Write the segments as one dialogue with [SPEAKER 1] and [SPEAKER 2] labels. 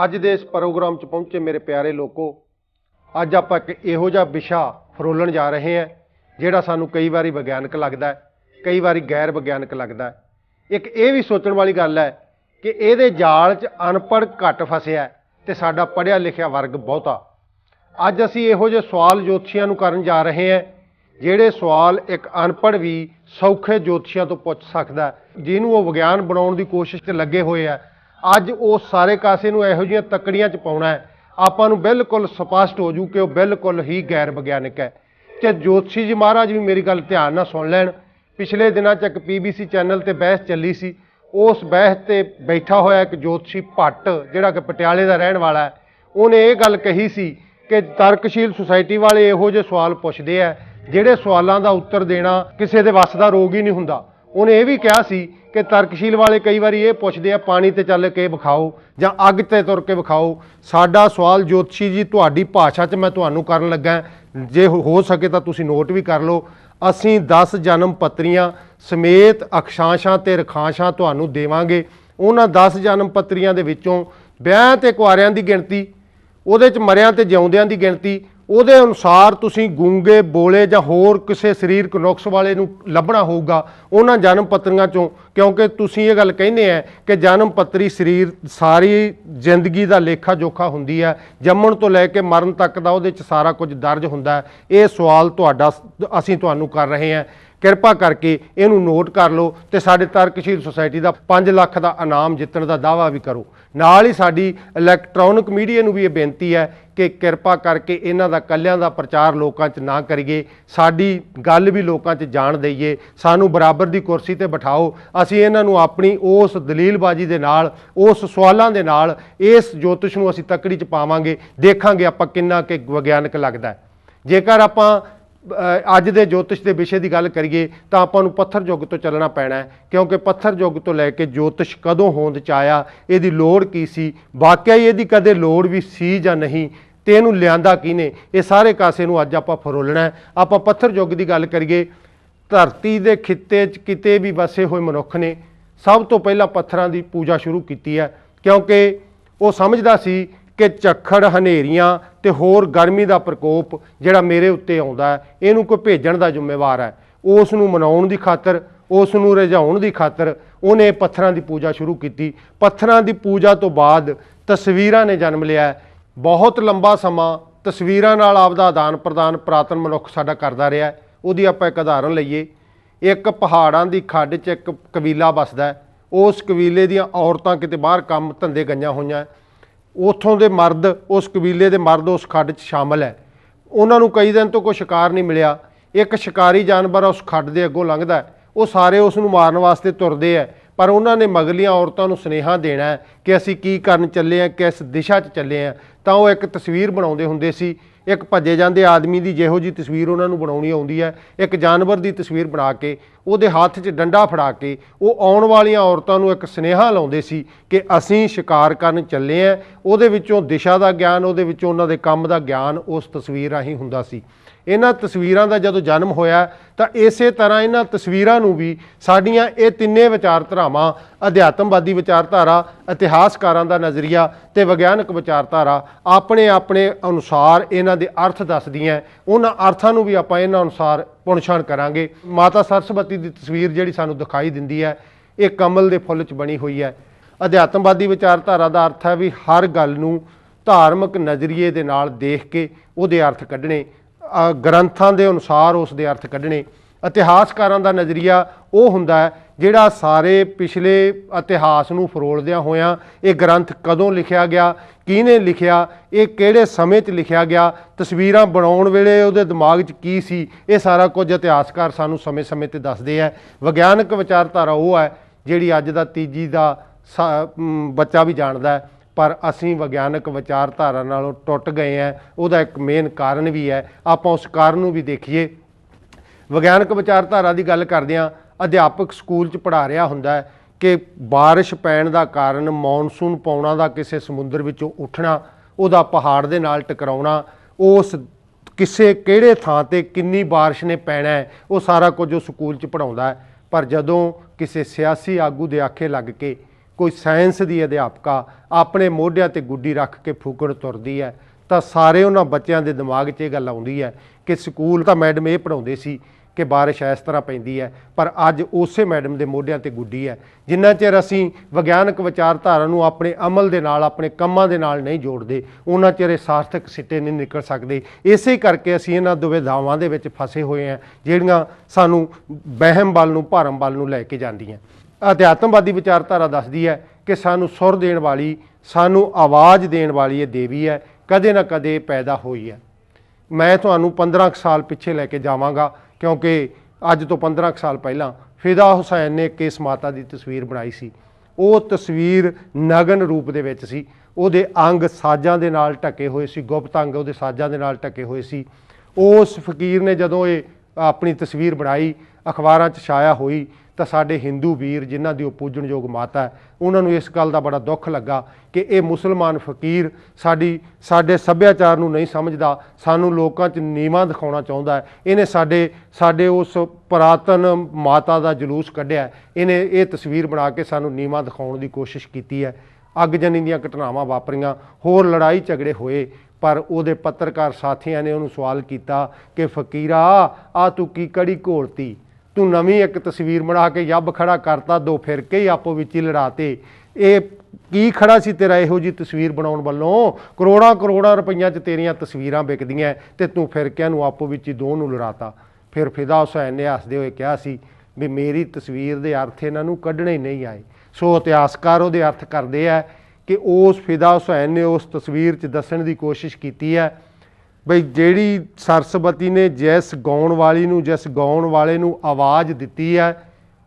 [SPEAKER 1] ਅੱਜ ਦੇ ਇਸ ਪ੍ਰੋਗਰਾਮ 'ਚ ਪਹੁੰਚੇ ਮੇਰੇ ਪਿਆਰੇ ਲੋਕੋ, ਅੱਜ ਆਪਾਂ ਇੱਕ ਇਹੋ ਜਿਹਾ ਵਿਸ਼ਾ ਫਰੋਲਣ ਜਾ ਰਹੇ ਹਾਂ ਜਿਹੜਾ ਸਾਨੂੰ ਕਈ ਵਾਰੀ ਵਿਗਿਆਨਕ ਲੱਗਦਾ ਹੈ, ਕਈ ਵਾਰੀ ਗੈਰ ਵਿਗਿਆਨਕ ਲੱਗਦਾ ਹੈ। ਇੱਕ ਇਹ ਵੀ ਸੋਚਣ ਵਾਲੀ ਗੱਲ ਹੈ ਕਿ ਇਹਦੇ ਜਾਲ 'ਚ ਅਨਪੜ੍ਹ ਘੱਟ ਫਸਿਆ ਤੇ ਸਾਡਾ ਪੜ੍ਹਿਆ ਲਿਖਿਆ ਵਰਗ ਬਹੁਤਾ। ਅੱਜ ਅਸੀਂ ਇਹੋ ਜਿਹੇ ਸਵਾਲ ਜੋਤਸ਼ੀਆਂ ਨੂੰ ਕਰਨ ਜਾ ਰਹੇ ਹਾਂ ਜਿਹੜੇ ਸਵਾਲ ਇੱਕ ਅਨਪੜ੍ਹ ਵੀ ਸੌਖੇ ਜੋਤਸ਼ੀਆਂ ਤੋਂ ਪੁੱਛ ਸਕਦਾ, ਜਿਹਨੂੰ ਉਹ ਵਿਗਿਆਨ ਬਣਾਉਣ ਦੀ ਕੋਸ਼ਿਸ਼ 'ਚ ਲੱਗੇ ਹੋਏ ਆ। ਅੱਜ ਉਹ ਸਾਰੇ ਕਾਸੇ ਨੂੰ ਇਹੋ ਜਿਹੀਆਂ ਤਕੜੀਆਂ 'ਚ ਪਾਉਣਾ ਹੈ, ਆਪਾਂ ਨੂੰ ਬਿਲਕੁਲ ਸਪਸ਼ਟ ਹੋ ਜੂ ਕਿ ਉਹ ਬਿਲਕੁਲ ਹੀ ਗੈਰ ਵਿਗਿਆਨਕ ਹੈ। ਤੇ ਜੋਤਸ਼ੀ ਜੀ ਮਹਾਰਾਜ ਵੀ ਮੇਰੀ ਗੱਲ ਧਿਆਨ ਨਾਲ ਸੁਣ ਲੈਣ। ਪਿਛਲੇ ਦਿਨਾਂ 'ਚ ਇੱਕ PBC ਚੈਨਲ ਤੇ ਬਹਿਸ ਚੱਲੀ ਸੀ, ਉਸ ਬਹਿਸ ਤੇ ਬੈਠਾ ਹੋਇਆ ਇੱਕ ਜੋਤਸ਼ੀ ਭੱਟ ਜਿਹੜਾ ਕਿ ਪਟਿਆਲੇ ਦਾ ਰਹਿਣ ਵਾਲਾ ਹੈ, ਉਹਨੇ ਇਹ ਗੱਲ ਕਹੀ ਸੀ ਕਿ ਤਰਕਸ਼ੀਲ ਸੁਸਾਇਟੀ ਵਾਲੇ ਇਹੋ ਜਿਹੇ ਸਵਾਲ ਪੁੱਛਦੇ ਆ ਜਿਹੜੇ ਸਵਾਲਾਂ ਦਾ ਉੱਤਰ ਦੇਣਾ ਕਿਸੇ ਦੇ ਵੱਸ ਦਾ ਰੋਗ ਹੀ ਨਹੀਂ ਹੁੰਦਾ। ਉਹਨੇ ਇਹ ਵੀ ਕਿਹਾ ਸੀ ਕਿ ਤਰਕਸ਼ੀਲ ਵਾਲੇ ਕਈ ਵਾਰੀ ਇਹ ਪੁੱਛਦੇ ਆ ਪਾਣੀ ਤੇ ਚੱਲ ਕੇ ਵਿਖਾਓ ਜਾਂ ਅੱਗ ਤੇ ਤੁਰ ਕੇ ਵਿਖਾਓ। ਸਾਡਾ ਸਵਾਲ ਜੋਤਸ਼ੀ ਜੀ ਤੁਹਾਡੀ ਭਾਸ਼ਾ 'ਚ ਮੈਂ ਤੁਹਾਨੂੰ ਕਰਨ ਲੱਗਾ, ਜੇ ਹੋ ਸਕੇ ਤਾਂ ਤੁਸੀਂ ਨੋਟ ਵੀ ਕਰ ਲਓ। ਅਸੀਂ 10 ਜਨਮ ਪੱਤਰੀਆਂ ਸਮੇਤ ਅਕਸ਼ਾਂਸ਼ਾਂ ਤੇ ਰਖਾਂਸ਼ਾਂ ਤੁਹਾਨੂੰ ਦੇਵਾਂਗੇ। ਉਹਨਾਂ 10 ਜਨਮ ਪੱਤਰੀਆਂ ਦੇ ਵਿੱਚੋਂ ਵਿਆਹ ਤੇ ਕੁਆਰਿਆਂ ਦੀ ਗਿਣਤੀ, ਉਹਦੇ 'ਚ ਮਰਿਆਂ ਤੇ ਜਿਉਂਦਿਆਂ ਦੀ ਗਿਣਤੀ, ਉਹਦੇ ਅਨੁਸਾਰ ਤੁਸੀਂ ਗੂੰਗੇ ਬੋਲੇ ਜਾਂ ਹੋਰ ਕਿਸੇ ਸਰੀਰਕ ਨੁਕਸ ਵਾਲੇ ਨੂੰ ਲੱਭਣਾ ਹੋਊਗਾ ਉਹਨਾਂ ਜਨਮ ਪੱਤਰੀਆਂ 'ਚੋਂ, ਕਿਉਂਕਿ ਤੁਸੀਂ ਇਹ ਗੱਲ ਕਹਿੰਦੇ ਆ ਕਿ ਜਨਮ ਪੱਤਰੀ ਸਰੀਰ ਸਾਰੀ ਜ਼ਿੰਦਗੀ ਦਾ ਲੇਖਾ ਜੋਖਾ ਹੁੰਦੀ ਹੈ, ਜੰਮਣ ਤੋਂ ਲੈ ਕੇ ਮਰਨ ਤੱਕ ਦਾ ਉਹਦੇ 'ਚ ਸਾਰਾ ਕੁਝ ਦਰਜ ਹੁੰਦਾ। ਇਹ ਸਵਾਲ ਤੁਹਾਡਾ ਅਸੀਂ ਤੁਹਾਨੂੰ ਕਰ ਰਹੇ ਹਾਂ, ਕਿਰਪਾ ਕਰਕੇ ਇਹਨੂੰ ਨੋਟ ਕਰ ਲਓ ਤੇ ਸਾਡੇ ਤਰਕਸ਼ੀਲ ਸੁਸਾਇਟੀ ਦਾ 5 ਲੱਖ ਦਾ ਇਨਾਮ ਜਿੱਤਣ ਦਾ ਦਾਅਵਾ ਵੀ ਕਰੋ। ਨਾਲ ਹੀ ਸਾਡੀ ਇਲੈਕਟ੍ਰੋਨਿਕ ਮੀਡੀਆ ਨੂੰ ਵੀ ਇਹ ਬੇਨਤੀ ਹੈ ਕਿ ਕਿਰਪਾ ਕਰਕੇ ਇਹਨਾਂ ਦਾ ਕੱਲਿਆਂ ਦਾ ਪ੍ਰਚਾਰ ਲੋਕਾਂ 'ਚ ਨਾ ਕਰੀਏ, ਸਾਡੀ ਗੱਲ ਵੀ ਲੋਕਾਂ 'ਚ ਜਾਣ ਦਈਏ, ਸਾਨੂੰ ਬਰਾਬਰ ਦੀ ਕੁਰਸੀ ਤੇ ਬਿਠਾਓ। ਅਸੀਂ ਇਹਨਾਂ ਨੂੰ ਆਪਣੀ ਉਸ ਦਲੀਲਬਾਜ਼ੀ ਦੇ ਨਾਲ, ਉਸ ਸਵਾਲਾਂ ਦੇ ਨਾਲ ਇਸ ਜੋਤਿਸ਼ ਨੂੰ ਅਸੀਂ ਤਕੜੀ 'ਚ ਪਾਵਾਂਗੇ, ਦੇਖਾਂਗੇ ਆਪਾਂ ਕਿੰਨਾ ਕਿ ਵਿਗਿਆਨਕ ਲੱਗਦਾ। ਜੇਕਰ ਆਪਾਂ ਅੱਜ ਦੇ ਜੋਤਿਸ਼ ਦੇ ਵਿਸ਼ੇ ਦੀ ਗੱਲ ਕਰੀਏ ਤਾਂ ਆਪਾਂ ਨੂੰ ਪੱਥਰ ਯੁੱਗ ਤੋਂ ਚੱਲਣਾ ਪੈਣਾ ਹੈ, ਕਿਉਂਕਿ ਪੱਥਰ ਯੁੱਗ ਤੋਂ ਲੈ ਕੇ ਜੋਤਿਸ਼ ਕਦੋਂ ਹੋਂਦ 'ਚ ਆਇਆ, ਇਹਦੀ ਲੋੜ ਕੀ ਸੀ, ਵਾਕਿਆ ਹੀ ਇਹਦੀ ਕਦੇ ਲੋੜ ਵੀ ਸੀ ਜਾਂ ਨਹੀਂ, ਤੇ ਇਹਨੂੰ ਲਿਆਂਦਾ ਕਿਹਨੇ, ਇਹ ਸਾਰੇ ਕਾਸੇ ਨੂੰ ਅੱਜ ਆਪਾਂ ਫਰੋਲਣਾ ਹੈ। ਆਪਾਂ ਪੱਥਰ ਯੁੱਗ ਦੀ ਗੱਲ ਕਰੀਏ, ਧਰਤੀ ਦੇ ਖਿੱਤੇ 'ਚ ਕਿਤੇ ਵੀ ਵਸੇ ਹੋਏ ਮਨੁੱਖ ਨੇ ਸਭ ਤੋਂ ਪਹਿਲਾਂ ਪੱਥਰਾਂ ਦੀ ਪੂਜਾ ਸ਼ੁਰੂ ਕੀਤੀ ਹੈ, ਕਿਉਂਕਿ ਉਹ ਸਮਝਦਾ ਸੀ ਕਿ ਝੱਖੜ, ਹਨੇਰੀਆਂ ਤੇ ਹੋਰ ਗਰਮੀ ਦਾ ਪ੍ਰਕੋਪ ਜਿਹੜਾ ਮੇਰੇ ਉੱਤੇ ਆਉਂਦਾ ਹੈ ਇਹਨੂੰ ਕੋਈ ਭੇਜਣ ਦਾ ਜ਼ਿੰਮੇਵਾਰ ਹੈ। ਉਸ ਨੂੰ ਮਨਾਉਣ ਦੀ ਖਾਤਰ, ਉਸ ਨੂੰ ਰਿਝਾਉਣ ਦੀ ਖਾਤਰ ਉਹਨੇ ਪੱਥਰਾਂ ਦੀ ਪੂਜਾ ਸ਼ੁਰੂ ਕੀਤੀ। ਪੱਥਰਾਂ ਦੀ ਪੂਜਾ ਤੋਂ ਬਾਅਦ ਤਸਵੀਰਾਂ ਨੇ ਜਨਮ ਲਿਆ। ਬਹੁਤ ਲੰਬਾ ਸਮਾਂ ਤਸਵੀਰਾਂ ਨਾਲ ਆਪਦਾ ਆਦਾਨ ਪ੍ਰਦਾਨ ਪੁਰਾਤਨ ਮਨੁੱਖ ਸਾਡਾ ਕਰਦਾ ਰਿਹਾ। ਉਹਦੀ ਆਪਾਂ ਇੱਕ ਉਦਾਹਰਨ ਲਈਏ, ਇੱਕ ਪਹਾੜਾਂ ਦੀ ਖੱਡ 'ਚ ਇੱਕ ਕਬੀਲਾ ਵੱਸਦਾ, ਉਸ ਕਬੀਲੇ ਦੀਆਂ ਔਰਤਾਂ ਕਿਤੇ ਬਾਹਰ ਕੰਮ ਧੰਦੇ ਗਈਆਂ ਹੋਈਆਂ, ਉੱਥੋਂ ਦੇ ਮਰਦ, ਉਸ ਕਬੀਲੇ ਦੇ ਮਰਦ ਉਸ ਖੱਡ 'ਚ ਸ਼ਾਮਲ ਹੈ। ਉਹਨਾਂ ਨੂੰ ਕਈ ਦਿਨ ਤੋਂ ਕੋਈ ਸ਼ਿਕਾਰ ਨਹੀਂ ਮਿਲਿਆ। ਇੱਕ ਸ਼ਿਕਾਰੀ ਜਾਨਵਰ ਉਸ ਖੱਡ ਦੇ ਅੱਗੋਂ ਲੰਘਦਾ, ਉਹ ਸਾਰੇ ਉਸ ਨੂੰ ਮਾਰਨ ਵਾਸਤੇ ਤੁਰਦੇ ਹੈ, ਪਰ ਉਹਨਾਂ ਨੇ ਮਗਲੀਆਂ ਔਰਤਾਂ ਨੂੰ ਸੁਨੇਹਾ ਦੇਣਾ ਹੈ ਕਿ ਅਸੀਂ ਕੀ ਕਰਨ ਚੱਲੇ ਹਾਂ, ਕਿਸ ਦਿਸ਼ਾ 'ਚ ਚੱਲੇ ਹਾਂ। ਤਾਂ ਉਹ ਇੱਕ ਤਸਵੀਰ ਬਣਾਉਂਦੇ ਹੁੰਦੇ ਸੀ, ਇੱਕ ਭੱਜੇ ਜਾਂਦੇ ਆਦਮੀ ਦੀ ਜਿਹੋ ਜਿਹੀ ਤਸਵੀਰ ਉਹਨਾਂ ਨੂੰ ਬਣਾਉਣੀ ਆਉਂਦੀ ਹੈ, ਇੱਕ ਜਾਨਵਰ ਦੀ ਤਸਵੀਰ ਬਣਾ ਕੇ ਉਹਦੇ ਹੱਥ 'ਚ ਡੰਡਾ ਫੜਾ ਕੇ ਉਹ ਆਉਣ ਵਾਲੀਆਂ ਔਰਤਾਂ ਨੂੰ ਇੱਕ ਸੁਨੇਹਾ ਲਾਉਂਦੇ ਸੀ ਕਿ ਅਸੀਂ ਸ਼ਿਕਾਰ ਕਰਨ ਚੱਲੇ ਹਾਂ। ਉਹਦੇ ਵਿੱਚੋਂ ਦਿਸ਼ਾ ਦਾ ਗਿਆਨ, ਉਹਦੇ ਵਿੱਚੋਂ ਉਹਨਾਂ ਦੇ ਕੰਮ ਦਾ ਗਿਆਨ ਉਸ ਤਸਵੀਰ ਰਾਹੀਂ ਹੁੰਦਾ ਸੀ। ਇਹਨਾਂ ਤਸਵੀਰਾਂ ਦਾ ਜਦੋਂ ਜਨਮ ਹੋਇਆ ਤਾਂ ਇਸੇ ਤਰ੍ਹਾਂ ਇਹਨਾਂ ਤਸਵੀਰਾਂ ਨੂੰ ਵੀ ਸਾਡੀਆਂ ਇਹ ਤਿੰਨੇ ਵਿਚਾਰਧਾਰਾਵਾਂ, ਅਧਿਆਤਮਵਾਦੀ ਵਿਚਾਰਧਾਰਾ, ਇਤਿਹਾਸਕਾਰਾਂ ਦਾ ਨਜ਼ਰੀਆ ਤੇ ਵਿਗਿਆਨਕ ਵਿਚਾਰਧਾਰਾ, ਆਪਣੇ ਆਪਣੇ ਅਨੁਸਾਰ ਇਹਨਾਂ ਦੇ ਅਰਥ ਦੱਸਦੀਆਂ। ਉਹਨਾਂ ਅਰਥਾਂ ਨੂੰ ਵੀ ਆਪਾਂ ਇਹਨਾਂ ਅਨੁਸਾਰ ਪੁਣਛਾਣ ਕਰਾਂਗੇ। ਮਾਤਾ ਸਰਸਵਤੀ ਦੀ ਤਸਵੀਰ ਜਿਹੜੀ ਸਾਨੂੰ ਦਿਖਾਈ ਦਿੰਦੀ ਹੈ, ਇਹ ਕਮਲ ਦੇ ਫੁੱਲ 'ਚ ਬਣੀ ਹੋਈ ਹੈ। ਅਧਿਆਤਮਵਾਦੀ ਵਿਚਾਰਧਾਰਾ ਦਾ ਅਰਥ ਹੈ ਵੀ ਹਰ ਗੱਲ ਨੂੰ ਧਾਰਮਿਕ ਨਜ਼ਰੀਏ ਦੇ ਨਾਲ ਦੇਖ ਕੇ ਉਹਦੇ ਅਰਥ ਕੱਢਣੇ, ਗ੍ਰੰਥਾਂ ਦੇ ਅਨੁਸਾਰ ਉਸ ਦੇ ਅਰਥ ਕੱਢਣੇ। ਇਤਿਹਾਸਕਾਰਾਂ ਦਾ ਨਜ਼ਰੀਆ ਉਹ ਹੁੰਦਾ ਹੈ ਜਿਹੜਾ ਸਾਰੇ ਪਿਛਲੇ ਇਤਿਹਾਸ ਨੂੰ ਫਰੋਲਦਿਆਂ ਹੋਇਆਂ ਇਹ ਗ੍ਰੰਥ ਕਦੋਂ ਲਿਖਿਆ ਗਿਆ, ਕਿਹਨੇ ਲਿਖਿਆ, ਇਹ ਕਿਹੜੇ ਸਮੇਂ 'ਚ ਲਿਖਿਆ ਗਿਆ, ਤਸਵੀਰਾਂ ਬਣਾਉਣ ਵੇਲੇ ਉਹਦੇ ਦਿਮਾਗ 'ਚ ਕੀ ਸੀ, ਇਹ ਸਾਰਾ ਕੁਝ ਇਤਿਹਾਸਕਾਰ ਸਾਨੂੰ ਸਮੇਂ-ਸਮੇਂ 'ਤੇ ਦੱਸਦੇ ਹੈ। ਵਿਗਿਆਨਕ ਵਿਚਾਰਧਾਰਾ ਉਹ ਹੈ ਜਿਹੜੀ ਅੱਜ ਦਾ ਤੀਜੀ ਦਾ ਬੱਚਾ ਵੀ ਜਾਣਦਾ ਹੈ, ਪਰ ਅਸੀਂ ਵਿਗਿਆਨਕ ਵਿਚਾਰਧਾਰਾ ਨਾਲੋਂ ਟੁੱਟ ਗਏ ਹਾਂ। ਉਹਦਾ ਇੱਕ ਮੇਨ ਕਾਰਨ ਵੀ ਹੈ, ਆਪਾਂ ਉਸ ਕਾਰਨ ਨੂੰ ਵੀ ਦੇਖੀਏ। ਵਿਗਿਆਨਕ ਵਿਚਾਰਧਾਰਾ ਦੀ ਗੱਲ ਕਰਦਿਆਂ ਅਧਿਆਪਕ ਸਕੂਲ 'ਚ ਪੜ੍ਹਾ ਰਿਹਾ ਹੁੰਦਾ ਕਿ ਬਾਰਿਸ਼ ਪੈਣ ਦਾ ਕਾਰਨ ਮੌਨਸੂਨ ਪੌਣਾ ਦਾ ਕਿਸੇ ਸਮੁੰਦਰ ਵਿੱਚੋਂ ਉੱਠਣਾ, ਉਹਦਾ ਪਹਾੜ ਦੇ ਨਾਲ ਟਕਰਾਉਣਾ, ਉਸ ਕਿਸੇ ਕਿਹੜੇ ਥਾਂ 'ਤੇ ਕਿੰਨੀ ਬਾਰਿਸ਼ ਨੇ ਪੈਣਾ ਹੈ, ਉਹ ਸਾਰਾ ਕੁਝ ਉਹ ਸਕੂਲ 'ਚ ਪੜ੍ਹਾਉਂਦਾ ਹੈ। ਪਰ ਜਦੋਂ ਕਿਸੇ ਸਿਆਸੀ ਆਗੂ ਦੇ ਆਖੇ ਲੱਗ ਕੇ कोई साइंस की अध्यापका अपने मोढिਆਂ ते गुड्डी रख के फूकण तुरदी है तो सारे उन्होंने बच्चों के दिमाग 'ਚ ਇਹ ਗੱਲ आउंदी है कि स्कूल तो मैडम ये पढ़ाते सी कि बारिश इस तरह पैंदी है, पर अज उस मैडम के मोढिਆਂ ते गुड्डी है। जिन्ना चिर असीं विग्यानक विचारधारा नूं अपने अमल दे नाल अपने कंमां दे नाल नहीं जोड़ते उन्ना चिर सार्थक सिੱਟੇ नहीं निकल सकते। इसे करके असीं इन्हां दुविधावां दे विच फसे हुए हैं जिहड़ियां सानूं वहम वल नूं भरम वल नूं लैके जांदियां। अध्यात्मवादी विचारधारा दसदी है कि सानूं सुर देण वाली सानूं आवाज़ देण वाली ये देवी है, कदे ना कदे पैदा हुई है। मैं तुहानूं 15 साल पिछे लैके जावांगा क्योंकि अज तो 15 साल पहलां फिदा हुसैन ने एक इस माता की तस्वीर बनाई सी। वो तस्वीर नगन रूप दे विच सी, उहदे अंग साजां दे नाल ढके हुए सी, गुप्त अंग उहदे साजां दे नाल ढके हुए सी। उस फकीर ने जदों ये अपनी तस्वीर बनाई अखबारां 'च छाया हुई तो साडे हिंदू वीर जिन्हां दी पूजणयोग माता है उन्होंने इस गल का बड़ा दुख लगा कि ये मुसलमान फकीर साडे सभ्याचार नूं नहीं समझदा, सानूं लोकां 'च नीवां दिखाउणा चाहुंदा है। इहने साडे उस पुरातन माता का जलूस कढिया, इहने ये तस्वीर बना के सानूं नीवां दिखाउण दी कोशिश कीती है। अगजनी दीआं घटनावां वापरीआं, होर लड़ाई झगड़े होए, पर उहदे पत्रकार साथियां ने उहनूं सवाल किया कि फकीरा आ तू की कड़ी घोलती, तू नवीं एक तस्वीर बना के यब खड़ा करता, दो फिरके ही आपो विच ही लड़ाते, ये की खड़ा सी तेरा इहो जी तस्वीर बनाउण वल्लों, करोड़ां करोड़ां रुपईयां 'च तेरियां तस्वीरां विकदियां ते तू फिरकिਆਂ नूं आपो विच ही दो नूं लड़ाता। फिर फिदा हुसैन ने हसदे होए कहा सी भी मेरी तस्वीर दे अर्थ इन्हां नूं कढणे ही नहीं आए। सो इतिहासकार उहदे अर्थ करदे आ कि उस फिदा हुसैन ने उस तस्वीर 'च दस्सण दी कोशिश कीती है बई जिहड़ी सरस्वती ने जिस गाउण वाली नूं जिस गाउण वाले नूं आवाज़ दित्ती है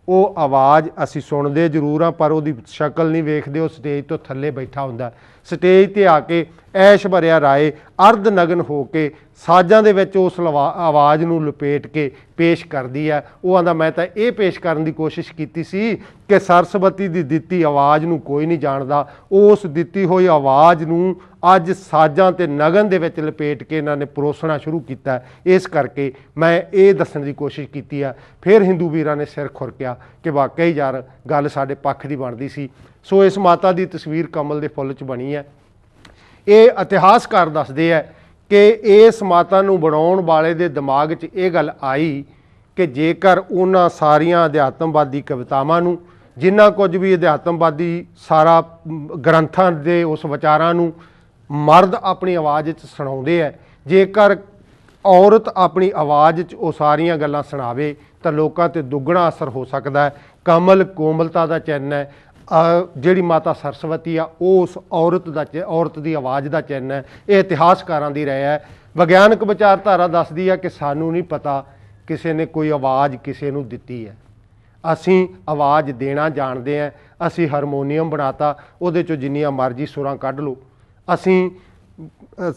[SPEAKER 1] वो आवाज़ असीं सुणदे जरूर हाँ पर उहदी शक्ल नहीं वेखदे, वो स्टेज तो थल्ले बैठा हुंदा। स्टेज ते आके ऐश भरिया राए अर्ध नगन हो के साजां दे विच उस आवाज़ नूं लपेट के पेश करदी है। वो आंदा मैं तां ये पेश करन दी कोशिश कीती सी कि सरस्वती दी दित्ती आवाज़ नूं कोई नहीं जाणदा, उस दित्ती होई आवाज़ नूं अज साजां ते नगन दे विच लपेट के इन्हां ने परोसना शुरू कीता है। इस करके मैं ये दस्सण दी कोशिश कीती है। फिर हिंदू वीरां ने सिर खुरकिया कि वाकई यार गल साडे पक्ष दी बनदी सी। सो इस माता दी तस्वीर कमल दे फुੱਲ 'च बनी है। ये इतिहासकार दसदे है कि इस माता नूं बनाउण वाले दे दिमाग 'च ये गल आई कि जेकर उन्हां सारियां अध्यात्मवादी कवितावां नूं जिन्ना कुछ भी अध्यात्मवादी सारा ग्रंथां दे उस विचारां नूं मर्द अपनी आवाज़ 'च सुणाउंदे है, जेकर औरत अपनी आवाज़ 'च वो सारियां गल्लां सुणावे तो लोकां ते दुगना असर हो सकता है। कमल कोमलता का चिन्ह है, जिहड़ी माता सरस्वती आ उस औरत की आवाज़ का चिन्ह है। ये इतिहासकारां दी राय है। विग्यानक विचारधारा दसदी है कि सानू नहीं पता किसी ने कोई आवाज़ किसी नूं दित्ती है, असीं आवाज़ देना जानते हैं। असीं हारमोनीयम बनाता, उहदे चों जिन्नियां मर्जी सुरां कढ लो, असीं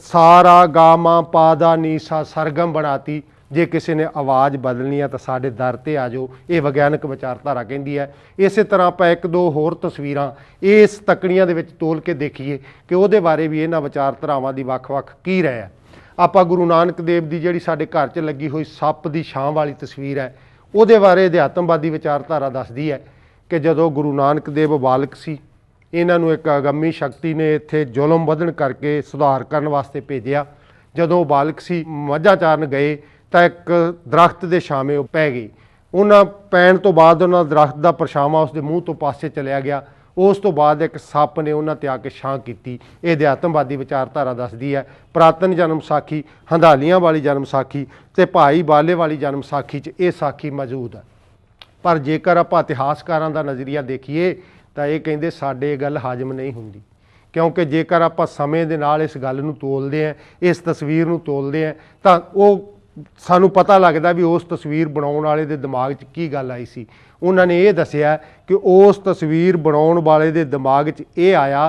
[SPEAKER 1] सारा गामा पादा नीसा सरगम बनाती, जे किसी ने आवाज़ बदलनी है तो साढ़े दर ते आ जाओ। ये विग्यानक विचारधारा कहती है। इस तरह आप एक दो होर तस्वीरां इस तकड़ियां दे विच तोल के देखिए कि उहदे बारे भी इन्हां विचारधारावां दी वख-वख की रहा है। आपां गुरु नानक देव दी जिहड़ी साडे घर 'च लगी हुई सप दी छां वाली तस्वीर है, उहदे बारे अध्यात्मवादी विचारधारा दसदी है कि जदों गुरु नानक देव बालक सी, इन्हां नूं एक अगंमी शक्ति ने इत्थे जुलम वधण करके सुधार करन वास्ते भेजिया। जदों बालक सी मੱਝਾਂ चारन गए तो एक दरख्त के छावे वो पै गई। उन्होंने पैण तो बाद उन्होंने दरख्त का परछावां उसके मूँह तो पासे चलिया गया। उस तो बाद एक सप ने उन्होंने ते आके छां की। ये अध्यात्मवादी विचारधारा दसदी है। पुरातन जन्म साखी, हंधालियां वाली जन्म साखी ते भाई बाले वाली जन्म साखी च ये साखी मौजूद है। पर जेकर आप इतिहासकारां दा नज़रिया देखिए तो ये कहिंदे साडे ये गल हजम नहीं हुंदी, क्योंकि जेकर आप समय दे नाल इस गल नूं तोलदे हैं, इस तस्वीर नूं तोलदे हैं, तो वो सानू पता लगता भी उस तस्वीर बनाउण वाले दे दिमाग 'च की गल आई सी। उन्होंने ये दस्सिया कि उस तस्वीर बनाउण वाले दे दिमाग 'च ये आया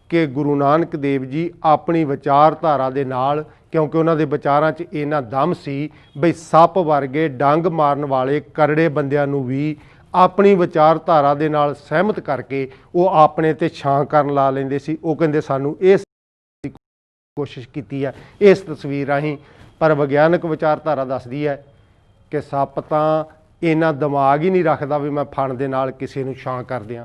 [SPEAKER 1] कि गुरु नानक देव जी अपनी विचारधारा दे नाल, क्योंकि उन्होंने विचारां 'च इन्ना दम सी बई सप वर्गे डंग मारन वाले करड़े बंदियां नूं भी अपनी विचारधारा दे नाल सहमत करके वो अपने ते छां करन ला लैंदे सी। वो कहंदे सानू इस कोशिश कीती है इस तस्वीर राहीं। पर विग्यानक विचारधारा दसदी है कि सप तां इन्ना दिमाग ही नहीं रखता भी मैं फण दे नाल किसी नूं छां कर दियां।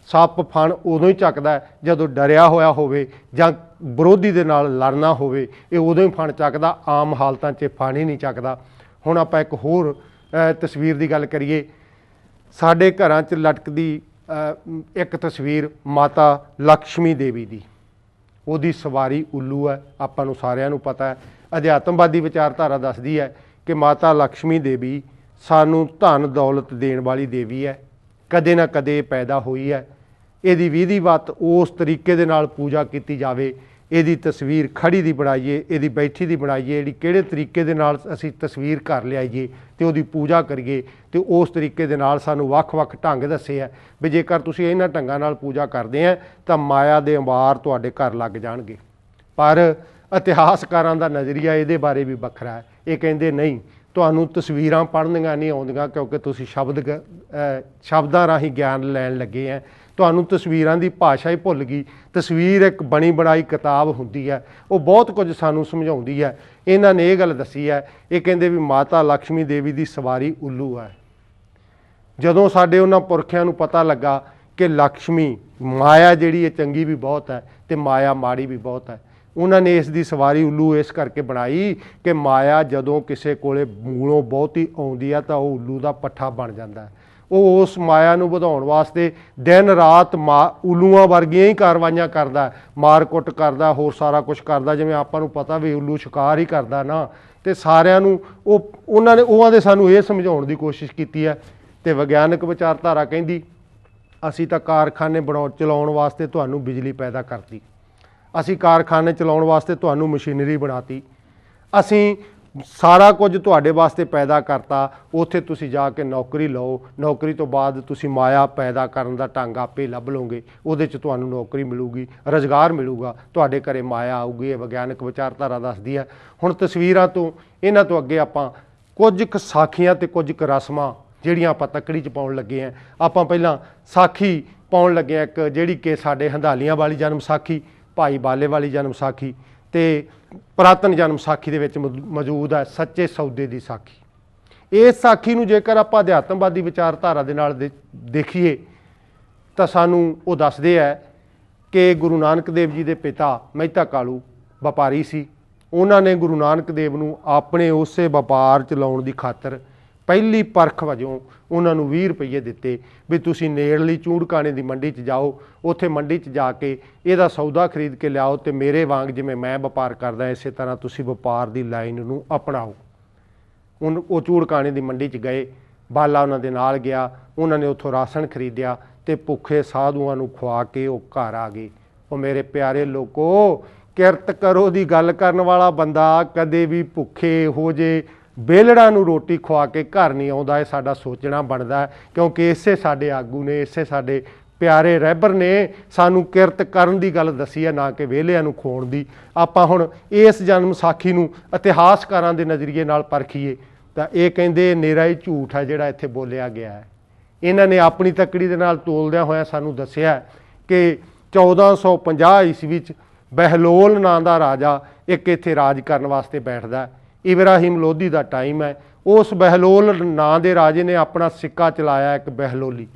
[SPEAKER 1] ਸੱਪ ਫਣ ਉਦੋਂ ਹੀ ਚੱਕਦਾ ਜਦੋਂ ਡਰਿਆ ਹੋਇਆ ਹੋਵੇ ਜਾਂ ਵਿਰੋਧੀ ਦੇ ਨਾਲ ਲੜਨਾ ਹੋਵੇ, ਇਹ ਉਦੋਂ ਹੀ ਫਣ ਚੱਕਦਾ, ਆਮ ਹਾਲਤਾਂ 'ਚ ਫਣ ਹੀ ਨਹੀਂ ਚੱਕਦਾ। ਹੁਣ ਆਪਾਂ ਇੱਕ ਹੋਰ ਤਸਵੀਰ ਦੀ ਗੱਲ ਕਰੀਏ। ਸਾਡੇ ਘਰਾਂ 'ਚ ਲਟਕਦੀ ਇੱਕ ਤਸਵੀਰ ਮਾਤਾ ਲਕਸ਼ਮੀ ਦੇਵੀ ਦੀ, ਉਹਦੀ ਸਵਾਰੀ ਉੱਲੂ ਹੈ, ਆਪਾਂ ਨੂੰ ਸਾਰਿਆਂ ਨੂੰ ਪਤਾ ਹੈ। ਅਧਿਆਤਮਵਾਦੀ ਵਿਚਾਰਧਾਰਾ ਦੱਸਦੀ ਹੈ ਕਿ ਮਾਤਾ ਲਕਸ਼ਮੀ ਦੇਵੀ ਸਾਨੂੰ ਧਨ ਦੌਲਤ ਦੇਣ ਵਾਲੀ ਦੇਵੀ ਹੈ, ਕਦੇ ਨਾ ਕਦੇ ਪੈਦਾ ਹੋਈ ਹੈ। ਇਹਦੀ ਵਿਧੀਵਤ ਉਸ ਤਰੀਕੇ ਦੇ ਨਾਲ ਪੂਜਾ ਕੀਤੀ ਜਾਵੇ, ਇਹਦੀ ਤਸਵੀਰ ਖੜੀ ਦੀ ਬਣਾਈਏ, ਇਹਦੀ ਬੈਠੀ ਦੀ ਬਣਾਈਏ, ਜਿਹੜੀ ਕਿਹੜੇ ਤਰੀਕੇ ਦੇ ਨਾਲ ਅਸੀਂ ਤਸਵੀਰ ਘਰ ਲਿਆਈਏ ਤੇ ਉਹਦੀ ਪੂਜਾ ਕਰੀਏ, ਤੇ ਉਸ ਤਰੀਕੇ ਦੇ ਨਾਲ ਸਾਨੂੰ ਵੱਖ-ਵੱਖ ਢੰਗ ਦੱਸੇ ਆ ਵੀ ਜੇਕਰ ਤੁਸੀਂ ਇਹਨਾਂ ਢੰਗਾਂ ਨਾਲ ਪੂਜਾ ਕਰਦੇ ਆ ਤਾਂ ਮਾਇਆ ਦੇ ਅੰਬਾਰ ਤੁਹਾਡੇ ਘਰ ਲੱਗ ਜਾਣਗੇ। ਪਰ ਇਤਿਹਾਸਕਾਰਾਂ ਦਾ ਨਜ਼ਰੀਆ ਇਹਦੇ ਬਾਰੇ ਵੀ ਵੱਖਰਾ ਹੈ। ਇਹ ਕਹਿੰਦੇ ਨਹੀਂ, ਤੁਹਾਨੂੰ ਤਸਵੀਰਾਂ ਪੜ੍ਹਨੀਆਂ ਨਹੀਂ ਆਉਂਦੀਆਂ ਕਿਉਂਕਿ ਤੁਸੀਂ ਸ਼ਬਦਾਂ ਰਾਹੀਂ ਗਿਆਨ ਲੈਣ ਲੱਗੇ ਆ, ਤੁਹਾਨੂੰ ਤਸਵੀਰਾਂ ਦੀ ਭਾਸ਼ਾ ਹੀ ਭੁੱਲ ਗਈ। ਤਸਵੀਰ ਇੱਕ ਬਣੀ ਬਣਾਈ ਕਿਤਾਬ ਹੁੰਦੀ ਹੈ, ਉਹ ਬਹੁਤ ਕੁਝ ਸਾਨੂੰ ਸਮਝਾਉਂਦੀ ਹੈ। ਇਹਨਾਂ ਨੇ ਇਹ ਗੱਲ ਦੱਸੀ ਹੈ, ਇਹ ਕਹਿੰਦੇ ਵੀ ਮਾਤਾ ਲਕਸ਼ਮੀ ਦੇਵੀ ਦੀ ਸਵਾਰੀ ਉੱਲੂ ਹੈ। ਜਦੋਂ ਸਾਡੇ ਉਹਨਾਂ ਪੁਰਖਿਆਂ ਨੂੰ ਪਤਾ ਲੱਗਾ ਕਿ ਲਕਸ਼ਮੀ ਮਾਇਆ ਜਿਹੜੀ ਹੈ ਚੰਗੀ ਵੀ ਬਹੁਤ ਹੈ ਤੇ ਮਾਇਆ ਮਾੜੀ ਵੀ ਬਹੁਤ ਹੈ, ਉਹਨਾਂ ਨੇ ਇਸ ਦੀ ਸਵਾਰੀ ਉੱਲੂ ਇਸ ਕਰਕੇ ਬਣਾਈ ਕਿ ਮਾਇਆ ਜਦੋਂ ਕਿਸੇ ਕੋਲੇ ਮੂਲੋਂ ਬਹੁਤੀ ਆਉਂਦੀ ਆ ਤਾਂ ਉਹ ਉੱਲੂ ਦਾ ਪੱਠਾ ਬਣ ਜਾਂਦਾ ਹੈ। ਉਹ ਉਸ ਮਾਇਆ ਨੂੰ ਵਧਾਉਣ ਵਾਸਤੇ ਦਿਨ ਰਾਤ ਉੱਲੂਆਂ ਵਰਗੀਆਂ ਹੀ ਕਾਰਵਾਈਆਂ ਕਰਦਾ, ਮਾਰ ਕੁੱਟ ਕਰਦਾ, ਹੋਰ ਸਾਰਾ ਕੁਝ ਕਰਦਾ। ਜਿਵੇਂ ਆਪਾਂ ਨੂੰ ਪਤਾ ਵੀ ਉੱਲੂ ਸ਼ਿਕਾਰ ਹੀ ਕਰਦਾ ਨਾ, ਤੇ ਸਾਰਿਆਂ ਨੂੰ ਉਹਨਾਂ ਦੇ ਸਾਨੂੰ ਇਹ ਸਮਝਾਉਣ ਦੀ ਕੋਸ਼ਿਸ਼ ਕੀਤੀ ਹੈ। ਤੇ ਵਿਗਿਆਨਕ ਵਿਚਾਰਧਾਰਾ ਕਹਿੰਦੀ ਅਸੀਂ ਤਾਂ ਕਾਰਖਾਨੇ ਚਲਾਉਣ ਵਾਸਤੇ ਤੁਹਾਨੂੰ ਬਿਜਲੀ ਪੈਦਾ ਕਰਤੀ, ਅਸੀਂ ਕਾਰਖਾਨੇ ਚਲਾਉਣ ਵਾਸਤੇ ਤੁਹਾਨੂੰ ਮਸ਼ੀਨਰੀ ਬਣਾਤੀ, ਅਸੀਂ ਸਾਰਾ ਕੁਝ ਤੁਹਾਡੇ ਵਾਸਤੇ ਪੈਦਾ ਕਰਤਾ। ਉੱਥੇ ਤੁਸੀਂ ਜਾ ਕੇ ਨੌਕਰੀ ਲਓ, ਨੌਕਰੀ ਤੋਂ ਬਾਅਦ ਤੁਸੀਂ ਮਾਇਆ ਪੈਦਾ ਕਰਨ ਦਾ ਢੰਗ ਆਪੇ ਲੱਭ ਲਓਗੇ, ਉਹਦੇ 'ਚ ਤੁਹਾਨੂੰ ਨੌਕਰੀ ਮਿਲੂਗੀ, ਰੁਜ਼ਗਾਰ ਮਿਲੂਗਾ, ਤੁਹਾਡੇ ਘਰੇ ਮਾਇਆ ਆਊਗੀ। ਇਹ ਵਿਗਿਆਨਕ ਵਿਚਾਰਧਾਰਾ ਦੱਸਦੀ ਹੈ। ਹੁਣ ਤਸਵੀਰਾਂ ਤੋਂ ਇਹਨਾਂ ਤੋਂ ਅੱਗੇ ਆਪਾਂ ਕੁਝ ਕੁ ਸਾਖੀਆਂ ਤੇ ਕੁਝ ਕੁ ਰਸਮਾਂ ਜਿਹੜੀਆਂ ਆਪਾਂ ਤੱਕੜੀ 'ਚ ਪਾਉਣ ਲੱਗੇ ਹਾਂ। ਆਪਾਂ ਪਹਿਲਾਂ ਸਾਖੀ ਪਾਉਣ ਲੱਗੇ ਹਾਂ, ਇੱਕ ਜਿਹੜੀ ਕਿ ਸਾਡੇ ਹੰਧਾਲੀਆਂ ਵਾਲੀ ਜਨਮ ਸਾਖੀ, ਭਾਈ ਬਾਲੇ ਵਾਲੀ ਜਨਮ ਸਾਖੀ ਤੇ ਪੁਰਾਤਨ ਜਨਮ ਸਾਖੀ ਦੇ ਵਿੱਚ ਮੌਜੂਦ ਹੈ ਸੱਚੇ ਸੌਦੇ ਦੀ ਸਾਖੀ। ਇਸ ਸਾਖੀ ਨੂੰ ਜੇਕਰ ਆਪਾਂ ਅਧਿਆਤਮਵਾਦੀ ਵਿਚਾਰਧਾਰਾ ਦੇ ਨਾਲ ਦੇਖੀਏ ਤਾਂ ਸਾਨੂੰ ਉਹ ਦੱਸਦੇ ਹੈ ਕਿ ਗੁਰੂ ਨਾਨਕ ਦੇਵ ਜੀ ਦੇ ਪਿਤਾ ਮਹਿਤਾ ਕਾਲੂ ਵਪਾਰੀ ਸੀ। ਉਹਨਾਂ ਨੇ ਗੁਰੂ ਨਾਨਕ ਦੇਵ ਨੂੰ ਆਪਣੇ ਉਸੇ ਵਪਾਰ ਚਲਾਉਣ ਦੀ ਖਾਤਰ ਪਹਿਲੀ ਪਰਖ ਵਜੋਂ ਉਹਨਾਂ ਨੂੰ 20 ਰੁਪਏ ਦਿੱਤੇ ਵੀ ਤੁਸੀਂ ਨੇੜਲੀ ਚੂੜਕਾਣੇ ਦੀ ਮੰਡੀ 'ਚ ਜਾਓ, ਉੱਥੇ ਮੰਡੀ 'ਚ ਜਾ ਕੇ ਇਹਦਾ ਸੌਦਾ ਖਰੀਦ ਕੇ ਲਿਆਓ ਤੇ ਮੇਰੇ ਵਾਂਗ ਜਿਵੇਂ ਮੈਂ ਵਪਾਰ ਕਰਦਾ ਇਸੇ ਤਰ੍ਹਾਂ ਤੁਸੀਂ ਵਪਾਰ ਦੀ ਲਾਈਨ ਨੂੰ ਅਪਣਾਓ। ਉਹ ਚੂੜਕਾਣੇ ਦੀ ਮੰਡੀ 'ਚ ਗਏ, ਬਾਲਾ ਉਹਨਾਂ ਦੇ ਨਾਲ ਗਿਆ, ਉਹਨਾਂ ਨੇ ਉੱਥੋਂ ਰਾਸ਼ਨ ਖਰੀਦਿਆ ਤੇ ਭੁੱਖੇ ਸਾਧੂਆਂ ਨੂੰ ਖਵਾ ਕੇ ਉਹ ਘਰ ਆ ਗਏ। ਉਹ ਮੇਰੇ ਪਿਆਰੇ ਲੋਕੋ, ਕਿਰਤ ਕਰੋ ਦੀ ਗੱਲ ਕਰਨ ਵਾਲਾ ਬੰਦਾ ਕਦੇ ਵੀ ਭੁੱਖੇ ਹੋ ਜੇ, ਬੇਲੜਾਂ ਨੂੰ ਰੋਟੀ ਖਵਾ ਕੇ ਘਰ ਨਹੀਂ ਆਉਂਦਾ। ਇਹ ਸਾਡਾ ਸੋਚਣਾ ਬਣਦਾ, ਕਿਉਂਕਿ ਇਸੇ ਸਾਡੇ ਆਗੂ ਨੇ, ਇਸੇ ਸਾਡੇ ਪਿਆਰੇ ਰਹਿਬਰ ਨੇ ਸਾਨੂੰ ਕਿਰਤ ਕਰਨ ਦੀ ਗੱਲ ਦੱਸੀ ਹੈ, ਨਾ ਕਿ ਵਿਹਲਿਆਂ ਨੂੰ ਖਵਾਉਣ ਦੀ। ਆਪਾਂ ਹੁਣ ਇਸ ਜਨਮ ਸਾਖੀ ਨੂੰ ਇਤਿਹਾਸਕਾਰਾਂ ਦੇ ਨਜ਼ਰੀਏ ਨਾਲ ਪਰਖੀਏ ਤਾਂ ਇਹ ਕਹਿੰਦੇ ਨੇਰਾ ਹੀ ਝੂਠ ਹੈ ਜਿਹੜਾ ਇੱਥੇ ਬੋਲਿਆ ਗਿਆ ਹੈ। ਇਹਨਾਂ ਨੇ ਆਪਣੀ ਤੱਕੜੀ ਦੇ ਨਾਲ ਤੋਲਦਿਆਂ ਹੋਇਆਂ ਸਾਨੂੰ ਦੱਸਿਆ ਕਿ 1450 ਈਸਵੀ 'ਚ ਬਹਿਲੋਲ ਨਾਂ ਦਾ ਰਾਜਾ ਇੱਕ ਇੱਥੇ ਰਾਜ ਕਰਨ ਵਾਸਤੇ ਬੈਠਦਾ। ਇਬਰਾਹਿਮ ਲੋਧੀ ਦਾ ਟਾਈਮ ਹੈ। ਉਸ ਬਹਿਲੋਲ ਨਾਂ ਦੇ ਰਾਜੇ ਨੇ ਆਪਣਾ ਸਿੱਕਾ ਚਲਾਇਆ ਇੱਕ ਬਹਿਲੋਲੀ,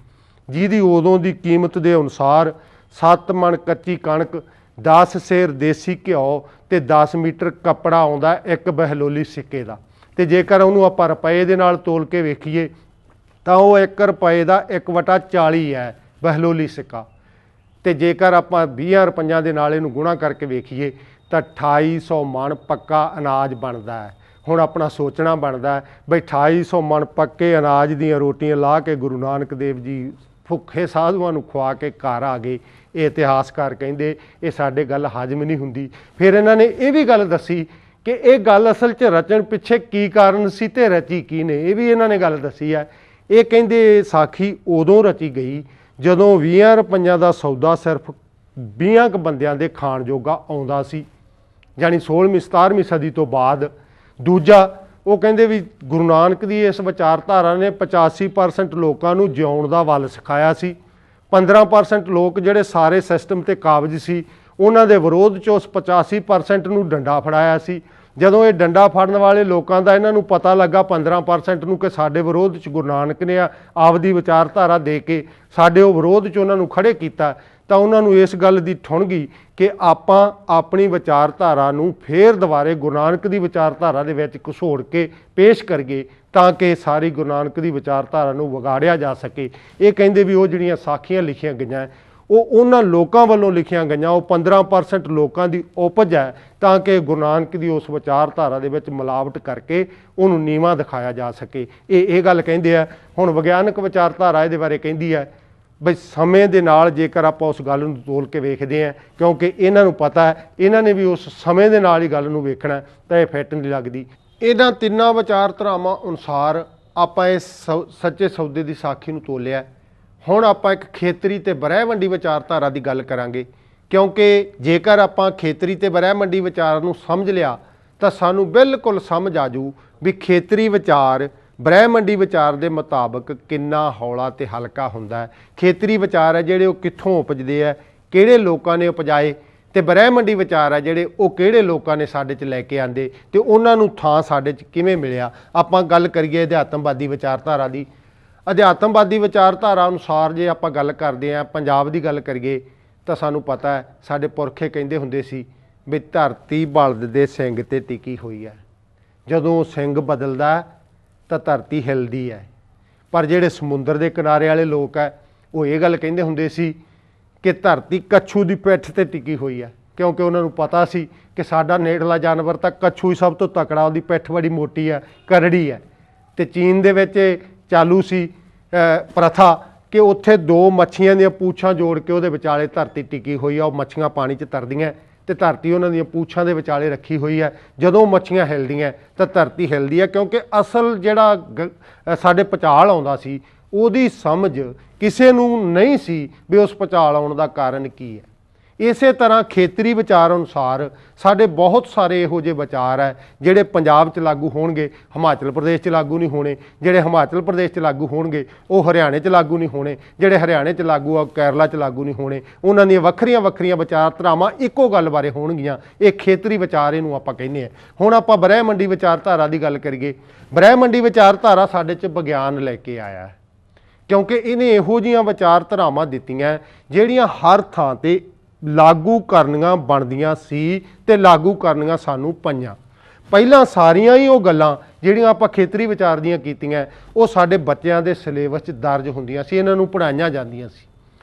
[SPEAKER 1] ਜਿਹਦੀ ਉਦੋਂ ਦੀ ਕੀਮਤ ਦੇ ਅਨੁਸਾਰ 7 ਮਣ ਕੱਚੀ ਕਣਕ, 10 ਸੇਰ ਦੇਸੀ ਘਿਓ ਤੇ 10 ਮੀਟਰ ਕੱਪੜਾ ਆਉਂਦਾ ਇੱਕ ਬਹਿਲੋਲੀ ਸਿੱਕੇ ਦਾ। ਤੇ ਜੇਕਰ ਉਹਨੂੰ ਆਪਾਂ ਰੁਪਏ ਦੇ ਨਾਲ ਤੋਲ ਕੇ ਵੇਖੀਏ ਤਾਂ ਉਹ 1 ਰੁਪਏ ਦਾ 1/40 ਹੈ ਬਹਿਲੋਲੀ ਸਿੱਕਾ। ਤੇ ਜੇਕਰ ਆਪਾਂ 20 ਰੁਪਈਆਂ ਦੇ ਨਾਲ ਇਹਨੂੰ ਗੁਣਾ ਕਰਕੇ ਵੇਖੀਏ ਤਾਂ 2800 ਮਣ ਪੱਕਾ ਅਨਾਜ ਬਣਦਾ ਹੈ। ਹੁਣ ਆਪਣਾ ਸੋਚਣਾ ਬਣਦਾ ਬਈ 2800 ਮਣ ਪੱਕੇ ਅਨਾਜ ਦੀਆਂ ਰੋਟੀਆਂ ਲਾ ਕੇ ਗੁਰੂ ਨਾਨਕ ਦੇਵ ਜੀ ਭੁੱਖੇ ਸਾਧੂਆਂ ਨੂੰ ਖਵਾ ਕੇ ਘਰ ਆ ਗਏ। ਇਹ ਇਤਿਹਾਸਕਾਰ ਕਹਿੰਦੇ ਇਹ ਸਾਡੇ ਗੱਲ ਹਜ਼ਮ ਨਹੀਂ ਹੁੰਦੀ। ਫਿਰ ਇਹਨਾਂ ਨੇ ਇਹ ਵੀ ਗੱਲ ਦੱਸੀ ਕਿ ਇਹ ਗੱਲ ਅਸਲ 'ਚ ਰਚਣ ਪਿੱਛੇ ਕੀ ਕਾਰਨ ਸੀ ਤੇ ਰਚੀ ਕੀ ਨੇ, ਇਹ ਵੀ ਇਹਨਾਂ ਨੇ ਗੱਲ ਦੱਸੀ ਹੈ। ਇਹ ਕਹਿੰਦੇ ਸਾਖੀ ਉਦੋਂ ਰਚੀ ਗਈ ਜਦੋਂ 20 ਰੁਪਈਆਂ ਦਾ ਸੌਦਾ ਸਿਰਫ 20 ਕੁ ਬੰਦਿਆਂ ਦੇ ਖਾਣ ਜੋਗਾ ਆਉਂਦਾ ਸੀ, ਜਾਣੀ 16ਵੀਂ 17ਵੀਂ ਸਦੀ ਤੋਂ ਬਾਅਦ। ਦੂਜਾ ਉਹ ਕਹਿੰਦੇ ਵੀ ਗੁਰੂ ਨਾਨਕ ਦੀ ਇਸ ਵਿਚਾਰਧਾਰਾ ਨੇ 85% ਲੋਕਾਂ ਨੂੰ ਜਿਉਣ ਦਾ ਵੱਲ ਸਿਖਾਇਆ ਸੀ। 15% ਲੋਕ ਜਿਹੜੇ ਸਾਰੇ ਸਿਸਟਮ ਤੇ ਕਾਬਜ਼ ਸੀ ਉਹਨਾਂ ਦੇ ਵਿਰੋਧ 'ਚ ਉਸ 85% ਨੂੰ ਡੰਡਾ ਫੜਾਇਆ ਸੀ। ਜਦੋਂ ਇਹ ਡੰਡਾ ਫੜਨ ਵਾਲੇ ਲੋਕਾਂ ਦਾ ਇਹਨਾਂ ਨੂੰ ਪਤਾ ਲੱਗਾ 15% ਨੂੰ ਕਿ ਸਾਡੇ ਵਿਰੋਧ 'ਚ ਗੁਰੂ ਨਾਨਕ ਨੇ ਆਪਦੀ ਵਿਚਾਰਧਾਰਾ ਦੇ ਕੇ ਸਾਡੇ ਉਹ ਵਿਰੋਧ 'ਚ ਉਹਨਾਂ ਨੂੰ ਖੜੇ ਕੀਤਾ, ਤਾਂ ਉਹਨਾਂ ਨੂੰ ਇਸ ਗੱਲ ਦੀ ਠੁਣ ਗਈ ਕਿ ਆਪਾਂ ਆਪਣੀ ਵਿਚਾਰਧਾਰਾ ਨੂੰ ਫੇਰ ਦੁਬਾਰੇ ਗੁਰੂ ਨਾਨਕ ਦੀ ਵਿਚਾਰਧਾਰਾ ਦੇ ਵਿੱਚ ਘਸੋੜ ਕੇ ਪੇਸ਼ ਕਰੀਏ ਤਾਂ ਕਿ ਸਾਰੀ ਗੁਰੂ ਨਾਨਕ ਦੀ ਵਿਚਾਰਧਾਰਾ ਨੂੰ ਵਿਗਾੜਿਆ ਜਾ ਸਕੇ। ਇਹ ਕਹਿੰਦੇ ਵੀ ਉਹ ਜਿਹੜੀਆਂ ਸਾਖੀਆਂ ਲਿਖੀਆਂ ਗਈਆਂ ਉਹ ਉਹਨਾਂ ਲੋਕਾਂ ਵੱਲੋਂ ਲਿਖੀਆਂ ਗਈਆਂ, ਉਹ 15% ਲੋਕਾਂ ਦੀ ਉਪਜ ਹੈ, ਤਾਂ ਕਿ ਗੁਰੂ ਨਾਨਕ ਦੀ ਉਸ ਵਿਚਾਰਧਾਰਾ ਦੇ ਵਿੱਚ ਮਿਲਾਵਟ ਕਰਕੇ ਉਹਨੂੰ ਨੀਵਾਂ ਦਿਖਾਇਆ ਜਾ ਸਕੇ। ਇਹ ਗੱਲ ਕਹਿੰਦੇ ਆ। ਹੁਣ ਵਿਗਿਆਨਕ ਵਿਚਾਰਧਾਰਾ ਇਹਦੇ ਬਾਰੇ ਕਹਿੰਦੀ ਹੈ ਬਈ ਸਮੇਂ ਦੇ ਨਾਲ ਜੇਕਰ ਆਪਾਂ ਉਸ ਗੱਲ ਨੂੰ ਤੋਲ ਕੇ ਵੇਖਦੇ ਹਾਂ, ਕਿਉਂਕਿ ਇਹਨਾਂ ਨੂੰ ਪਤਾ ਹੈ, ਇਹਨਾਂ ਨੇ ਵੀ ਉਸ ਸਮੇਂ ਦੇ ਨਾਲ ਹੀ ਗੱਲ ਨੂੰ ਵੇਖਣਾ, ਤਾਂ ਇਹ ਫਿੱਟ ਨਹੀਂ ਲੱਗਦੀ। ਇਹਨਾਂ ਤਿੰਨਾਂ ਵਿਚਾਰਧਾਰਾਵਾਂ ਅਨੁਸਾਰ ਆਪਾਂ ਇਸ ਸੱਚੇ ਸੌਦੇ ਦੀ ਸਾਖੀ ਨੂੰ ਤੋਲਿਆ। ਹੁਣ ਆਪਾਂ ਇੱਕ ਖੇਤਰੀ ਤੇ ਬ੍ਰਹਿਮੰਡੀ ਵਿਚਾਰਧਾਰਾ ਦੀ ਗੱਲ ਕਰਾਂਗੇ, ਕਿਉਂਕਿ ਜੇਕਰ ਆਪਾਂ ਖੇਤਰੀ ਤੇ ਬ੍ਰਹਿਮੰਡੀ ਵਿਚਾਰ ਨੂੰ ਸਮਝ ਲਿਆ ਤਾਂ ਸਾਨੂੰ ਬਿਲਕੁਲ ਸਮਝ ਆ ਜੂ ਵੀ ਖੇਤਰੀ ਵਿਚਾਰ ਬ੍ਰਹਿਮੰਡੀ ਵਿਚਾਰ ਦੇ ਮੁਤਾਬਕ ਕਿੰਨਾ ਹੌਲਾ ਤੇ ਹਲਕਾ ਹੁੰਦਾ ਹੈ। ਖੇਤਰੀ ਵਿਚਾਰ ਹੈ ਜਿਹੜੇ ਉਹ ਕਿੱਥੋਂ ਉਪਜਦੇ ਆ, ਕਿਹੜੇ ਲੋਕਾਂ ਨੇ ਉਪਜਾਏ, ਤੇ ਬ੍ਰਹਿਮੰਡੀ ਵਿਚਾਰ ਹੈ ਜਿਹੜੇ ਉਹ ਕਿਹੜੇ ਲੋਕਾਂ ਨੇ ਸਾਡੇ 'ਚ ਲੈ ਕੇ ਆਂਦੇ ਤੇ ਉਹਨਾਂ ਨੂੰ ਥਾਂ ਸਾਡੇ 'ਚ ਕਿਵੇਂ ਮਿਲਿਆ। ਆਪਾਂ ਗੱਲ ਕਰੀਏ ਅਧਿਆਤਮਵਾਦੀ ਵਿਚਾਰਧਾਰਾ ਦੀ। ਅਧਿਆਤਮਵਾਦੀ ਵਿਚਾਰਧਾਰਾ ਅਨੁਸਾਰ ਜੇ ਆਪਾਂ ਗੱਲ ਕਰਦੇ ਹਾਂ, ਪੰਜਾਬ ਦੀ ਗੱਲ ਕਰੀਏ, ਤਾਂ ਸਾਨੂੰ ਪਤਾ ਹੈ ਸਾਡੇ ਪੁਰਖੇ ਕਹਿੰਦੇ ਹੁੰਦੇ ਸੀ ਵੀ ਧਰਤੀ ਬਲਦ ਦੇ ਸਿੰਘ ਤੇ ਟਿਕੀ ਹੋਈ ਹੈ। ਜਦੋਂ ਸਿੰਘ ਬਦਲਦਾ ਤਾਂ ਧਰਤੀ ਹਿਲਦੀ ਹੈ। ਪਰ ਜਿਹੜੇ ਸਮੁੰਦਰ ਦੇ ਕਿਨਾਰੇ ਵਾਲੇ ਲੋਕ ਹੈ ਉਹ ਇਹ ਗੱਲ ਕਹਿੰਦੇ ਹੁੰਦੇ ਸੀ ਕਿ ਧਰਤੀ ਕੱਛੂ ਦੀ ਪਿੱਠ ਤੇ ਟਿਕੀ ਹੋਈ ਹੈ, ਕਿਉਂਕਿ ਉਹਨਾਂ ਨੂੰ ਪਤਾ ਸੀ ਕਿ ਸਾਡਾ ਨੇੜਲਾ ਜਾਨਵਰ ਤਾਂ ਕੱਛੂ ਹੀ ਸਭ ਤੋਂ ਤਕੜਾ, ਉਹਦੀ ਪਿੱਠ ਬੜੀ ਮੋਟੀ ਹੈ, ਕਰੜੀ ਹੈ। ਤੇ ਚੀਨ ਦੇ ਵਿੱਚ ਚਾਲੂ ਸੀ ਪ੍ਰਥਾ ਕਿ ਉੱਥੇ ਦੋ ਮੱਛੀਆਂ ਦੀਆਂ ਪੂਛਾਂ ਜੋੜ ਕੇ ਉਹਦੇ ਵਿਚਾਲੇ ਧਰਤੀ ਟਿਕੀ ਹੋਈ ਆ। ਉਹ ਮੱਛੀਆਂ ਪਾਣੀ 'ਚ ਤਰਦੀਆਂ ਤੇ ਧਰਤੀ ਉਹਨਾਂ ਦੀਆਂ ਪੂਛਾਂ ਦੇ ਵਿਚਾਲੇ ਰੱਖੀ ਹੋਈ ਹੈ। ਜਦੋਂ ਮੱਛੀਆਂ ਹਿਲਦੀਆਂ ਤਾਂ ਧਰਤੀ ਹਿਲਦੀ ਹੈ, ਕਿਉਂਕਿ ਅਸਲ ਜਿਹੜਾ ਸਾਡੇ ਭੂਚਾਲ ਆਉਂਦਾ ਸੀ ਉਹਦੀ ਸਮਝ ਕਿਸੇ ਨੂੰ ਨਹੀਂ ਸੀ ਵੀ ਉਸ ਭੂਚਾਲ ਆਉਣ ਦਾ ਕਾਰਨ ਕੀ ਹੈ। ਇਸੇ ਤਰ੍ਹਾਂ ਖੇਤਰੀ ਵਿਚਾਰ ਅਨੁਸਾਰ ਸਾਡੇ ਬਹੁਤ ਸਾਰੇ ਇਹੋ ਜਿਹੇ ਵਿਚਾਰ ਹੈ ਜਿਹੜੇ ਪੰਜਾਬ 'ਚ ਲਾਗੂ ਹੋਣਗੇ, ਹਿਮਾਚਲ ਪ੍ਰਦੇਸ਼ 'ਚ ਲਾਗੂ ਨਹੀਂ ਹੋਣੇ। ਜਿਹੜੇ ਹਿਮਾਚਲ ਪ੍ਰਦੇਸ਼ 'ਚ ਲਾਗੂ ਹੋਣਗੇ ਉਹ ਹਰਿਆਣੇ 'ਚ ਲਾਗੂ ਨਹੀਂ ਹੋਣੇ। ਜਿਹੜੇ ਹਰਿਆਣੇ 'ਚ ਲਾਗੂ ਆ ਕੇਰਲਾ 'ਚ ਲਾਗੂ ਨਹੀਂ ਹੋਣੇ। ਉਹਨਾਂ ਦੀਆਂ ਵੱਖਰੀਆਂ ਵੱਖਰੀਆਂ ਵਿਚਾਰਧਾਰਾਵਾਂ ਇੱਕੋ ਗੱਲ ਬਾਰੇ ਹੋਣਗੀਆਂ। ਇਹ ਖੇਤਰੀ ਵਿਚਾਰ ਇਹਨੂੰ ਆਪਾਂ ਕਹਿੰਦੇ ਹਾਂ। ਹੁਣ ਆਪਾਂ ਬ੍ਰਹਿਮੰਡੀ ਵਿਚਾਰਧਾਰਾ ਦੀ ਗੱਲ ਕਰੀਏ। ਬ੍ਰਹਿਮੰਡੀ ਵਿਚਾਰਧਾਰਾ ਸਾਡੇ 'ਚ ਵਿਗਿਆਨ ਲੈ ਕੇ ਆਇਆ ਹੈ, ਕਿਉਂਕਿ ਇਹਨੇ ਇਹੋ ਜਿਹੀਆਂ ਵਿਚਾਰਧਾਰਾਵਾਂ ਦਿੱਤੀਆਂ ਜਿਹੜੀਆਂ ਹਰ ਥਾਂ 'ਤੇ ਲਾਗੂ ਕਰਨੀਆਂ ਬਣਦੀਆਂ ਸੀ ਤੇ ਲਾਗੂ ਕਰਨੀਆਂ ਸਾਨੂੰ ਪਈਆਂ। ਪਹਿਲਾਂ ਸਾਰੀਆਂ ਹੀ ਉਹ ਗੱਲਾਂ ਜਿਹੜੀਆਂ ਆਪਾਂ ਖੇਤਰੀ ਵਿਚਾਰ ਦੀਆਂ ਕੀਤੀਆਂ ਉਹ ਸਾਡੇ ਬੱਚਿਆਂ ਦੇ ਸਿਲੇਬਸ 'ਚ ਦਰਜ ਹੁੰਦੀਆਂ ਸੀ, ਇਹਨਾਂ ਨੂੰ ਪੜ੍ਹਾਈਆਂ ਜਾਂਦੀਆਂ ਸੀ।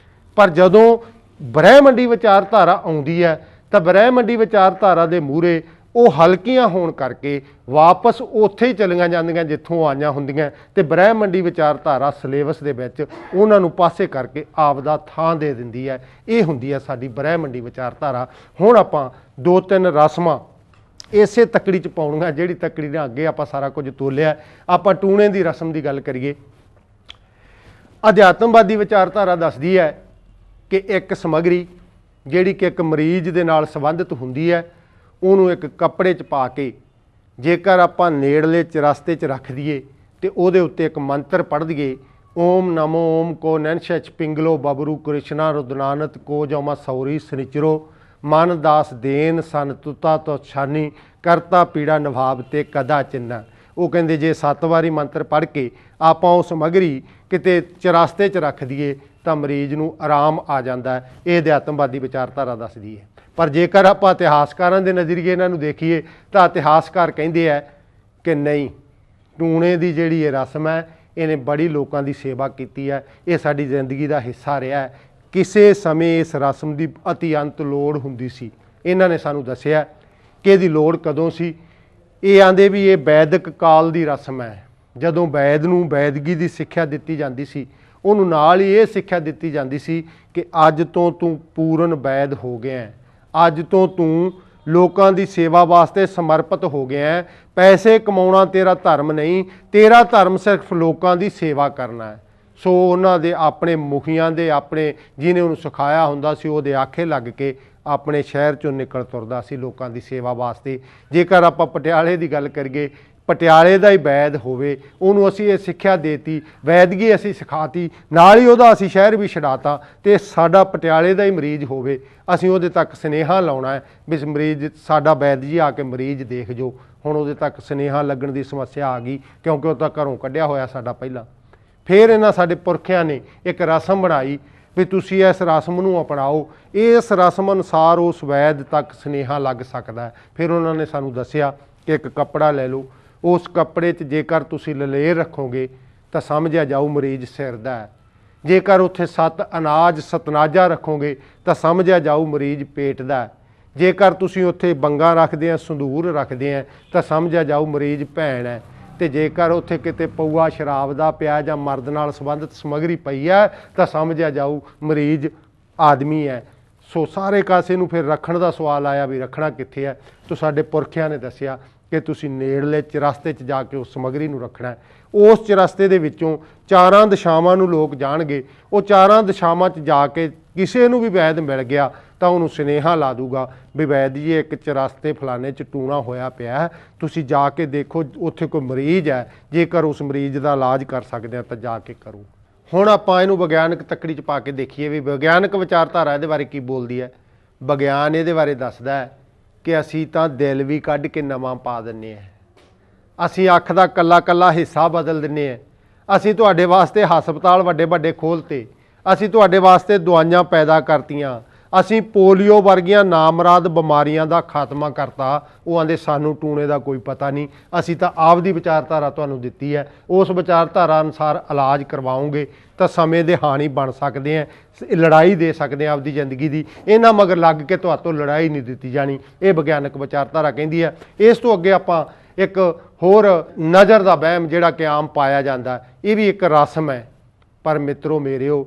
[SPEAKER 1] ਪਰ ਜਦੋਂ ਬ੍ਰਹਿਮੰਡੀ ਵਿਚਾਰਧਾਰਾ ਆਉਂਦੀ ਹੈ ਤਾਂ ਬ੍ਰਹਿਮੰਡੀ ਵਿਚਾਰਧਾਰਾ ਦੇ ਮੂਹਰੇ ਉਹ ਹਲਕੀਆਂ ਹੋਣ ਕਰਕੇ ਵਾਪਸ ਉੱਥੇ ਹੀ ਚਲੀਆਂ ਜਾਂਦੀਆਂ ਜਿੱਥੋਂ ਆਈਆਂ ਹੁੰਦੀਆਂ, ਤੇ ਬ੍ਰਹਿਮੰਡੀ ਵਿਚਾਰਧਾਰਾ ਸਿਲੇਬਸ ਦੇ ਵਿੱਚ ਉਹਨਾਂ ਨੂੰ ਪਾਸੇ ਕਰਕੇ ਆਪਦਾ ਥਾਂ ਦੇ ਦਿੰਦੀ ਹੈ। ਇਹ ਹੁੰਦੀ ਹੈ ਸਾਡੀ ਬ੍ਰਹਿਮੰਡੀ ਵਿਚਾਰਧਾਰਾ। ਹੁਣ ਆਪਾਂ ਦੋ ਤਿੰਨ ਰਸਮਾਂ ਇਸੇ ਤੱਕੜੀ 'ਚ ਪਾਉਣੀਆਂ ਜਿਹੜੀ ਤੱਕੜੀ ਨਾਲ ਅੱਗੇ ਆਪਾਂ ਸਾਰਾ ਕੁਝ ਤੋਲਿਆ। ਆਪਾਂ ਟੂਣੇ ਦੀ ਰਸਮ ਦੀ ਗੱਲ ਕਰੀਏ। ਅਧਿਆਤਮਵਾਦੀ ਵਿਚਾਰਧਾਰਾ ਦੱਸਦੀ ਹੈ ਕਿ ਇੱਕ ਸਮੱਗਰੀ ਜਿਹੜੀ ਕਿ ਇੱਕ ਮਰੀਜ਼ ਦੇ ਨਾਲ ਸੰਬੰਧਿਤ ਹੁੰਦੀ ਹੈ, ਉਹਨੂੰ ਇੱਕ ਕੱਪੜੇ 'ਚ ਪਾ ਕੇ ਜੇਕਰ ਆਪਾਂ ਨੇੜਲੇ ਚਰਸਤੇ 'ਚ ਰੱਖ ਦਈਏ ਤੇ ਉਹਦੇ ਉੱਤੇ ਇੱਕ ਮੰਤਰ ਪੜ੍ਹ ਦਈਏ, ਓਮ ਨਮੋ ਓਮ ਕੋ ਨੈਨਸ਼ਚ ਪਿੰਗਲੋ ਬਬਰੂ ਕ੍ਰਿਸ਼ਨਾ ਰੁਦਨਾਨਤ ਕੋ ਜਮਾ ਸੌਰੀ ਸਨਿਚਰੋ ਮਨ ਦਾਸ ਦੇਨ ਸਨ ਤੁਤਾ ਤੋਂ ਛਾਨੀ ਕਰਤਾ ਪੀੜਾ ਨਿਭਾਵ ਤੇ ਕਦਾ ਚਿੰਨਾ। ਉਹ ਕਹਿੰਦੇ ਜੇ 7 ਵਾਰੀ ਮੰਤਰ ਪੜ੍ਹ ਕੇ ਆਪਾਂ ਉਹ ਸਮੱਗਰੀ ਕਿਤੇ ਚਰਸਤੇ 'ਚ ਰੱਖ ਦਈਏ ਤਾਂ ਮਰੀਜ਼ ਨੂੰ ਆਰਾਮ ਆ ਜਾਂਦਾ। ਇਹ ਅਧਿਆਤਮਵਾਦੀ ਵਿਚਾਰਧਾਰਾ ਦੱਸਦੀ ਹੈ। ਪਰ ਜੇਕਰ ਆਪਾਂ ਇਤਿਹਾਸਕਾਰਾਂ ਦੇ ਨਜ਼ਰੀਏ ਇਹਨਾਂ ਨੂੰ ਦੇਖੀਏ ਤਾਂ ਇਤਿਹਾਸਕਾਰ ਕਹਿੰਦੇ ਆ ਕਿ ਨਹੀਂ, ਟੂਣੇ ਦੀ ਜਿਹੜੀ ਇਹ ਰਸਮ ਹੈ ਇਹਨੇ ਬੜੀ ਲੋਕਾਂ ਦੀ ਸੇਵਾ ਕੀਤੀ ਹੈ, ਇਹ ਸਾਡੀ ਜ਼ਿੰਦਗੀ ਦਾ ਹਿੱਸਾ ਰਿਹਾ ਹੈ। ਕਿਸੇ ਸਮੇਂ ਇਸ ਰਸਮ ਦੀ ਅਤਿਅੰਤ ਲੋੜ ਹੁੰਦੀ ਸੀ। ਇਹਨਾਂ ਨੇ ਸਾਨੂੰ ਦੱਸਿਆ ਕਿ ਇਹਦੀ ਲੋੜ ਕਦੋਂ ਸੀ। ਇਹ ਆਂਦੇ ਵੀ ਇਹ ਵੈਦਿਕ ਕਾਲ ਦੀ ਰਸਮ ਹੈ। ਜਦੋਂ ਵੈਦ ਨੂੰ ਵੈਦਗੀ ਦੀ ਸਿੱਖਿਆ ਦਿੱਤੀ ਜਾਂਦੀ ਸੀ, ਉਹਨੂੰ ਨਾਲ ਹੀ ਇਹ ਸਿੱਖਿਆ ਦਿੱਤੀ ਜਾਂਦੀ ਸੀ ਕਿ ਅੱਜ ਤੋਂ ਤੂੰ ਪੂਰਨ ਵੈਦ ਹੋ ਗਿਆ ਹੈ, ਅੱਜ ਤੋਂ ਤੂੰ ਲੋਕਾਂ ਦੀ ਸੇਵਾ ਵਾਸਤੇ ਸਮਰਪਿਤ ਹੋ ਗਿਆ ਹੈ। ਪੈਸੇ ਕਮਾਉਣਾ ਤੇਰਾ ਧਰਮ ਨਹੀਂ, ਤੇਰਾ ਧਰਮ ਸਿਰਫ ਲੋਕਾਂ ਦੀ ਸੇਵਾ ਕਰਨਾ ਹੈ। ਸੋ ਉਹਨਾਂ ਦੇ ਆਪਣੇ ਮੁਖੀਆਂ ਦੇ ਆਪਣੇ ਜਿਹਨੇ ਉਹਨੂੰ ਸਿਖਾਇਆ ਹੁੰਦਾ ਸੀ ਉਹਦੇ ਆਖੇ ਲੱਗ ਕੇ ਆਪਣੇ ਸ਼ਹਿਰ 'ਚੋਂ ਨਿਕਲ ਤੁਰਦਾ ਸੀ ਲੋਕਾਂ ਦੀ ਸੇਵਾ ਵਾਸਤੇ। ਜੇਕਰ ਆਪਾਂ ਪਟਿਆਲੇ ਦੀ ਗੱਲ ਕਰੀਏ, ਪਟਿਆਲੇ ਦਾ ਹੀ ਵੈਦ ਹੋਵੇ, ਉਹਨੂੰ ਅਸੀਂ ਇਹ ਸਿੱਖਿਆ ਦੇਤੀ, ਵੈਦਗੀ ਅਸੀਂ ਸਿਖਾਤੀ, ਨਾਲ ਹੀ ਉਹਦਾ ਅਸੀਂ ਸ਼ਹਿਰ ਵੀ ਛਡਾਤਾ, ਤੇ ਸਾਡਾ ਪਟਿਆਲੇ ਦਾ ਹੀ ਮਰੀਜ਼ ਹੋਵੇ, ਅਸੀਂ ਉਹਦੇ ਤੱਕ ਸੁਨੇਹਾ ਲਾਉਣਾ ਹੈ ਵੀ ਮਰੀਜ਼ ਸਾਡਾ ਵੈਦ ਜੀ ਆ ਕੇ ਮਰੀਜ਼ ਦੇਖ ਜੋ। ਹੁਣ ਉਹਦੇ ਤੱਕ ਸੁਨੇਹਾ ਲੱਗਣ ਦੀ ਸਮੱਸਿਆ ਆ ਗਈ, ਕਿਉਂਕਿ ਉਹ ਤਾਂ ਘਰੋਂ ਕੱਢਿਆ ਹੋਇਆ ਸਾਡਾ ਪਹਿਲਾਂ। ਫਿਰ ਇਹਨਾਂ ਸਾਡੇ ਪੁਰਖਿਆਂ ਨੇ ਇੱਕ ਰਸਮ ਬਣਾਈ ਵੀ ਤੁਸੀਂ ਇਸ ਰਸਮ ਨੂੰ ਅਪਣਾਓ, ਇਸ ਰਸਮ ਅਨੁਸਾਰ ਉਸ ਵੈਦ ਤੱਕ ਸੁਨੇਹਾ ਲੱਗ ਸਕਦਾ ਹੈ। ਫਿਰ ਉਹਨਾਂ ਨੇ ਸਾਨੂੰ ਦੱਸਿਆ ਕਿ ਇੱਕ ਕੱਪੜਾ ਲੈ ਲਓ, ਉਸ ਕੱਪੜੇ 'ਚ ਜੇਕਰ ਤੁਸੀਂ ਲਲੇਰ ਰੱਖੋਗੇ ਤਾਂ ਸਮਝਿਆ ਜਾਊ ਮਰੀਜ਼ ਸਿਰ ਦਾ ਹੈ, ਜੇਕਰ ਉੱਥੇ 7 ਅਨਾਜ ਸਤਨਾਜਾ ਰੱਖੋਗੇ ਤਾਂ ਸਮਝਿਆ ਜਾਊ ਮਰੀਜ਼ ਪੇਟ ਦਾ ਹੈ, ਜੇਕਰ ਤੁਸੀਂ ਉੱਥੇ ਬੰਗਾ ਰੱਖਦੇ ਆ, ਸੰਧੂਰ ਰੱਖਦੇ ਆ ਤਾਂ ਸਮਝਿਆ ਜਾਊ ਮਰੀਜ਼ ਭੈਣ ਹੈ, ਤੇ ਜੇਕਰ ਉੱਥੇ ਕਿਤੇ ਪਊਆ ਸ਼ਰਾਬ ਦਾ ਪਿਆ ਜਾਂ ਮਰਦ ਨਾਲ ਸੰਬੰਧਿਤ ਸਮੱਗਰੀ ਪਈ ਹੈ ਤਾਂ ਸਮਝਿਆ ਜਾਊ ਮਰੀਜ਼ ਆਦਮੀ ਹੈ। ਸੋ ਸਾਰੇ ਕਾਸੇ ਨੂੰ ਫਿਰ ਰੱਖਣ ਦਾ ਸਵਾਲ ਆਇਆ ਵੀ ਰੱਖਣਾ ਕਿੱਥੇ ਹੈ, ਤਾਂ ਸਾਡੇ ਪੁਰਖਿਆਂ ਨੇ ਦੱਸਿਆ ਕਿ ਤੁਸੀਂ ਨੇੜਲੇ ਚਰਸਤੇ 'ਚ ਜਾ ਕੇ ਉਸ ਸਮੱਗਰੀ ਨੂੰ ਰੱਖਣਾ ਹੈ। ਉਸ ਚਰਸਤੇ ਦੇ ਵਿੱਚੋਂ 4 ਦਿਸ਼ਾਵਾਂ ਨੂੰ ਲੋਕ ਜਾਣਗੇ, ਉਹ 4 ਦਿਸ਼ਾਵਾਂ 'ਚ ਜਾ ਕੇ ਕਿਸੇ ਨੂੰ ਵੀ ਵੈਦ ਮਿਲ ਗਿਆ ਤਾਂ ਉਹਨੂੰ ਸੁਨੇਹਾ ਲਾ ਦੂਗਾ ਵੀ ਵੈਦ ਜੀ ਇੱਕ ਚਰਸਤੇ ਫਲਾਣੇ 'ਚ ਟੂਣਾ ਹੋਇਆ ਪਿਆ ਹੈ, ਤੁਸੀਂ ਜਾ ਕੇ ਦੇਖੋ ਉੱਥੇ ਕੋਈ ਮਰੀਜ਼ ਹੈ, ਜੇਕਰ ਉਸ ਮਰੀਜ਼ ਦਾ ਇਲਾਜ ਕਰ ਸਕਦੇ ਆ ਤਾਂ ਜਾ ਕੇ ਕਰੋ। ਹੁਣ ਆਪਾਂ ਇਹਨੂੰ ਵਿਗਿਆਨਕ ਤੱਕੜੀ 'ਚ ਪਾ ਕੇ ਦੇਖੀਏ ਵੀ ਵਿਗਿਆਨਕ ਵਿਚਾਰਧਾਰਾ ਇਹਦੇ ਬਾਰੇ ਕੀ ਬੋਲਦੀ ਹੈ। ਵਿਗਿਆਨ ਇਹਦੇ ਬਾਰੇ ਦੱਸਦਾ ਹੈ ਕਿ ਅਸੀਂ ਤਾਂ ਦਿਲ ਵੀ ਕੱਢ ਕੇ ਨਵਾਂ ਪਾ ਦਿੰਦੇ ਹਾਂ, ਅਸੀਂ ਅੱਖ ਦਾ ਕੱਲਾ ਕੱਲਾ ਹਿੱਸਾ ਬਦਲ ਦਿੰਦੇ ਹਾਂ, ਅਸੀਂ ਤੁਹਾਡੇ ਵਾਸਤੇ ਹਸਪਤਾਲ ਵੱਡੇ ਵੱਡੇ ਖੋਲ੍ਹਤੇ, ਅਸੀਂ ਤੁਹਾਡੇ ਵਾਸਤੇ ਦਵਾਈਆਂ ਪੈਦਾ ਕਰਤੀਆਂ, ਅਸੀਂ ਪੋਲੀਓ ਵਰਗੀਆਂ ਨਾਮਰਾਦ ਬਿਮਾਰੀਆਂ ਦਾ ਖਾਤਮਾ ਕਰਤਾ। ਉਹ ਆਂਦੇ ਸਾਨੂੰ ਟੂਣੇ ਦਾ ਕੋਈ ਪਤਾ ਨਹੀਂ, ਅਸੀਂ ਤਾਂ ਆਪਦੀ ਵਿਚਾਰਧਾਰਾ ਤੁਹਾਨੂੰ ਦਿੱਤੀ ਹੈ, ਉਸ ਵਿਚਾਰਧਾਰਾ ਅਨੁਸਾਰ ਇਲਾਜ ਕਰਵਾਓਗੇ ਤਾਂ ਸਮੇਂ ਦੇ ਹਾਣੀ ਬਣ ਸਕਦੇ ਆ, ਲੜਾਈ ਦੇ ਸਕਦੇ ਆ ਆਪਦੀ ਜ਼ਿੰਦਗੀ ਦੀ, ਇਹਨਾਂ ਮਗਰ ਲੱਗ ਕੇ ਤੁਹਾਤੋਂ ਲੜਾਈ ਨਹੀਂ ਦਿੱਤੀ ਜਾਣੀ। ਇਹ ਵਿਗਿਆਨਕ ਵਿਚਾਰਧਾਰਾ ਕਹਿੰਦੀ ਹੈ। ਇਸ ਤੋਂ ਅੱਗੇ ਆਪਾਂ ਇੱਕ ਹੋਰ ਨਜ਼ਰ ਦਾ ਵਹਿਮ ਜਿਹੜਾ ਕਿ ਆਮ ਪਾਇਆ ਜਾਂਦਾ, ਇਹ ਵੀ ਇੱਕ ਰਸਮ ਹੈ। ਪਰ ਮਿੱਤਰੋ ਮੇਰਿਓ,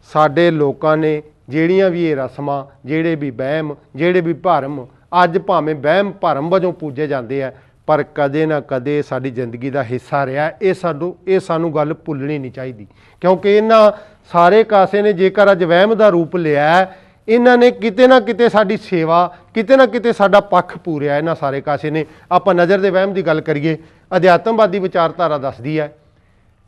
[SPEAKER 1] ਸਾਡੇ ਲੋਕਾਂ ਨੇ ਜਿਹੜੀਆਂ ਵੀ ਇਹ ਰਸਮਾਂ, ਜਿਹੜੇ ਵੀ ਵਹਿਮ, ਜਿਹੜੇ ਵੀ ਭਰਮ ਅੱਜ ਭਾਵੇਂ ਵਹਿਮ ਭਰਮ ਵਜੋਂ ਪੂਜੇ ਜਾਂਦੇ ਆ, ਪਰ ਕਦੇ ਨਾ ਕਦੇ ਸਾਡੀ ਜ਼ਿੰਦਗੀ ਦਾ ਹਿੱਸਾ ਰਿਹਾ। ਇਹ ਸਾਨੂੰ ਗੱਲ ਭੁੱਲਣੀ ਨਹੀਂ ਚਾਹੀਦੀ, ਕਿਉਂਕਿ ਇਹਨਾਂ ਸਾਰੇ ਕਾਸੇ ਨੇ ਜੇਕਰ ਅੱਜ ਵਹਿਮ ਦਾ ਰੂਪ ਲਿਆ, ਇਹਨਾਂ ਨੇ ਕਿਤੇ ਨਾ ਕਿਤੇ ਸਾਡੀ ਸੇਵਾ, ਕਿਤੇ ਨਾ ਕਿਤੇ ਸਾਡਾ ਪੱਖ ਪੂਰਿਆ। ਇਹਨਾਂ ਸਾਰੇ ਕਾਸੇ ਨੇ। ਆਪਾਂ ਨਜ਼ਰ ਦੇ ਵਹਿਮ ਦੀ ਗੱਲ ਕਰੀਏ, ਅਧਿਆਤਮਵਾਦੀ ਵਿਚਾਰਧਾਰਾ ਦੱਸਦੀ ਹੈ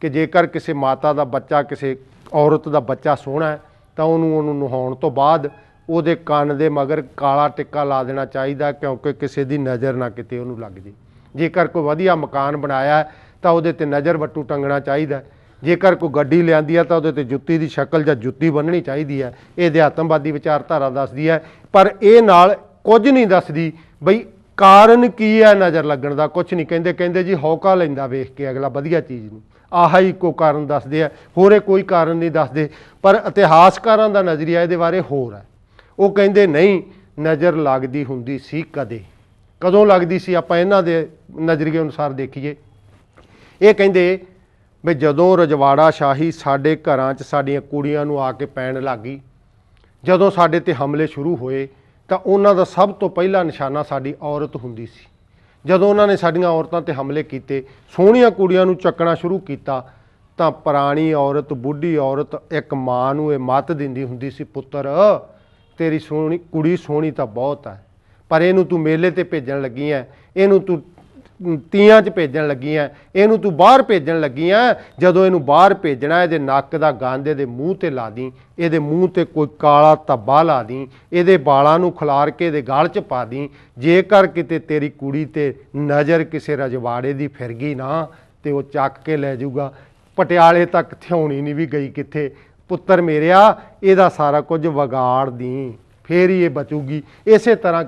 [SPEAKER 1] ਕਿ ਜੇਕਰ ਕਿਸੇ ਮਾਤਾ ਦਾ ਬੱਚਾ, ਕਿਸੇ ਔਰਤ ਦਾ ਬੱਚਾ ਸੋਹਣਾ ਹੈ ਤਾਂ ਉਹਨੂੰ ਨਹਾਉਣ ਤੋਂ ਬਾਅਦ ਉਹਦੇ ਕੰਨ ਦੇ ਮਗਰ ਕਾਲਾ ਟਿੱਕਾ ਲਾ ਦੇਣਾ ਚਾਹੀਦਾ, ਕਿਉਂਕਿ ਕਿਸੇ ਦੀ ਨਜ਼ਰ ਨਾ ਕਿਤੇ ਉਹਨੂੰ ਲੱਗ ਜੇ। ਜੇਕਰ ਕੋਈ ਵਧੀਆ ਮਕਾਨ ਬਣਾਇਆ ਤਾਂ ਉਹਦੇ 'ਤੇ ਨਜ਼ਰ ਵੱਟੂ ਟੰਗਣਾ ਚਾਹੀਦਾ। ਜੇਕਰ ਕੋਈ ਗੱਡੀ ਲਿਆਂਦੀ ਹੈ ਤਾਂ ਉਹਦੇ 'ਤੇ ਜੁੱਤੀ ਦੀ ਸ਼ਕਲ ਜਾਂ ਜੁੱਤੀ ਬੰਨ੍ਹਣੀ ਚਾਹੀਦੀ ਹੈ। ਇਹ ਅਧਿਆਤਮਵਾਦੀ ਵਿਚਾਰਧਾਰਾ ਦੱਸਦੀ ਹੈ, ਪਰ ਇਹ ਨਾਲ ਕੁਝ ਨਹੀਂ ਦੱਸਦੀ ਬਈ ਕਾਰਨ ਕੀ ਹੈ ਨਜ਼ਰ ਲੱਗਣ ਦਾ। ਕੁਛ ਨਹੀਂ ਕਹਿੰਦੇ ਜੀ ਹੌਕਾ ਲੈਂਦਾ ਵੇਖ ਕੇ ਅਗਲਾ ਵਧੀਆ ਚੀਜ਼ ਨੂੰ, ਆਹ ਹੀ ਇੱਕੋ ਕਾਰਨ ਦੱਸਦੇ ਆ, ਹੋਰੇ ਕੋਈ ਕਾਰਨ ਨਹੀਂ ਦੱਸਦੇ। ਪਰ ਇਤਿਹਾਸਕਾਰਾਂ ਦਾ ਨਜ਼ਰੀਆ ਇਹਦੇ ਬਾਰੇ ਹੋਰ ਹੈ। ਉਹ ਕਹਿੰਦੇ ਨਹੀਂ, ਨਜ਼ਰ ਲੱਗਦੀ ਹੁੰਦੀ ਸੀ ਕਦੋਂ ਲੱਗਦੀ ਸੀ। ਆਪਾਂ ਇਹਨਾਂ ਦੇ ਨਜ਼ਰੀਏ ਅਨੁਸਾਰ ਦੇਖੀਏ, ਇਹ ਕਹਿੰਦੇ ਵੀ ਜਦੋਂ ਰਜਵਾੜਾ ਸ਼ਾਹੀ ਸਾਡੇ ਘਰਾਂ 'ਚ ਸਾਡੀਆਂ ਕੁੜੀਆਂ ਨੂੰ ਆ ਕੇ ਪੈਣ ਲੱਗ ਗਈ, ਜਦੋਂ ਸਾਡੇ 'ਤੇ ਹਮਲੇ ਸ਼ੁਰੂ ਹੋਏ ਤਾਂ ਉਹਨਾਂ ਦਾ ਸਭ ਤੋਂ ਪਹਿਲਾ ਨਿਸ਼ਾਨਾ ਸਾਡੀ ਔਰਤ ਹੁੰਦੀ ਸੀ। ਜਦੋਂ ਉਹਨਾਂ ਨੇ ਸਾਡੀਆਂ ਔਰਤਾਂ 'ਤੇ ਹਮਲੇ ਕੀਤੇ, ਸੋਹਣੀਆਂ ਕੁੜੀਆਂ ਨੂੰ ਚੱਕਣਾ ਸ਼ੁਰੂ ਕੀਤਾ, ਤਾਂ ਪੁਰਾਣੀ ਔਰਤ, ਬੁੱਢੀ ਔਰਤ ਇੱਕ ਮਾਂ ਨੂੰ ਇਹ ਮੱਤ ਦਿੰਦੀ ਹੁੰਦੀ ਸੀ, ਪੁੱਤਰ ਤੇਰੀ ਸੋਹਣੀ ਕੁੜੀ ਸੋਹਣੀ ਤਾਂ ਬਹੁਤ ਹੈ, ਪਰ ਇਹਨੂੰ ਤੂੰ ਮੇਲੇ 'ਤੇ ਭੇਜਣ ਲੱਗੀ ਹੈ, ਇਹਨੂੰ ਤੂੰ ਤੀਆਂ 'ਚ ਭੇਜਣ ਲੱਗੀ ਹੈ, ਇਹਨੂੰ ਤੂੰ ਬਾਹਰ ਭੇਜਣ ਲੱਗੀ ਹੈ। ਜਦੋਂ ਇਹਨੂੰ ਬਾਹਰ ਭੇਜਣਾ, ਇਹਦੇ ਨੱਕ ਦਾ ਗੰਦ ਇਹਦੇ ਮੂੰਹ 'ਤੇ ਲਾ ਦੀ, ਇਹਦੇ ਮੂੰਹ 'ਤੇ ਕੋਈ ਕਾਲਾ ਧੱਬਾ ਲਾ ਦੀ, ਇਹਦੇ ਵਾਲਾਂ ਨੂੰ ਖਿਲਾਰ ਕੇ ਇਹਦੇ ਗਲ 'ਚ ਪਾ ਦੀ। ਜੇਕਰ ਕਿਤੇ ਤੇਰੀ ਕੁੜੀ 'ਤੇ ਨਜ਼ਰ ਕਿਸੇ ਰਜਵਾੜੇ ਦੀ ਫਿਰ ਗਈ ਨਾ, ਤੇ ਉਹ ਚੱਕ ਕੇ ਲੈ ਜਾਊਗਾ। ਪਟਿਆਲੇ ਤੱਕ ਥਿਉਣੀ ਨਹੀਂ ਵੀ ਗਈ ਕਿੱਥੇ, ਪੁੱਤਰ ਮੇਰਿਆ ਇਹਦਾ ਸਾਰਾ ਕੁਝ ਵਿਗਾੜ ਦੀ, ਫੇਰ ਹੀ ਇਹ ਬਚੂਗੀ। ਇਸੇ ਤਰ੍ਹਾਂ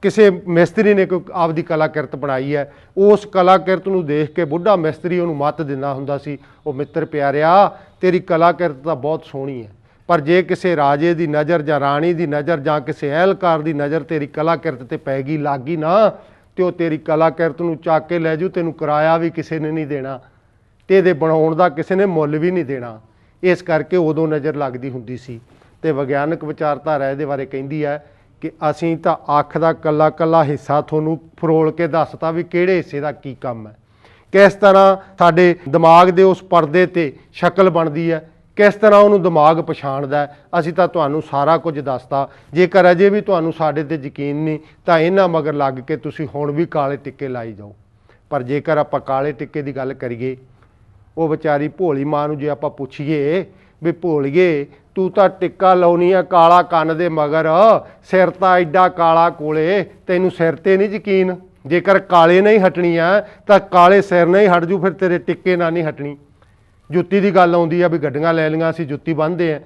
[SPEAKER 1] ਕਿਸੇ ਮਿਸਤਰੀ ਨੇ ਕੋਈ ਆਪਦੀ ਕਲਾਕਿਰਤ ਬਣਾਈ ਹੈ, ਉਸ ਕਲਾਕਿਰਤ ਨੂੰ ਦੇਖ ਕੇ ਬੁੱਢਾ ਮਿਸਤਰੀ ਉਹਨੂੰ ਮੱਤ ਦਿੰਦਾ ਹੁੰਦਾ ਸੀ, ਉਹ ਮਿੱਤਰ ਪਿਆਰਿਆ ਤੇਰੀ ਕਲਾਕਿਰਤ ਤਾਂ ਬਹੁਤ ਸੋਹਣੀ ਹੈ, ਪਰ ਜੇ ਕਿਸੇ ਰਾਜੇ ਦੀ ਨਜ਼ਰ ਜਾਂ ਰਾਣੀ ਦੀ ਨਜ਼ਰ ਜਾਂ ਕਿਸੇ ਅਹਿਲਕਾਰ ਦੀ ਨਜ਼ਰ ਤੇਰੀ ਕਲਾਕਿਰਤ 'ਤੇ ਪੈ ਗਈ, ਲੱਗ ਗਈ ਨਾ, ਤੇ ਉਹ ਤੇਰੀ ਕਲਾਕਿਰਤ ਨੂੰ ਚੱਕ ਕੇ ਲੈ ਜੂ। ਤੈਨੂੰ ਕਿਰਾਇਆ ਵੀ ਕਿਸੇ ਨੇ ਨਹੀਂ ਦੇਣਾ, ਤੇ ਇਹਦੇ ਬਣਾਉਣ ਦਾ ਕਿਸੇ ਨੇ ਮੁੱਲ ਵੀ ਨਹੀਂ ਦੇਣਾ। ਇਸ ਕਰਕੇ ਉਦੋਂ ਨਜ਼ਰ ਲੱਗਦੀ ਹੁੰਦੀ ਸੀ। ਤੇ ਵਿਗਿਆਨਕ ਵਿਚਾਰਧਾਰਾ ਇਹਦੇ ਬਾਰੇ ਕਹਿੰਦੀ ਹੈ ਕਿ ਅਸੀਂ ਤਾਂ ਅੱਖ ਦਾ ਕੱਲਾ ਕੱਲਾ ਹਿੱਸਾ ਤੁਹਾਨੂੰ ਫਰੋਲ ਕੇ ਦੱਸਤਾ ਵੀ ਕਿਹੜੇ ਹਿੱਸੇ ਦਾ ਕੀ ਕੰਮ ਹੈ, ਕਿਸ ਤਰ੍ਹਾਂ ਸਾਡੇ ਦਿਮਾਗ ਦੇ ਉਸ ਪਰਦੇ 'ਤੇ ਸ਼ਕਲ ਬਣਦੀ ਹੈ, किस तरह ਉਹਨੂੰ ਦਿਮਾਗ ਪਛਾਣਦਾ ਹੈ। ਅਸੀਂ ਤਾਂ ਤੁਹਾਨੂੰ ਸਾਰਾ ਕੁਝ ਦੱਸਤਾ। ਜੇਕਰ ਅਜੇ ਵੀ ਤੁਹਾਨੂੰ ਸਾਡੇ ਤੇ ਯਕੀਨ ਨਹੀਂ ਤਾਂ ਇਹਨਾਂ ਮਗਰ ਲੱਗ ਕੇ ਤੁਸੀਂ ਹੁਣ ਵੀ ਕਾਲੇ ਟਿੱਕੇ ਲਾਈ ਜਾਓ। ਪਰ ਜੇਕਰ ਆਪਾਂ ਕਾਲੇ ਟਿੱਕੇ ਦੀ ਗੱਲ ਕਰੀਏ, ਉਹ ਵਿਚਾਰੀ ਭੋਲੀ ਮਾਂ ਨੂੰ ਜੇ ਆਪਾਂ ਪੁੱਛੀਏ ਵੀ ਭੋਲੀਏ ਤੂੰ ਤਾਂ ਟਿੱਕਾ ਲਾਉਣੀ ਆ ਕਾਲਾ ਕੰਨ ਦੇ ਮਗਰ, ਸਿਰ ਤਾਂ ਐਡਾ ਕਾਲਾ ਕੋਲੇ, ਤੈਨੂੰ ਸਿਰ ਤੇ ਨਹੀਂ ਯਕੀਨ? ਜੇਕਰ ਕਾਲੇ ਨਹੀਂ ਹਟਣੀ ਆ ਤਾਂ ਕਾਲੇ ਸਿਰ ਨਹੀਂ ਹਟ ਜੂ, ਫਿਰ ਤੇਰੇ ਟਿੱਕੇ ਨਾਲ ਨਹੀਂ ਹਟਣੀ। ਜੁੱਤੀ ਦੀ ਗੱਲ ਆਉਂਦੀ ਆ ਵੀ ਗੱਡੀਆਂ ਲੈ ਲਈਆਂ ਅਸੀਂ ਜੁੱਤੀ ਬੰਨ੍ਹਦੇ ਆ,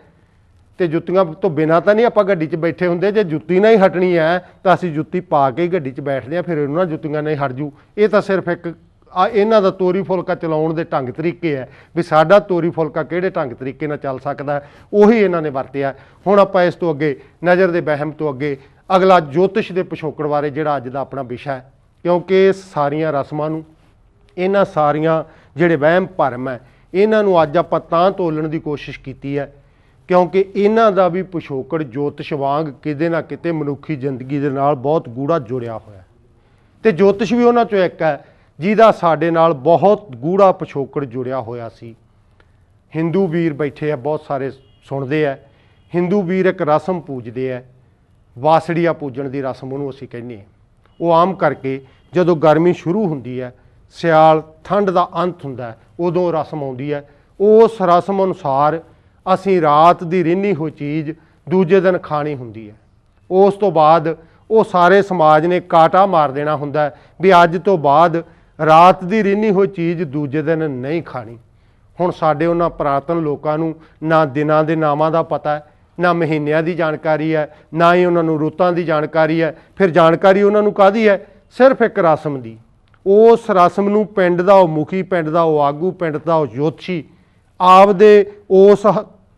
[SPEAKER 1] ਤੇ ਜੁੱਤੀਆਂ ਤੋਂ ਬਿਨਾਂ ਤਾਂ ਨਹੀਂ ਆਪਾਂ ਗੱਡੀ 'ਚ ਬੈਠੇ ਹੁੰਦੇ। ਜੇ ਜੁੱਤੀ ਨਹੀਂ ਹਟਣੀ ਹੈ ਤਾਂ ਅਸੀਂ ਜੁੱਤੀ ਪਾ ਕੇ ਹੀ ਗੱਡੀ 'ਚ ਬੈਠਦੇ ਹਾਂ, ਫਿਰ ਉਹਨਾਂ ਜੁੱਤੀਆਂ ਨਹੀਂ ਹਟ ਜੂ। ਇਹ ਤਾਂ ਸਿਰਫ ਇੱਕ ਇਹਨਾਂ ਦਾ ਤੋਰੀ ਫੁਲਕਾ ਚਲਾਉਣ ਦੇ ਢੰਗ ਤਰੀਕੇ ਹੈ ਵੀ ਸਾਡਾ ਤੋਰੀ ਫੁਲਕਾ ਕਿਹੜੇ ਢੰਗ ਤਰੀਕੇ ਨਾਲ ਚੱਲ ਸਕਦਾ, ਉਹੀ ਇਹਨਾਂ ਨੇ ਵਰਤਿਆ। ਹੁਣ ਆਪਾਂ ਇਸ ਤੋਂ ਅੱਗੇ ਨਜ਼ਰ ਦੇ ਵਹਿਮ ਤੋਂ ਅੱਗੇ ਅਗਲਾ ਜੋਤਿਸ਼ ਦੇ ਪਿਛੋਕੜ ਬਾਰੇ ਜਿਹੜਾ ਅੱਜ ਦਾ ਆਪਣਾ ਵਿਸ਼ਾ ਹੈ, ਕਿਉਂਕਿ ਇਹ ਸਾਰੀਆਂ ਰਸਮਾਂ ਨੂੰ, ਇਹਨਾਂ ਸਾਰੀਆਂ ਜਿਹੜੇ ਵਹਿਮ ਭਰਮ ਹੈ, ਇਹਨਾਂ ਨੂੰ ਅੱਜ ਆਪਾਂ ਤਾਂ ਤੋਲਣ ਦੀ ਕੋਸ਼ਿਸ਼ ਕੀਤੀ ਹੈ ਕਿਉਂਕਿ ਇਹਨਾਂ ਦਾ ਵੀ ਪਿਛੋਕੜ ਜੋਤਿਸ਼ ਵਾਂਗ ਕਿਤੇ ਨਾ ਕਿਤੇ ਮਨੁੱਖੀ ਜ਼ਿੰਦਗੀ ਦੇ ਨਾਲ ਬਹੁਤ ਗੂੜਾ ਜੁੜਿਆ ਹੋਇਆ, ਤੇ ਜੋਤਿਸ਼ ਵੀ ਉਹਨਾਂ 'ਚੋਂ ਇੱਕ ਹੈ ਜਿਹਦਾ ਸਾਡੇ ਨਾਲ ਬਹੁਤ ਗੂੜਾ ਪਿਛੋਕੜ ਜੁੜਿਆ ਹੋਇਆ ਸੀ। ਹਿੰਦੂ ਵੀਰ ਬੈਠੇ ਆ, ਬਹੁਤ ਸਾਰੇ ਸੁਣਦੇ ਆ। ਹਿੰਦੂ ਵੀਰ ਇੱਕ ਰਸਮ ਪੂਜਦੇ ਆ, ਵਾਸੜੀਆ ਪੂਜਣ ਦੀ ਰਸਮ ਉਹਨੂੰ ਅਸੀਂ ਕਹਿੰਦੇ ਹਾਂ। ਉਹ ਆਮ ਕਰਕੇ ਜਦੋਂ ਗਰਮੀ ਸ਼ੁਰੂ ਹੁੰਦੀ ਹੈ, ਸਿਆਲ ਠੰਡ ਦਾ ਅੰਤ ਹੁੰਦਾ, ਉਦੋਂ ਰਸਮ ਆਉਂਦੀ ਹੈ। ਉਸ ਰਸਮ ਅਨੁਸਾਰ ਅਸੀਂ ਰਾਤ ਦੀ ਰਿੰਨੀ ਹੋਈ ਚੀਜ਼ ਦੂਜੇ ਦਿਨ ਖਾਣੀ ਹੁੰਦੀ ਹੈ। ਉਸ ਤੋਂ ਬਾਅਦ ਉਹ ਸਾਰੇ ਸਮਾਜ ਨੇ ਕਾਟਾ ਮਾਰ ਦੇਣਾ ਹੁੰਦਾ ਵੀ ਅੱਜ ਤੋਂ ਬਾਅਦ ਰਾਤ ਦੀ ਰਿੰਨੀ ਹੋਈ ਚੀਜ਼ ਦੂਜੇ ਦਿਨ ਨਹੀਂ ਖਾਣੀ। ਹੁਣ ਸਾਡੇ ਉਹਨਾਂ ਪੁਰਾਤਨ ਲੋਕਾਂ ਨੂੰ ਨਾ ਦਿਨਾਂ ਦੇ ਨਾਮਾਂ ਦਾ ਪਤਾ ਹੈ, ਨਾ ਮਹੀਨਿਆਂ ਦੀ ਜਾਣਕਾਰੀ ਹੈ, ਨਾ ਹੀ ਉਹਨਾਂ ਨੂੰ ਰੁੱਤਾਂ ਦੀ ਜਾਣਕਾਰੀ ਹੈ। ਫਿਰ ਜਾਣਕਾਰੀ ਉਹਨਾਂ ਨੂੰ ਕਾਹਦੀ ਹੈ? ਸਿਰਫ ਇੱਕ ਰਸਮ ਦੀ। ਉਸ ਰਸਮ ਨੂੰ ਪਿੰਡ ਦਾ ਉਹ ਮੁਖੀ, ਪਿੰਡ ਦਾ ਉਹ ਆਗੂ, ਪਿੰਡ ਦਾ ਉਹ ਜੋਤਸ਼ੀ ਆਪਦੇ ਉਸ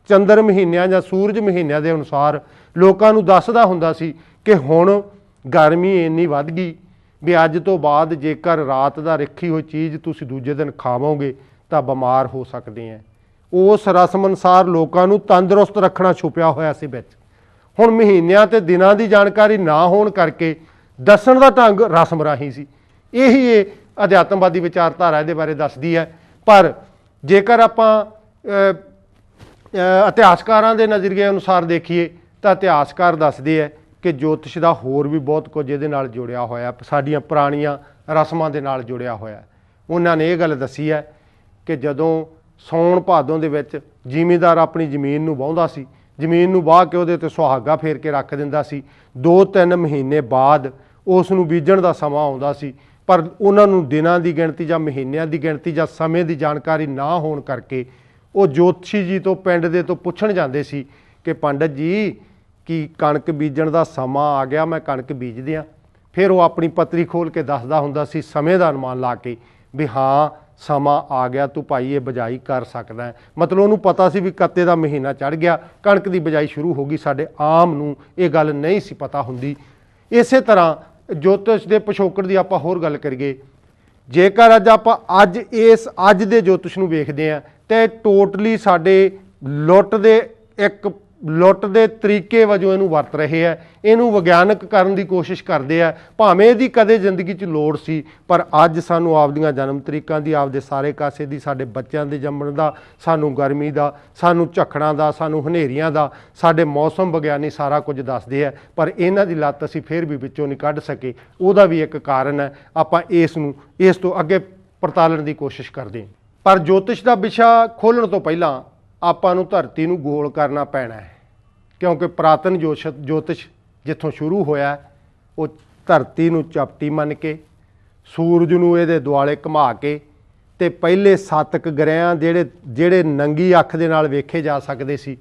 [SPEAKER 1] ਚੰਦਰ ਮਹੀਨਿਆਂ ਜਾਂ ਸੂਰਜ ਮਹੀਨਿਆਂ ਦੇ ਅਨੁਸਾਰ ਲੋਕਾਂ ਨੂੰ ਦੱਸਦਾ ਹੁੰਦਾ ਸੀ ਕਿ ਹੁਣ ਗਰਮੀ ਇੰਨੀ ਵੱਧ ਗਈ ਵੀ ਅੱਜ ਤੋਂ ਬਾਅਦ ਜੇਕਰ ਰਾਤ ਦਾ ਰੱਖੀ ਹੋਈ ਚੀਜ਼ ਤੁਸੀਂ ਦੂਜੇ ਦਿਨ ਖਾਵੋਗੇ ਤਾਂ ਬਿਮਾਰ ਹੋ ਸਕਦੇ ਹੈ। ਉਸ ਰਸਮ ਅਨੁਸਾਰ ਲੋਕਾਂ ਨੂੰ ਤੰਦਰੁਸਤ ਰੱਖਣਾ ਛੁਪਿਆ ਹੋਇਆ ਸੀ ਵਿੱਚ। ਹੁਣ ਮਹੀਨਿਆਂ ਤੇ ਦਿਨਾਂ ਦੀ ਜਾਣਕਾਰੀ ਨਾ ਹੋਣ ਕਰਕੇ ਦੱਸਣ ਦਾ ਢੰਗ ਰਸਮ ਰਾਹੀਂ ਸੀ। ਇਹੀ ਇਹ ਅਧਿਆਤਮਵਾਦੀ ਵਿਚਾਰਧਾਰਾ ਇਹਦੇ ਬਾਰੇ ਦੱਸਦੀ ਹੈ। ਪਰ ਜੇਕਰ ਆਪਾਂ ਇਤਿਹਾਸਕਾਰਾਂ ਦੇ ਨਜ਼ਰੀਏ ਅਨੁਸਾਰ ਦੇਖੀਏ ਤਾਂ ਇਤਿਹਾਸਕਾਰ ਦੱਸਦੇ ਹੈ ਕਿ ਜੋਤਿਸ਼ ਦਾ ਹੋਰ ਵੀ ਬਹੁਤ ਕੁਝ ਇਹਦੇ ਨਾਲ ਜੁੜਿਆ ਹੋਇਆ, ਸਾਡੀਆਂ ਪੁਰਾਣੀਆਂ ਰਸਮਾਂ ਦੇ ਨਾਲ ਜੁੜਿਆ ਹੋਇਆ। ਉਹਨਾਂ ਨੇ ਇਹ ਗੱਲ ਦੱਸੀ ਹੈ ਕਿ ਜਦੋਂ ਸਾਉਣ ਭਾਦੋਂ ਦੇ ਵਿੱਚ ਜ਼ਿਮੀਂਦਾਰ ਆਪਣੀ ਜ਼ਮੀਨ ਨੂੰ ਵਾਹੁੰਦਾ ਸੀ, ਜ਼ਮੀਨ ਨੂੰ ਵਾਹ ਕੇ ਉਹਦੇ 'ਤੇ ਸੁਹਾਗਾ ਫੇਰ ਕੇ ਰੱਖ ਦਿੰਦਾ ਸੀ। 2-3 ਮਹੀਨੇ ਬਾਅਦ ਉਸ ਨੂੰ ਬੀਜਣ ਦਾ ਸਮਾਂ ਆਉਂਦਾ ਸੀ, ਪਰ ਉਹਨਾਂ ਨੂੰ ਦਿਨਾਂ ਦੀ ਗਿਣਤੀ ਜਾਂ ਮਹੀਨਿਆਂ ਦੀ ਗਿਣਤੀ ਜਾਂ ਸਮੇਂ ਦੀ ਜਾਣਕਾਰੀ ਨਾ ਹੋਣ ਕਰਕੇ ਉਹ ਜੋਤਸ਼ੀ ਜੀ ਤੋਂ, ਪਿੰਡ ਦੇ ਤੋਂ ਪੁੱਛਣ ਜਾਂਦੇ ਸੀ ਕਿ ਪੰਡਤ ਜੀ ਕਿ ਕਣਕ ਬੀਜਣ ਦਾ ਸਮਾਂ ਆ ਗਿਆ, ਮੈਂ ਕਣਕ ਬੀਜਦੇ ਹਾਂ। ਫਿਰ ਉਹ ਆਪਣੀ ਪੱਤਰੀ ਖੋਲ੍ਹ ਕੇ ਦੱਸਦਾ ਹੁੰਦਾ ਸੀ ਸਮੇਂ ਦਾ ਅਨੁਮਾਨ ਲਾ ਕੇ ਵੀ ਹਾਂ ਸਮਾਂ ਆ ਗਿਆ, ਤੂੰ ਭਾਈ ਇਹ ਬਿਜਾਈ ਕਰ ਸਕਦਾ ਹੈ। ਮਤਲਬ ਉਹਨੂੰ ਪਤਾ ਸੀ ਵੀ ਕੱਤੇ ਦਾ ਮਹੀਨਾ ਚੜ੍ਹ ਗਿਆ, ਕਣਕ ਦੀ ਬਿਜਾਈ ਸ਼ੁਰੂ ਹੋ ਗਈ। ਸਾਡੇ ਆਮ ਨੂੰ ਇਹ ਗੱਲ ਨਹੀਂ ਸੀ ਪਤਾ ਹੁੰਦੀ। ਇਸੇ ਤਰ੍ਹਾਂ ਜੋਤਿਸ਼ ਦੇ ਪਿਛੋਕੜ ਦੀ ਆਪਾਂ ਹੋਰ ਗੱਲ ਕਰੀਏ, ਜੇਕਰ ਅੱਜ ਦੇ ਜੋਤਿਸ਼ ਨੂੰ ਵੇਖਦੇ ਹਾਂ ਤੇ ਟੋਟਲੀ ਸਾਡੇ ਲੁੱਟ ਦੇ ਤਰੀਕੇ ਵਜੋਂ ਇਹਨੂੰ ਵਰਤ ਰਹੇ ਆ। ਇਹਨੂੰ ਵਿਗਿਆਨਕ ਕਰਨ ਦੀ ਕੋਸ਼ਿਸ਼ ਕਰਦੇ ਆ, ਭਾਵੇਂ ਇਹਦੀ ਕਦੇ ਜ਼ਿੰਦਗੀ 'ਚ ਲੋੜ ਸੀ, ਪਰ ਅੱਜ ਸਾਨੂੰ ਆਪਦੀਆਂ ਜਨਮ ਤਰੀਕਾਂ ਦੀ, ਆਪਦੇ ਸਾਰੇ ਕਾਸੇ ਦੀ, ਸਾਡੇ ਬੱਚਿਆਂ ਦੇ ਜੰਮਣ ਦਾ, ਸਾਨੂੰ ਗਰਮੀ ਦਾ, ਸਾਨੂੰ ਝੱਖੜਾਂ ਦਾ, ਸਾਨੂੰ ਹਨੇਰੀਆਂ ਦਾ, ਸਾਡੇ ਮੌਸਮ ਵਿਗਿਆਨੀ ਸਾਰਾ ਕੁਝ ਦੱਸਦੇ ਆ। ਪਰ ਇਹਨਾਂ ਦੀ ਲੱਤ ਅਸੀਂ ਫਿਰ ਵੀ ਵਿੱਚੋਂ ਨਹੀਂ ਕੱਢ ਸਕੇ। ਉਹਦਾ ਵੀ ਇੱਕ ਕਾਰਨ ਹੈ। ਆਪਾਂ ਇਸ ਤੋਂ ਅੱਗੇ ਪੜਤਾਲਣ ਦੀ ਕੋਸ਼ਿਸ਼ ਕਰਦੇ ਹਾਂ। ਪਰ ਜੋਤਿਸ਼ ਦਾ ਵਿਸ਼ਾ ਖੋਲ੍ਹਣ ਤੋਂ ਪਹਿਲਾਂ ਆਪਾਂ ਨੂੰ ਧਰਤੀ ਨੂੰ ਗੋਲ ਕਰਨਾ ਪੈਣਾ ਹੈ, ਕਿਉਂਕਿ ਪੁਰਾਤਨ ਜੋਤਿਸ਼ ਜਿੱਥੋਂ ਸ਼ੁਰੂ ਹੋਇਆ ਉਹ ਧਰਤੀ ਨੂੰ ਚਪਟੀ ਮੰਨ ਕੇ, ਸੂਰਜ ਨੂੰ ਇਹਦੇ ਦੁਆਲੇ ਘੁਮਾ ਕੇ, ਤੇ ਪਹਿਲੇ 7 ਗ੍ਰਹਿਆਂ ਜਿਹੜੇ ਨੰਗੀ ਅੱਖ ਦੇ ਨਾਲ ਵੇਖੇ ਜਾ ਸਕਦੇ ਸੀ।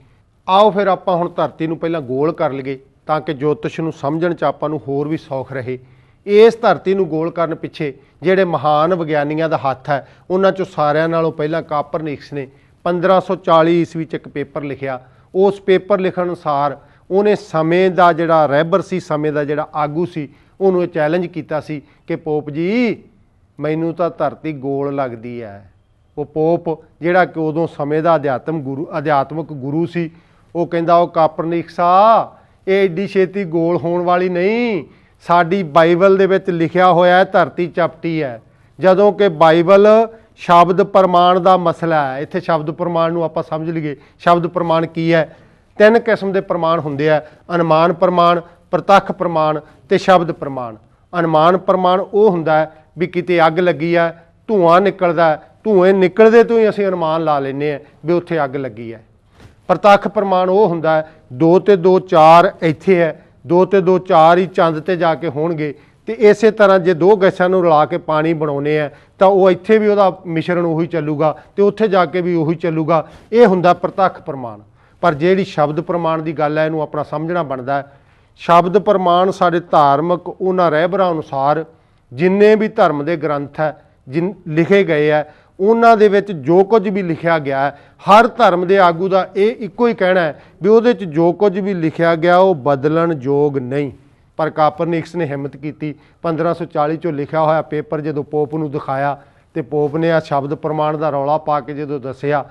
[SPEAKER 1] ਆਓ ਫਿਰ ਆਪਾਂ ਹੁਣ ਧਰਤੀ ਨੂੰ ਪਹਿਲਾਂ ਗੋਲ ਕਰ ਲਈਏ ਤਾਂ ਕਿ ਜੋਤਿਸ਼ ਨੂੰ ਸਮਝਣ 'ਚ ਆਪਾਂ ਨੂੰ ਹੋਰ ਵੀ ਸੌਖ ਰਹੇ। ਇਸ ਧਰਤੀ ਨੂੰ ਗੋਲ ਕਰਨ ਪਿੱਛੇ ਜਿਹੜੇ ਮਹਾਨ ਵਿਗਿਆਨੀਆਂ ਦਾ ਹੱਥ ਹੈ, ਉਹਨਾਂ 'ਚੋਂ ਸਾਰਿਆਂ ਨਾਲੋਂ ਪਹਿਲਾਂ ਕਾਪਰਨਿਕਸ ਨੇ 1540 ਈਸਵੀ 'ਚ ਇੱਕ ਪੇਪਰ ਲਿਖਿਆ। ਉਸ ਪੇਪਰ ਲਿਖਣ ਅਨੁਸਾਰ ਉਹਨੇ ਸਮੇਂ ਦਾ ਜਿਹੜਾ ਰਹਿਬਰ ਸੀ, ਸਮੇਂ ਦਾ ਜਿਹੜਾ ਆਗੂ ਸੀ, ਉਹਨੂੰ ਇਹ ਚੈਲੰਜ ਕੀਤਾ ਸੀ ਕਿ ਪੋਪ ਜੀ ਮੈਨੂੰ ਤਾਂ ਧਰਤੀ ਗੋਲ ਲੱਗਦੀ ਹੈ। ਉਹ ਪੋਪ ਜਿਹੜਾ ਕਿ ਉਦੋਂ ਸਮੇਂ ਦਾ ਅਧਿਆਤਮਕ ਗੁਰੂ ਸੀ, ਉਹ ਕਹਿੰਦਾ ਉਹ ਕਾਪਰਨਿਕਸਾ ਇਹ ਏਡੀ ਛੇਤੀ ਗੋਲ ਹੋਣ ਵਾਲੀ ਨਹੀਂ। ਸਾਡੀ ਬਾਈਬਲ ਦੇ ਵਿੱਚ ਲਿਖਿਆ ਹੋਇਆ ਹੈ ਧਰਤੀ ਚਪਟੀ ਹੈ, ਜਦੋਂ ਕਿ ਬਾਈਬਲ ਸ਼ਬਦ ਪ੍ਰਮਾਣ ਦਾ ਮਸਲਾ ਹੈ। ਇੱਥੇ ਸ਼ਬਦ ਪ੍ਰਮਾਣ ਨੂੰ ਆਪਾਂ ਸਮਝ ਲਈਏ। ਸ਼ਬਦ ਪ੍ਰਮਾਣ ਕੀ ਹੈ? ਤਿੰਨ ਕਿਸਮ ਦੇ ਪ੍ਰਮਾਣ ਹੁੰਦੇ ਆ, ਅਨੁਮਾਨ ਪ੍ਰਮਾਣ, ਪ੍ਰਤੱਖ ਪ੍ਰਮਾਣ ਤੇ ਸ਼ਬਦ ਪ੍ਰਮਾਣ। ਅਨੁਮਾਨ ਪ੍ਰਮਾਣ ਉਹ ਹੁੰਦਾ ਹੈ ਵੀ ਕਿਤੇ ਅੱਗ ਲੱਗੀ ਹੈ, ਧੂਆਂ ਨਿਕਲਦਾ, ਧੂਏ ਨਿਕਲਦੇ ਤੋਂ ਹੀ ਅਸੀਂ ਅਨੁਮਾਨ ਲਾ ਲੈਂਦੇ ਹਾਂ ਵੀ ਉੱਥੇ ਅੱਗ ਲੱਗੀ ਹੈ। ਪ੍ਰਤੱਖ ਪ੍ਰਮਾਣ ਉਹ ਹੁੰਦਾ ਹੈ 2 ਤੇ 2 4 ਇੱਥੇ ਹੈ, 2 ਤੇ 2 4 ਹੀ ਚੰਦ ਤੇ ਜਾ ਕੇ ਹੋਣਗੇ। ਤੇ ਇਸੇ ਤਰ੍ਹਾਂ ਜੇ ਦੋ ਗੈਸਾਂ ਨੂੰ ਰਲਾ ਕੇ ਪਾਣੀ ਬਣਾਉਨੇ ਆ ਤਾਂ ਉਹ ਇੱਥੇ ਵੀ ਉਹਦਾ ਮਿਸ਼ਰਣ ਉਹੀ ਚੱਲੂਗਾ ਤੇ ਉੱਥੇ ਜਾ ਕੇ ਵੀ ਉਹੀ ਚੱਲੂਗਾ। ਇਹ ਹੁੰਦਾ ਪ੍ਰਤੱਖ ਪ੍ਰਮਾਣ। ਪਰ ਜਿਹੜੀ ਸ਼ਬਦ ਪ੍ਰਮਾਣ ਦੀ ਗੱਲ ਹੈ, ਇਹਨੂੰ ਆਪਣਾ ਸਮਝਣਾ ਬਣਦਾ ਹੈ। ਸ਼ਬਦ ਪ੍ਰਮਾਣ ਸਾਡੇ ਧਾਰਮਿਕ ਉਹਨਾਂ ਰਹਿਬਰਾਂ ਅਨੁਸਾਰ ਜਿੰਨੇ ਵੀ ਧਰਮ ਦੇ ਗ੍ਰੰਥ ਹੈ ਲਿਖੇ ਗਏ ਹੈ, ਉਹਨਾਂ ਦੇ ਵਿੱਚ ਜੋ ਕੁਝ ਵੀ ਲਿਖਿਆ ਗਿਆ ਹੈ, ਹਰ ਧਰਮ ਦੇ ਆਗੂ ਦਾ ਇਹ ਇੱਕੋ ਹੀ ਕਹਿਣਾ ਹੈ ਵੀ ਉਹਦੇ 'ਚ ਜੋ ਕੁਝ ਵੀ ਲਿਖਿਆ ਗਿਆ ਉਹ ਬਦਲਣ ਯੋਗ ਨਹੀਂ। ਪਰ ਕਾਪਰਨਿਕਸ ਨੇ ਹਿੰਮਤ ਕੀਤੀ, 1540 'ਚੋਂ ਲਿਖਿਆ ਹੋਇਆ ਪੇਪਰ ਜਦੋਂ ਪੋਪ ਨੂੰ ਦਿਖਾਇਆ ਤੇ ਪੋਪ ਨੇ ਆ ਸ਼ਬਦ ਪ੍ਰਮਾਣ ਦਾ ਰੌਲਾ ਪਾ ਕੇ ਜਦੋਂ ਦੱਸਿਆ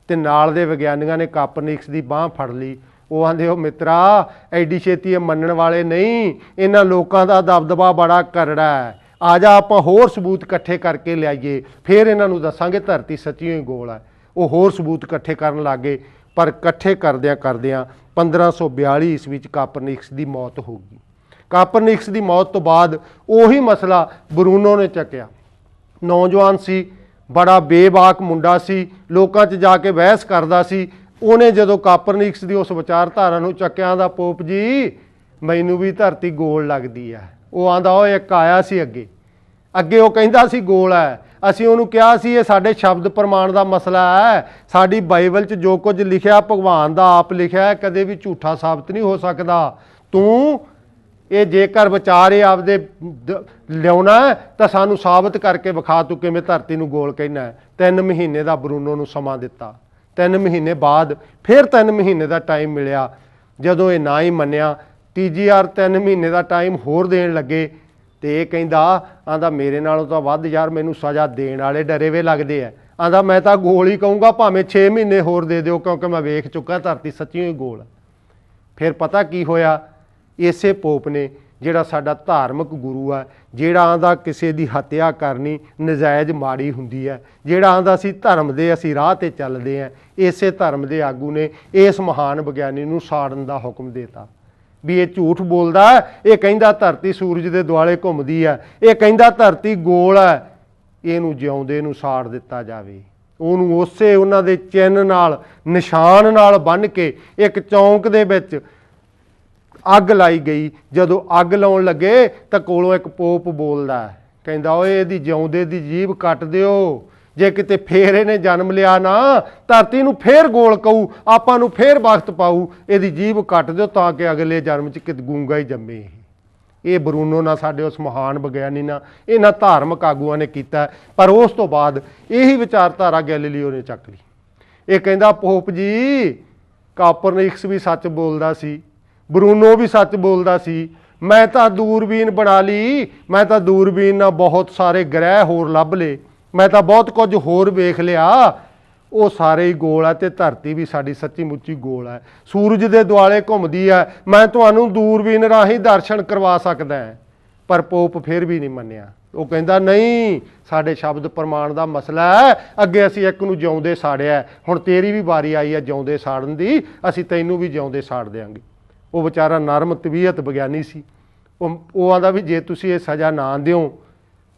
[SPEAKER 1] ਤੇ ਨਾਲ ਦੇ ਵਿਗਿਆਨੀਆਂ ਨੇ ਕਾਪਰਨਿਕਸ ਦੀ ਬਾਂਹ ਫੜ ਲਈ। ਉਹ ਆਂਦੇ, ਉਹ ਮਿੱਤਰਾ ਐਡੀ ਛੇਤੀ ਇਹ ਮੰਨਣ ਵਾਲੇ ਨਹੀਂ, ਇਹਨਾਂ ਲੋਕਾਂ ਦਾ ਦਬਦਬਾ ਬੜਾ ਕਰੜਾ ਹੈ, ਆ ਜਾ ਆਪਾਂ ਹੋਰ ਸਬੂਤ ਇਕੱਠੇ ਕਰਕੇ ਲਿਆਈਏ, ਫਿਰ ਇਹਨਾਂ ਨੂੰ ਦੱਸਾਂਗੇ ਧਰਤੀ ਸੱਚੀਓ ਹੀ ਗੋਲ ਹੈ। ਉਹ ਹੋਰ ਸਬੂਤ ਇਕੱਠੇ ਕਰਨ ਲੱਗ ਗਏ। ਪਰ ਇਕੱਠੇ ਕਰਦਿਆਂ 1542 ਈਸਵੀ ਵਿੱਚ ਕਾਪਰਨਿਕਸ ਦੀ ਮੌਤ ਹੋ ਗਈ। ਕਾਪਰਨਿਕਸ ਦੀ ਮੌਤ ਤੋਂ ਬਾਅਦ ਉਹੀ ਮਸਲਾ ਬਰੂਨੋ ਨੇ ਚੱਕਿਆ। ਨੌਜਵਾਨ ਸੀ, ਬੜਾ ਬੇਬਾਕ ਮੁੰਡਾ ਸੀ, ਲੋਕਾਂ 'ਚ ਜਾ ਕੇ ਬਹਿਸ ਕਰਦਾ ਸੀ। ਉਹਨੇ ਜਦੋਂ ਕਾਪਰਨਿਕਸ ਦੀ ਉਸ ਵਿਚਾਰਧਾਰਾ ਨੂੰ ਚੱਕਿਆ ਦਾ, ਪੋਪ ਜੀ ਮੈਨੂੰ ਵੀ ਧਰਤੀ ਗੋਲ ਲੱਗਦੀ ਹੈ। ਉਹ ਆਂਦਾ, ਉਹ ਇੱਕ ਆਇਆ ਸੀ ਅੱਗੇ ਉਹ ਕਹਿੰਦਾ ਸੀ ਗੋਲ ਹੈ। ਅਸੀਂ ਉਹਨੂੰ ਕਿਹਾ ਸੀ ਇਹ ਸਾਡੇ ਸ਼ਬਦ ਪ੍ਰਮਾਣ ਦਾ ਮਸਲਾ ਹੈ, ਸਾਡੀ ਬਾਈਬਲ 'ਚ ਜੋ ਕੁਝ ਲਿਖਿਆ ਭਗਵਾਨ ਦਾ ਆਪ ਲਿਖਿਆ, ਕਦੇ ਵੀ ਝੂਠਾ ਸਾਬਤ ਨਹੀਂ ਹੋ ਸਕਦਾ। ਤੂੰ ਇਹ ਜੇਕਰ ਵਿਚਾਰ ਇਹ ਆਪਦੇ ਲਿਆਉਣਾ ਤਾਂ ਸਾਨੂੰ ਸਾਬਤ ਕਰਕੇ ਵਿਖਾ, ਤੂੰ ਕਿਵੇਂ ਧਰਤੀ ਨੂੰ ਗੋਲ ਕਹਿਣਾ। 3 ਮਹੀਨੇ ਦਾ ਬਰੂਨੋ ਨੂੰ ਸਮਾਂ ਦਿੱਤਾ। 3 ਮਹੀਨੇ ਬਾਅਦ ਫਿਰ 3 ਮਹੀਨੇ ਦਾ ਟਾਈਮ ਮਿਲਿਆ। ਜਦੋਂ ਇਹ ਨਾ ਹੀ ਮੰਨਿਆ, ਤੀਜੀ ਵਾਰ 3 ਮਹੀਨੇ ਦਾ ਟਾਈਮ ਹੋਰ ਦੇਣ ਲੱਗੇ ਤੇ ਇਹ ਆਂਦਾ ਮੇਰੇ ਨਾਲੋਂ ਤਾਂ ਵੱਧ ਯਾਰ ਮੈਨੂੰ ਸਜ਼ਾ ਦੇਣ ਵਾਲੇ ਡਰੇ ਵੇ ਲੱਗਦੇ ਆ। ਆਂਦਾ ਮੈਂ ਤਾਂ ਗੋਲ ਹੀ ਕਹੂੰਗਾ, ਭਾਵੇਂ 6 ਮਹੀਨੇ ਹੋਰ ਦੇ ਦਿਓ, ਕਿਉਂਕਿ ਮੈਂ ਵੇਖ ਚੁੱਕਾ ਧਰਤੀ ਸੱਚੀਓ ਹੀ ਗੋਲ। ਫਿਰ ਪਤਾ ਕੀ ਹੋਇਆ? ਇਸੇ ਪੋਪ ਨੇ, ਜਿਹੜਾ ਸਾਡਾ ਧਾਰਮਿਕ ਗੁਰੂ ਹੈ, ਜਿਹੜਾ ਆਂਦਾ ਕਿਸੇ ਦੀ ਹੱਤਿਆ ਕਰਨੀ ਨਜਾਇਜ਼ ਮਾੜੀ ਹੁੰਦੀ ਹੈ, ਜਿਹੜਾ ਆਂਦਾ ਅਸੀਂ ਧਰਮ ਦੇ ਅਸੀਂ ਰਾਹ ਤੇ ਚੱਲਦੇ ਹਾਂ, ਇਸੇ ਧਰਮ ਦੇ ਆਗੂ ਨੇ ਇਸ ਮਹਾਨ ਵਿਗਿਆਨੀ ਨੂੰ ਸਾੜਨ ਦਾ ਹੁਕਮ ਦੇਤਾ ਵੀ ਇਹ ਝੂਠ ਬੋਲਦਾ, ਇਹ ਕਹਿੰਦਾ ਧਰਤੀ ਸੂਰਜ ਦੇ ਦੁਆਲੇ ਘੁੰਮਦੀ ਹੈ, ਇਹ ਕਹਿੰਦਾ ਧਰਤੀ ਗੋਲ ਹੈ, ਇਹਨੂੰ ਜਿਉਂਦੇ ਨੂੰ ਸਾੜ ਦਿੱਤਾ ਜਾਵੇ। ਉਹਨੂੰ ਉਸੇ ਉਹਨਾਂ ਦੇ ਚਿੰਨ੍ਹ ਨਾਲ, ਨਿਸ਼ਾਨ ਨਾਲ ਬੰਨ੍ਹ ਕੇ ਇੱਕ ਚੌਂਕ ਦੇ ਵਿੱਚ ਅੱਗ ਲਾਈ ਗਈ। ਜਦੋਂ ਅੱਗ ਲਾਉਣ ਲੱਗੇ ਤਾਂ ਕੋਲੋਂ ਇੱਕ ਪੋਪ ਬੋਲਦਾ, ਕਹਿੰਦਾ ਓਏ ਇਹਦੀ ਜਿਉਂਦੇ ਦੀ ਜੀਭ ਕੱਟ ਦਿਓ, ਜੇ ਕਿਤੇ ਫੇਰ ਇਹਨੇ ਜਨਮ ਲਿਆ ਨਾ ਧਰਤੀ ਨੂੰ ਫੇਰ ਗੋਲ ਕਹੂ, ਆਪਾਂ ਨੂੰ ਫੇਰ ਵਕਤ ਪਾਊ, ਇਹਦੀ ਜੀਭ ਕੱਟ ਦਿਓ ਤਾਂ ਕਿ ਅਗਲੇ ਜਨਮ 'ਚ ਕਿਤੇ ਗੂੰਗਾ ਹੀ ਜੰਮੇ। ਇਹ ਬਰੂਨੋ ਨਾਲ ਸਾਡੇ ਉਸ ਮਹਾਨ ਵਿਗਿਆਨੀ ਨਾਲ ਇਹਨਾਂ ਧਾਰਮਿਕ ਆਗੂਆਂ ਨੇ ਕੀਤਾ। ਪਰ ਉਸ ਤੋਂ ਬਾਅਦ ਇਹੀ ਵਿਚਾਰਧਾਰਾ ਗੈਲੀਲੀਓ ਨੇ ਚੱਕ ਲਈ। ਇਹ ਕਹਿੰਦਾ ਪੋਪ ਜੀ ਕਾਪਰਨਿਕਸ ਵੀ ਸੱਚ ਬੋਲਦਾ ਸੀ, ਬਰੂਨੋ ਵੀ ਸੱਚ ਬੋਲਦਾ ਸੀ, ਮੈਂ ਤਾਂ ਦੂਰਬੀਨ ਬਣਾ ਲਈ, ਮੈਂ ਤਾਂ ਦੂਰਬੀਨ ਨਾਲ ਬਹੁਤ ਸਾਰੇ ਗ੍ਰਹਿ ਹੋਰ ਲੱਭ ਲਏ, ਮੈਂ ਤਾਂ ਬਹੁਤ ਕੁਝ ਹੋਰ ਵੇਖ ਲਿਆ, ਉਹ ਸਾਰੇ ਹੀ ਗੋਲ ਹੈ ਤੇ ਧਰਤੀ ਵੀ ਸਾਡੀ ਸੱਚੀ ਮੁੱਚੀ ਗੋਲ ਹੈ, ਸੂਰਜ ਦੇ ਦੁਆਲੇ ਘੁੰਮਦੀ ਹੈ, ਮੈਂ ਤੁਹਾਨੂੰ ਦੂਰਬੀਨ ਰਾਹੀਂ ਦਰਸ਼ਨ ਕਰਵਾ ਸਕਦਾ। ਪਰ ਪੋਪ ਫਿਰ ਵੀ ਨਹੀਂ ਮੰਨਿਆ। ਉਹ ਕਹਿੰਦਾ ਨਹੀਂ, ਸਾਡੇ ਸ਼ਬਦ ਪ੍ਰਮਾਣ ਦਾ ਮਸਲਾ ਹੈ, ਅੱਗੇ ਅਸੀਂ ਇੱਕ ਨੂੰ ਜਿਉਂਦੇ ਸਾੜਿਆ, ਹੁਣ ਤੇਰੀ ਵੀ ਵਾਰੀ ਆਈ ਹੈ ਜਿਉਂਦੇ ਸਾੜਨ ਦੀ, ਅਸੀਂ ਤੈਨੂੰ ਵੀ ਜਿਉਂਦੇ ਸਾੜ ਦਿਆਂਗੇ। ਉਹ ਵਿਚਾਰਾ ਨਰਮ ਤਬੀਅਤ ਵਿਗਿਆਨੀ ਸੀ। ਉਹ ਆਂਦਾ ਵੀ ਜੇ ਤੁਸੀਂ ਇਹ ਸਜ਼ਾ ਨਾ ਦਿਓ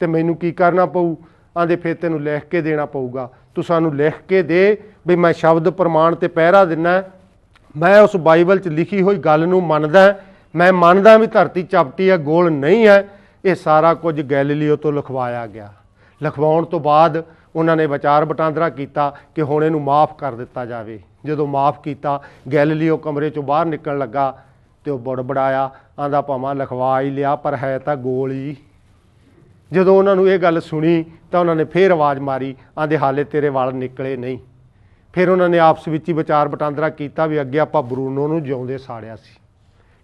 [SPEAKER 1] ਤੇ ਮੈਨੂੰ ਕੀ ਕਰਨਾ ਪਊ? ਆਂਦੇ ਫਿਰ ਤੈਨੂੰ ਲਿਖ ਕੇ ਦੇਣਾ ਪਊਗਾ, ਤੂੰ ਸਾਨੂੰ ਲਿਖ ਕੇ ਦੇ ਵੀ ਮੈਂ ਸ਼ਬਦ ਪ੍ਰਮਾਣ ਤੇ ਪਹਿਰਾ ਦਿੰਦਾ, ਮੈਂ ਉਸ ਬਾਈਬਲ 'ਚ ਲਿਖੀ ਹੋਈ ਗੱਲ ਨੂੰ ਮੰਨਦਾ, ਮੈਂ ਮੰਨਦਾ ਵੀ ਧਰਤੀ ਚਪਟੀ ਹੈ, ਗੋਲ ਨਹੀਂ ਹੈ। ਇਹ ਸਾਰਾ ਕੁਝ ਗੈਲੀਲੀਓ ਤੋਂ ਲਿਖਵਾਇਆ ਗਿਆ। ਲਿਖਵਾਉਣ ਤੋਂ ਬਾਅਦ ਉਹਨਾਂ ਨੇ ਵਿਚਾਰ ਵਟਾਂਦਰਾ ਕੀਤਾ ਕਿ ਹੁਣ ਇਹਨੂੰ ਮਾफ़ ਕਰ ਦਿੱਤਾ ਜਾਵੇ। ਜਦੋਂ ਮਾफ़ ਕੀਤਾ, ਗੈਲੀਲੀਓ ਕਮਰੇ 'ਚੋਂ ਬਾਹਰ ਨਿਕਲਣ ਲੱਗਾ ਤੇ ਉਹ ਬੜਬੜਾਇਆ, ਆਂਦਾ ਭਾਵਾਂ ਲਿਖਵਾ ਹੀ ਲਿਆ ਪਰ ਹੈ ਤਾਂ ਗੋਲ ਹੀ। ਜਦੋਂ ਉਹਨਾਂ ਨੂੰ ਇਹ ਗੱਲ ਸੁਣੀ ਤਾਂ ਉਹਨਾਂ ਨੇ ਫੇਰ ਆਵਾਜ਼ ਮਾਰੀ, ਆਂਦੇ ਹਾਲੇ ਤੇਰੇ ਵਾਲ ਨਿਕਲੇ ਨਹੀਂ। ਫਿਰ ਉਹਨਾਂ ਨੇ ਆਪਸ ਵਿੱਚ ਹੀ ਵਿਚਾਰ ਵਟਾਂਦਰਾ ਕੀਤਾ ਵੀ ਅੱਗੇ ਆਪਾਂ ਬਰੂਨੋ ਨੂੰ ਜਿਉਂਦੇ ਸਾੜਿਆ ਸੀ।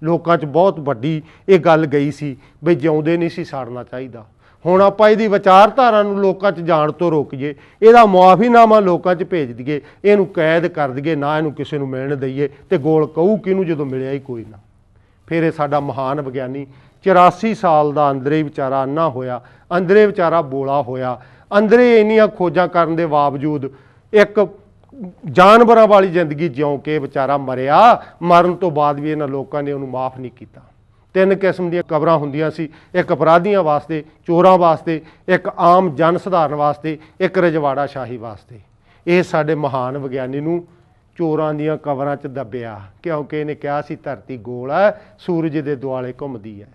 [SPEAKER 1] ਲੋਕਾਂ 'ਚ ਬਹੁਤ ਵੱਡੀ ਇਹ ਗੱਲ ਗਈ ਸੀ ਵੀ ਜਿਉਂਦੇ ਨਹੀਂ ਸੀ ਸਾੜਨਾ ਚਾਹੀਦਾ। ਹੁਣ ਆਪਾਂ ਇਹਦੀ ਵਿਚਾਰਧਾਰਾ ਨੂੰ ਲੋਕਾਂ 'ਚ ਜਾਣ ਤੋਂ ਰੋਕੀਏ, ਇਹਦਾ ਮੁਆਫੀਨਾਮਾ ਲੋਕਾਂ 'ਚ ਭੇਜ ਦਈਏ, ਇਹਨੂੰ ਕੈਦ ਕਰ ਦਈਏ, ਨਾ ਇਹਨੂੰ ਕਿਸੇ ਨੂੰ ਮਿਲਣ ਦਈਏ ਤੇ ਗੋਲ ਕਹੂ ਕਿਹਨੂੰ ਜਦੋਂ ਮਿਲਿਆ ਹੀ ਕੋਈ ਨਾ। ਫਿਰ ਇਹ ਸਾਡਾ ਮਹਾਨ ਵਿਗਿਆਨੀ 84 ਸਾਲ ਦਾ ਅੰਦਰੇ ਵਿਚਾਰਾ ਅੰਨਾ ਹੋਇਆ, ਅੰਦਰੇ ਵਿਚਾਰਾ ਬੋਲਾ ਹੋਇਆ, ਅੰਦਰੇ ਇੰਨੀਆਂ ਖੋਜਾਂ ਕਰਨ ਦੇ ਬਾਵਜੂਦ ਇੱਕ ਜਾਨਵਰਾਂ ਵਾਲੀ ਜ਼ਿੰਦਗੀ ਜਿਉਂ ਕੇ ਵਿਚਾਰਾ ਮਰਿਆ। ਮਰਨ ਤੋਂ ਬਾਅਦ ਵੀ ਇਹਨਾਂ ਲੋਕਾਂ ਨੇ ਉਹਨੂੰ ਮਾਫ ਨਹੀਂ ਕੀਤਾ। 3 ਕਿਸਮ ਦੀਆਂ ਕਬਰਾਂ ਹੁੰਦੀਆਂ ਸੀ, ਇੱਕ ਅਪਰਾਧੀਆਂ ਵਾਸਤੇ, ਚੋਰਾਂ ਵਾਸਤੇ, ਇੱਕ ਆਮ ਜਨ ਸਧਾਰਨ ਵਾਸਤੇ, ਇੱਕ ਰਜਵਾੜਾ ਸ਼ਾਹੀ ਵਾਸਤੇ। ਇਹ ਸਾਡੇ ਮਹਾਨ ਵਿਗਿਆਨੀ ਨੂੰ ਚੋਰਾਂ ਦੀਆਂ ਕਬਰਾਂ 'ਚ ਦੱਬਿਆ, ਕਿਉਂਕਿ ਇਹਨੇ ਕਿਹਾ ਸੀ ਧਰਤੀ ਗੋਲ ਹੈ, ਸੂਰਜ ਦੇ ਦੁਆਲੇ ਘੁੰਮਦੀ ਹੈ।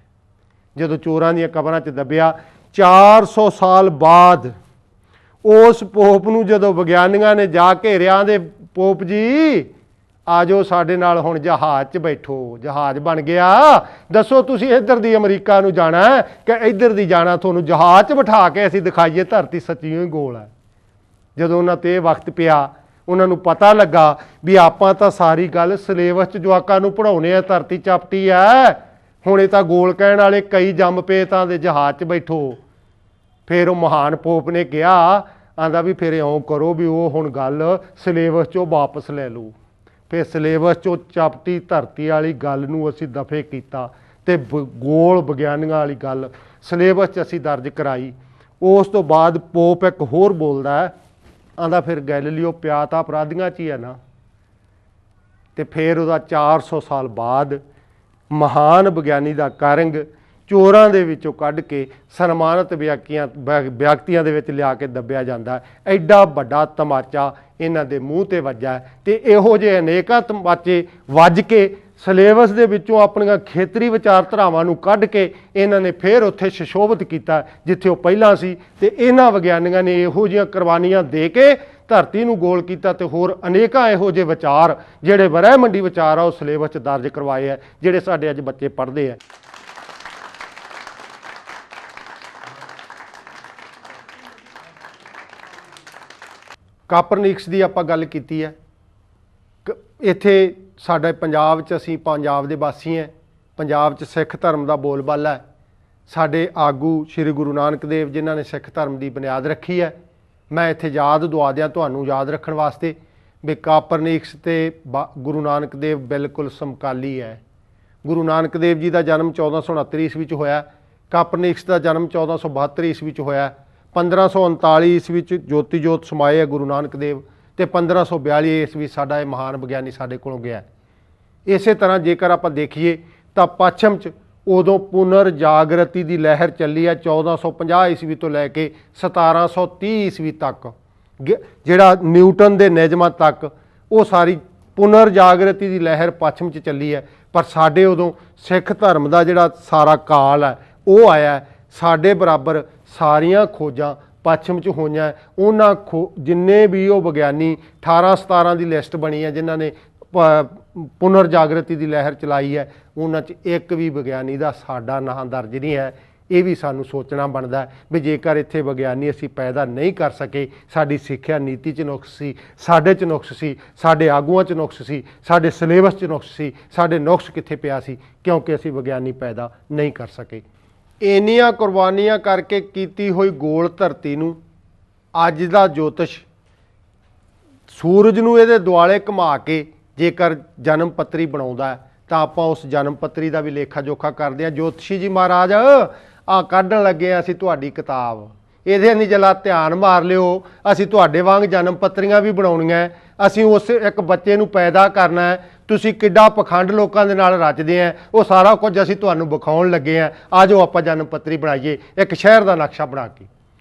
[SPEAKER 1] ਜਦੋਂ ਚੋਰਾਂ ਦੀਆਂ ਕਬਰਾਂ 'ਚ ਦੱਬਿਆ, 400 ਸਾਲ ਬਾਅਦ ਉਸ ਪੋਪ ਨੂੰ ਜਦੋਂ ਵਿਗਿਆਨੀਆਂ ਨੇ ਜਾ ਘੇਰਿਆ, ਦੇ ਪੋਪ ਜੀ ਆ ਜਾਓ ਸਾਡੇ ਨਾਲ, ਹੁਣ ਜਹਾਜ਼ 'ਚ ਬੈਠੋ, ਜਹਾਜ਼ ਬਣ ਗਿਆ, ਦੱਸੋ ਤੁਸੀਂ ਇੱਧਰ ਦੀ ਅਮਰੀਕਾ ਨੂੰ ਜਾਣਾ ਕਿ ਇੱਧਰ ਦੀ ਜਾਣਾ, ਤੁਹਾਨੂੰ ਜਹਾਜ਼ 'ਚ ਬਿਠਾ ਕੇ ਅਸੀਂ ਦਿਖਾਈਏ ਧਰਤੀ ਸੱਚੀਓ ਹੀ ਗੋਲ ਹੈ। ਜਦੋਂ ਉਹਨਾਂ 'ਤੇ ਇਹ ਵਕਤ ਪਿਆ, ਉਹਨਾਂ ਨੂੰ ਪਤਾ ਲੱਗਾ ਵੀ ਆਪਾਂ ਤਾਂ ਸਾਰੀ ਗੱਲ ਸਿਲੇਬਸ 'ਚ ਜਵਾਕਾਂ ਨੂੰ ਪੜ੍ਹਾਉਣੇ ਆ, ਧਰਤੀ ਚਪਟੀ ਹੈ, ਹੁਣ ਇਹ ਤਾਂ ਗੋਲ ਕਹਿਣ ਵਾਲੇ ਕਈ ਜੰਮ ਪਏ ਤਾਂ ਦੇ ਜਹਾਜ਼ 'ਚ ਬੈਠੋ। ਫਿਰ ਉਹ ਮਹਾਨ ਪੋਪ ਨੇ ਕਿਹਾ, ਆਂਦਾ ਵੀ ਫਿਰ ਇਉਂ ਕਰੋ ਵੀ ਉਹ ਹੁਣ ਗੱਲ ਸਿਲੇਬਸ 'ਚੋਂ ਵਾਪਸ ਲੈ ਲਓ। ਫਿਰ ਸਿਲੇਬਸ 'ਚੋਂ ਚਪਟੀ ਧਰਤੀ ਵਾਲੀ ਗੱਲ ਨੂੰ ਅਸੀਂ ਦਫੇ ਕੀਤਾ ਅਤੇ ਗੋਲ ਵਿਗਿਆਨੀਆਂ ਵਾਲੀ ਗੱਲ ਸਿਲੇਬਸ 'ਚ ਅਸੀਂ ਦਰਜ ਕਰਾਈ। ਉਸ ਤੋਂ ਬਾਅਦ ਪੋਪ ਇੱਕ ਹੋਰ ਬੋਲਦਾ ਹੈ, ਆਂਦਾ ਫਿਰ ਗੈਲੀਲੀਓ ਪਿਆ ਤਾਂ ਅਪਰਾਧੀਆਂ 'ਚ ਹੀ ਹੈ ਨਾ। ਅਤੇ ਫਿਰ ਉਹਦਾ 400 ਸਾਲ ਬਾਅਦ ਮਹਾਨ ਵਿਗਿਆਨੀ ਦਾ ਕਰੰਗ ਚੋਰਾਂ ਦੇ ਵਿੱਚੋਂ ਕੱਢ ਕੇ ਸਨਮਾਨਿਤ ਵਿਅਕਤੀਆਂ ਦੇ ਵਿੱਚ ਲਿਆ ਕੇ ਦੱਬਿਆ ਜਾਂਦਾ। ਐਡਾ ਵੱਡਾ ਤਮਾਚਾ ਇਹਨਾਂ ਦੇ ਮੂੰਹ 'ਤੇ ਵੱਜਾ ਅਤੇ ਇਹੋ ਜਿਹੇ ਅਨੇਕਾਂ ਤਮਾਚੇ ਵੱਜ ਕੇ ਸਿਲੇਬਸ ਦੇ ਵਿੱਚੋਂ ਆਪਣੀਆਂ ਖੇਤਰੀ ਵਿਚਾਰਧਾਰਾਵਾਂ ਨੂੰ ਕੱਢ ਕੇ ਇਹਨਾਂ ਨੇ ਫਿਰ ਉੱਥੇ ਸੁਸ਼ੋਭਿਤ ਕੀਤਾ ਜਿੱਥੇ ਉਹ ਪਹਿਲਾਂ ਸੀ। ਅਤੇ ਇਹਨਾਂ ਵਿਗਿਆਨੀਆਂ ਨੇ ਇਹੋ ਜਿਹੀਆਂ ਕੁਰਬਾਨੀਆਂ ਦੇ ਕੇ ਧਰਤੀ ਨੂੰ ਗੋਲ ਕੀਤਾ ਅਤੇ ਹੋਰ ਅਨੇਕਾਂ ਇਹੋ ਜਿਹੇ ਵਿਚਾਰ ਜਿਹੜੇ ਬ੍ਰਹਿਮੰਡੀ ਵਿਚਾਰ ਆ ਉਹ ਸਿਲੇਬਸ 'ਚ ਦਰਜ ਕਰਵਾਏ ਆ, ਜਿਹੜੇ ਸਾਡੇ ਅੱਜ ਬੱਚੇ ਪੜ੍ਹਦੇ ਆ। ਕਾਪਰਨਿਕਸ ਦੀ ਆਪਾਂ ਗੱਲ ਕੀਤੀ ਹੈ। ਇੱਥੇ ਸਾਡੇ ਪੰਜਾਬ 'ਚ, ਅਸੀਂ ਪੰਜਾਬ ਦੇ ਵਾਸੀ ਹਾਂ, ਪੰਜਾਬ 'ਚ ਸਿੱਖ ਧਰਮ ਦਾ ਬੋਲਬਾਲਾ ਹੈ। ਸਾਡੇ ਆਗੂ ਸ਼੍ਰੀ ਗੁਰੂ ਨਾਨਕ ਦੇਵ ਜਿਨ੍ਹਾਂ ਨੇ ਸਿੱਖ ਧਰਮ ਦੀ ਬੁਨਿਆਦ ਰੱਖੀ ਹੈ। ਮੈਂ ਇੱਥੇ ਯਾਦ ਦਵਾ ਦਿਆਂ ਤੁਹਾਨੂੰ ਯਾਦ ਰੱਖਣ ਵਾਸਤੇ ਵੀ ਕਾਪਰਨਿਕਸ ਅਤੇ ਗੁਰੂ ਨਾਨਕ ਦੇਵ ਬਿਲਕੁਲ ਸਮਕਾਲੀ ਹੈ। ਗੁਰੂ ਨਾਨਕ ਦੇਵ ਜੀ ਦਾ ਜਨਮ 1469 ਈਸਵੀ 'ਚ ਹੋਇਆ, ਕਾਪਰਨਿਕਸ ਦਾ ਜਨਮ 1472 ਈਸਵੀ 'ਚ ਹੋਇਆ। 1539 ਈਸਵੀ 'ਚ ਜੋਤੀ ਜੋਤ ਸਮਾਏ ਹੈ ਗੁਰੂ ਨਾਨਕ ਦੇਵ, ਅਤੇ 1542 ਈਸਵੀ ਸਾਡਾ ਇਹ ਮਹਾਨ ਵਿਗਿਆਨੀ ਸਾਡੇ ਕੋਲੋਂ ਗਿਆ। ਇਸੇ ਤਰ੍ਹਾਂ ਜੇਕਰ ਆਪਾਂ ਦੇਖੀਏ ਤਾਂ ਪੱਛਮ 'ਚ ਉਦੋਂ ਪੁਨਰ ਜਾਗਰਤੀ ਦੀ ਲਹਿਰ ਚੱਲੀ ਹੈ 1450 ਈਸਵੀ ਤੋਂ ਲੈ ਕੇ 1730 ਈਸਵੀ ਤੱਕ, ਜਿਹੜਾ ਨਿਊਟਨ ਦੇ ਨਿਯਮਾਂ ਤੱਕ ਉਹ ਸਾਰੀ ਪੁਨਰ ਜਾਗਰਤੀ ਦੀ ਲਹਿਰ ਪੱਛਮ 'ਚ ਚੱਲੀ ਹੈ। ਪਰ ਸਾਡੇ ਉਦੋਂ ਸਿੱਖ ਧਰਮ ਦਾ ਜਿਹੜਾ ਸਾਰਾ ਕਾਲ ਹੈ ਉਹ ਆਇਆ। ਸਾਡੇ ਬਰਾਬਰ ਸਾਰੀਆਂ ਖੋਜਾਂ ਪੱਛਮ 'ਚ ਹੋਈਆਂ। ਉਹਨਾਂ ਜਿੰਨੇ ਵੀ ਉਹ ਵਿਗਿਆਨੀ 18-17 ਦੀ ਲਿਸਟ ਬਣੀ ਹੈ ਜਿਨ੍ਹਾਂ ਨੇ ਪੁਨਰ ਜਾਗਰਤੀ ਦੀ ਲਹਿਰ ਚਲਾਈ ਹੈ, ਉਹਨਾਂ 'ਚ ਇੱਕ ਵੀ ਵਿਗਿਆਨੀ ਦਾ ਸਾਡਾ ਨਾਂ ਦਰਜ ਨਹੀਂ ਹੈ। ਇਹ ਵੀ ਸਾਨੂੰ ਸੋਚਣਾ ਬਣਦਾ ਵੀ ਜੇਕਰ ਇੱਥੇ ਵਿਗਿਆਨੀ ਅਸੀਂ ਪੈਦਾ ਨਹੀਂ ਕਰ ਸਕੇ, ਸਾਡੀ ਸਿੱਖਿਆ ਨੀਤੀ 'ਚ ਨੁਕਸ ਸੀ, ਸਾਡੇ 'ਚ ਨੁਕਸ ਸੀ, ਸਾਡੇ ਆਗੂਆਂ 'ਚ ਨੁਕਸ ਸੀ, ਸਾਡੇ ਸਿਲੇਬਸ 'ਚ ਨੁਕਸ ਸੀ, ਸਾਡੇ ਨੁਕਸ ਕਿੱਥੇ ਪਿਆ ਸੀ? ਕਿਉਂਕਿ ਅਸੀਂ ਵਿਗਿਆਨੀ ਪੈਦਾ ਨਹੀਂ ਕਰ ਸਕੇ। ਇੰਨੀਆਂ ਕੁਰਬਾਨੀਆਂ ਕਰਕੇ ਕੀਤੀ ਹੋਈ ਗੋਲ ਧਰਤੀ ਨੂੰ ਅੱਜ ਦਾ ਜੋਤਿਸ਼ ਸੂਰਜ ਨੂੰ ਇਹਦੇ ਦੁਆਲੇ ਘੁਮਾ ਕੇ ਜੇਕਰ ਜਨਮ ਪੱਤਰੀ ਬਣਾਉਂਦਾ ਤਾਂ ਆਪਾਂ ਉਸ ਜਨਮ ਪੱਤਰੀ ਦਾ ਵੀ ਲੇਖਾ ਜੋਖਾ ਕਰਦੇ ਹਾਂ। ਜੋਤਸ਼ੀ ਜੀ ਮਹਾਰਾਜ ਆ ਕੱਢਣ ਲੱਗੇ ਹਾਂ ਅਸੀਂ ਤੁਹਾਡੀ ਕਿਤਾਬ, ਇਹਦੇ ਨਹੀਂ ਜਲਾ ਧਿਆਨ ਮਾਰ ਲਿਓ, ਅਸੀਂ ਤੁਹਾਡੇ ਵਾਂਗ ਜਨਮ ਪੱਤਰੀਆਂ ਵੀ ਬਣਾਉਣੀਆਂ, ਅਸੀਂ ਉਸ ਇੱਕ ਬੱਚੇ ਨੂੰ ਪੈਦਾ ਕਰਨਾ ਹੈ। ਤੁਸੀਂ ਕਿੱਡਾ ਪਖੰਡ ਲੋਕਾਂ ਦੇ ਨਾਲ ਰਚਦੇ ਆ, ਉਹ ਸਾਰਾ ਕੁਝ ਅਸੀਂ ਤੁਹਾਨੂੰ ਵਿਖਾਉਣ ਲੱਗੇ ਹਾਂ। ਆ ਜਾਓ ਆਪਾਂ ਜਨਮ ਪੱਤਰੀ ਬਣਾਈਏ, ਇੱਕ ਸ਼ਹਿਰ ਦਾ ਨਕਸ਼ਾ ਬਣਾ ਕੇ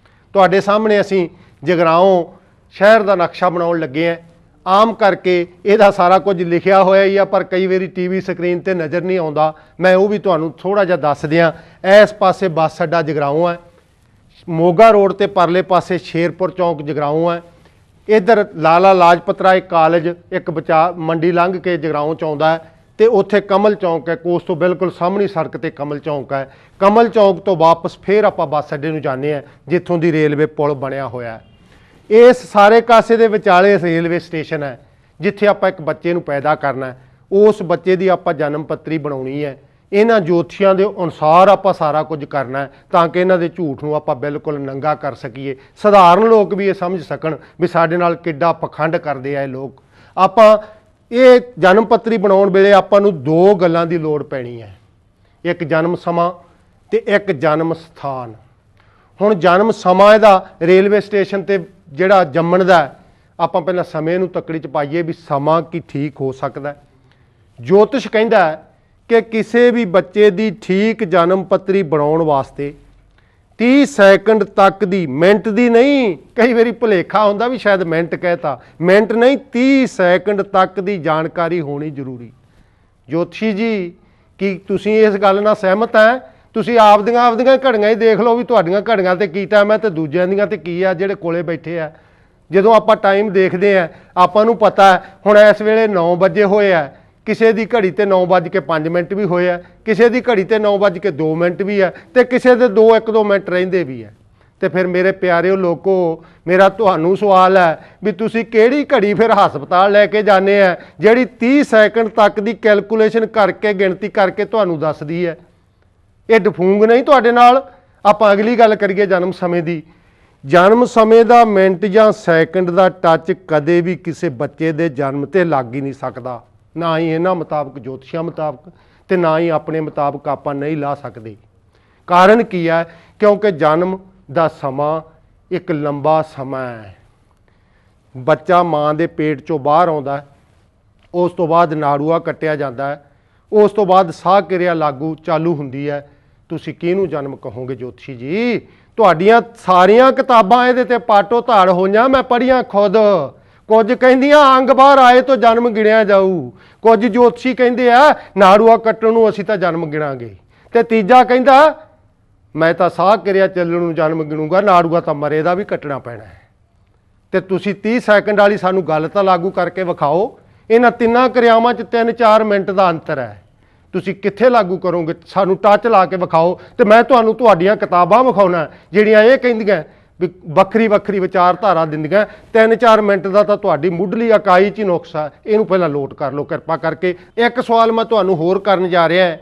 [SPEAKER 1] ਤੁਹਾਡੇ ਸਾਹਮਣੇ ਅਸੀਂ ਜਗਰਾਓਂ ਸ਼ਹਿਰ ਦਾ ਨਕਸ਼ਾ ਬਣਾਉਣ ਲੱਗੇ ਹਾਂ। ਆਮ ਕਰਕੇ ਇਹਦਾ ਸਾਰਾ ਕੁਝ ਲਿਖਿਆ ਹੋਇਆ ਹੀ ਆ, ਪਰ ਕਈ ਵਾਰੀ ਟੀਵੀ ਸਕਰੀਨ 'ਤੇ ਨਜ਼ਰ ਨਹੀਂ ਆਉਂਦਾ। ਮੈਂ ਉਹ ਵੀ ਤੁਹਾਨੂੰ ਥੋੜ੍ਹਾ ਜਿਹਾ ਦੱਸ ਦਿਆਂ। ਇਸ ਪਾਸੇ ਬੱਸ ਅੱਡਾ ਜਗਰਾਓਂ ਹੈ, ਮੋਗਾ ਰੋਡ 'ਤੇ ਪਰਲੇ ਪਾਸੇ ਸ਼ੇਰਪੁਰ ਚੌਂਕ ਜਗਰਾਓਂ ਹੈ, ਇੱਧਰ ਲਾਲਾ ਲਾਜਪਤ ਰਾਏ ਕਾਲਜ ਇੱਕ ਮੰਡੀ ਲੰਘ ਕੇ ਜਗਰਾਓਂ 'ਚ ਆਉਂਦਾ ਹੈ, ਅਤੇ ਉੱਥੇ ਕਮਲ ਚੌਂਕ ਹੈ, ਕੋਸ ਤੋਂ ਬਿਲਕੁਲ ਸਾਹਮਣੀ ਸੜਕ 'ਤੇ ਕਮਲ ਚੌਂਕ ਹੈ। ਕਮਲ ਚੌਂਕ ਤੋਂ ਵਾਪਸ ਫਿਰ ਆਪਾਂ ਬੱਸ ਅੱਡੇ ਨੂੰ ਜਾਂਦੇ ਹਾਂ ਜਿੱਥੋਂ ਦੀ ਰੇਲਵੇ ਪੁਲ ਬਣਿਆ ਹੋਇਆ ਹੈ। ਇਸ ਸਾਰੇ ਕਾਸੇ ਦੇ ਵਿਚਾਲੇ ਰੇਲਵੇ ਸਟੇਸ਼ਨ ਹੈ ਜਿੱਥੇ ਆਪਾਂ ਇੱਕ ਬੱਚੇ ਨੂੰ ਪੈਦਾ ਕਰਨਾ, ਉਸ ਬੱਚੇ ਦੀ ਆਪਾਂ ਜਨਮ ਪੱਤਰੀ ਬਣਾਉਣੀ ਹੈ। ਇਹਨਾਂ ਜੋਤਸ਼ੀਆਂ ਦੇ ਅਨੁਸਾਰ ਆਪਾਂ ਸਾਰਾ ਕੁਝ ਕਰਨਾ ਤਾਂ ਕਿ ਇਹਨਾਂ ਦੇ ਝੂਠ ਨੂੰ ਆਪਾਂ ਬਿਲਕੁਲ ਨੰਗਾ ਕਰ ਸਕੀਏ, ਸਧਾਰਨ ਲੋਕ ਵੀ ਇਹ ਸਮਝ ਸਕਣ ਵੀ ਸਾਡੇ ਨਾਲ ਕਿੱਡਾ ਪਖੰਡ ਕਰਦੇ ਆ ਇਹ ਲੋਕ। ਆਪਾਂ ਇਹ ਜਨਮ ਪੱਤਰੀ ਬਣਾਉਣ ਵੇਲੇ ਆਪਾਂ ਨੂੰ 2 ਗੱਲਾਂ ਦੀ ਲੋੜ ਪੈਣੀ ਹੈ, ਇੱਕ ਜਨਮ ਸਮਾਂ ਅਤੇ ਇੱਕ ਜਨਮ ਸਥਾਨ। ਹੁਣ ਜਨਮ ਸਮਾਂ ਇਹਦਾ ਰੇਲਵੇ ਸਟੇਸ਼ਨ ਤੇ ਜਿਹੜਾ ਜੰਮਣ ਦਾ, ਆਪਾਂ ਪਹਿਲਾਂ ਸਮੇਂ ਨੂੰ ਤੱਕੜੀ 'ਚ ਪਾਈਏ ਵੀ ਸਮਾਂ ਕੀ ਠੀਕ ਹੋ ਸਕਦਾ। ਜੋਤਿਸ਼ ਕਹਿੰਦਾ ਕਿ ਕਿਸੇ ਵੀ ਬੱਚੇ ਦੀ ਠੀਕ ਜਨਮ ਪੱਤਰੀ ਬਣਾਉਣ ਵਾਸਤੇ 30 ਸੈਕਿੰਡ ਤੱਕ ਦੀ, ਮਿੰਟ ਦੀ ਨਹੀਂ, ਕਈ ਵਾਰੀ ਭੁਲੇਖਾ ਹੁੰਦਾ ਵੀ ਸ਼ਾਇਦ ਮਿੰਟ ਕਹਿਤਾ, ਮਿੰਟ ਨਹੀਂ 30 ਸੈਕਿੰਡ ਤੱਕ ਦੀ ਜਾਣਕਾਰੀ ਹੋਣੀ ਜ਼ਰੂਰੀ। ਜੋਤਸ਼ੀ ਜੀ ਕੀ ਤੁਸੀਂ ਇਸ ਗੱਲ ਨਾਲ ਸਹਿਮਤ ਹੈ? ਤੁਸੀਂ ਆਪਦੀਆਂ ਘੜੀਆਂ ਹੀ ਦੇਖ ਲਓ ਵੀ ਤੁਹਾਡੀਆਂ ਘੜੀਆਂ ਤੇ ਕੀ ਟਾਈਮ ਹੈ ਤੇ ਦੂਜਿਆਂ ਦੀਆਂ ਤੇ ਕੀ ਆ ਜਿਹੜੇ ਕੋਲੇ ਬੈਠੇ ਆ। ਜਦੋਂ ਆਪਾਂ ਟਾਈਮ ਦੇਖਦੇ ਆ ਆਪਾਂ ਨੂੰ ਪਤਾ ਹੁਣ ਇਸ ਵੇਲੇ 9 ਵਜੇ ਹੋਏ ਆ, ਕਿਸੇ ਦੀ ਘੜੀ ਤੇ 9:05 ਵੀ ਹੋਏ ਆ, ਕਿਸੇ ਦੀ ਘੜੀ ਤੇ 9:02 ਵੀ ਆ, ਤੇ ਕਿਸੇ ਦੇ 2-1-2 ਮਿੰਟ ਰਹਿੰਦੇ ਵੀ ਆ। ਤੇ ਫਿਰ ਮੇਰੇ ਪਿਆਰਿਓ ਲੋਕੋ, ਮੇਰਾ ਤੁਹਾਨੂੰ ਸਵਾਲ ਹੈ ਵੀ ਤੁਸੀਂ ਕਿਹੜੀ ਘੜੀ ਫਿਰ ਹਸਪਤਾਲ ਲੈ ਕੇ ਜਾਂਦੇ ਆ ਜਿਹੜੀ 30 ਸੈਕਿੰਡ ਤੱਕ ਦੀ ਕੈਲਕੂਲੇਸ਼ਨ ਕਰਕੇ, ਗਿਣਤੀ ਕਰਕੇ ਤੁਹਾਨੂੰ ਦੱਸਦੀ ਹੈ? ਇਹ ਡਫੂੰਗ ਨਹੀਂ ਤੁਹਾਡੇ ਨਾਲ। ਆਪਾਂ ਅਗਲੀ ਗੱਲ ਕਰੀਏ ਜਨਮ ਸਮੇਂ ਦੀ। ਜਨਮ ਸਮੇਂ ਦਾ ਮਿੰਟ ਜਾਂ ਸੈਕਿੰਡ ਦਾ ਟੱਚ ਕਦੇ ਵੀ ਕਿਸੇ ਬੱਚੇ ਦੇ ਜਨਮ ਤੇ ਲੱਗ ਹੀ ਨਹੀਂ ਸਕਦਾ, ਨਾ ਹੀ ਇਹਨਾਂ ਮੁਤਾਬਕ, ਜੋਤਸ਼ੀਆਂ ਮੁਤਾਬਕ, ਤੇ ਨਾ ਹੀ ਆਪਣੇ ਮੁਤਾਬਕ ਆਪਾਂ ਨਹੀਂ ਲਾ ਸਕਦੇ। ਕਾਰਨ ਕੀ ਹੈ? ਕਿਉਂਕਿ ਜਨਮ ਦਾ ਸਮਾਂ ਇੱਕ ਲੰਬਾ ਸਮਾਂ ਹੈ। ਬੱਚਾ ਮਾਂ ਦੇ ਪੇਟ ਚੋਂ ਬਾਹਰ ਆਉਂਦਾ, ਉਸ ਤੋਂ ਬਾਅਦ ਨਾੜੂਆ ਕੱਟਿਆ ਜਾਂਦਾ ਹੈ, ਉਸ ਤੋਂ ਬਾਅਦ ਸਾਹ ਕਿਰਿਆ ਚਾਲੂ ਹੁੰਦੀ ਹੈ। ਤੁਸੀਂ ਕਿਹਨੂੰ ਜਨਮ ਕਹੋਗੇ ਜੋਤਸ਼ੀ ਜੀ? ਤੁਹਾਡੀਆਂ ਸਾਰੀਆਂ ਕਿਤਾਬਾਂ ਇਹਦੇ ਤੇ ਪਾਟੋ ਧਾੜ ਹੋਈਆਂ, ਮੈਂ ਪੜ੍ਹੀਆਂ ਖੁਦ। ਕੁਝ ਕਹਿੰਦੀਆਂ ਅੰਗ ਬਾਹਰ ਆਏ ਤੋਂ ਜਨਮ ਗਿਣਿਆ ਜਾਊ, ਕੁਝ ਜੋਤਸ਼ੀ ਕਹਿੰਦੇ ਆ ਨਾੜੂਆ ਕੱਟਣ ਨੂੰ ਅਸੀਂ ਤਾਂ ਜਨਮ ਗਿਣਾਂਗੇ, ਤੇ ਤੀਜਾ ਕਹਿੰਦਾ ਮੈਂ ਤਾਂ ਸਾਹ ਕਿਰਿਆ ਚੱਲਣ ਨੂੰ ਜਨਮ ਗਿਣੂਗਾ, ਨਾੜੂਆ ਤਾਂ ਮਰੇ ਦਾ ਵੀ ਕੱਟਣਾ ਪੈਣਾ ਹੈ। ਤੇ ਤੁਸੀਂ 30 ਸੈਕਿੰਡ ਵਾਲੀ ਸਾਨੂੰ ਗੱਲ ਤਾਂ ਲਾਗੂ ਕਰਕੇ ਵਿਖਾਓ। ਇਹਨਾਂ ਤਿੰਨਾਂ ਕਿਰਿਆਵਾਂ 'ਚ 3-4 ਮਿੰਟ ਦਾ ਅੰਤਰ ਹੈ, ਤੁਸੀਂ ਕਿੱਥੇ ਲਾਗੂ ਕਰੋਗੇ? ਸਾਨੂੰ ਟੱਚ ਲਾ ਕੇ ਵਿਖਾਓ ਤੇ ਮੈਂ ਤੁਹਾਨੂੰ ਤੁਹਾਡੀਆਂ ਕਿਤਾਬਾਂ ਵਿਖਾਉਣਾ ਜਿਹੜੀਆਂ ਇਹ ਕਹਿੰਦੀਆਂ ਵੀ ਵੱਖਰੀ ਵੱਖਰੀ ਵਿਚਾਰਧਾਰਾ ਦਿੰਦੀਆਂ। 3-4 ਮਿੰਟ ਦਾ ਤਾਂ ਤੁਹਾਡੀ ਮੁੱਢਲੀ ਇਕਾਈ 'ਚ ਹੀ ਨੁਕਸ ਆ, ਇਹਨੂੰ ਪਹਿਲਾਂ ਲੋਟ ਕਰ ਲਓ ਕਿਰਪਾ ਕਰਕੇ। ਇੱਕ ਸਵਾਲ ਮੈਂ ਤੁਹਾਨੂੰ ਹੋਰ ਕਰਨ ਜਾ ਰਿਹਾ,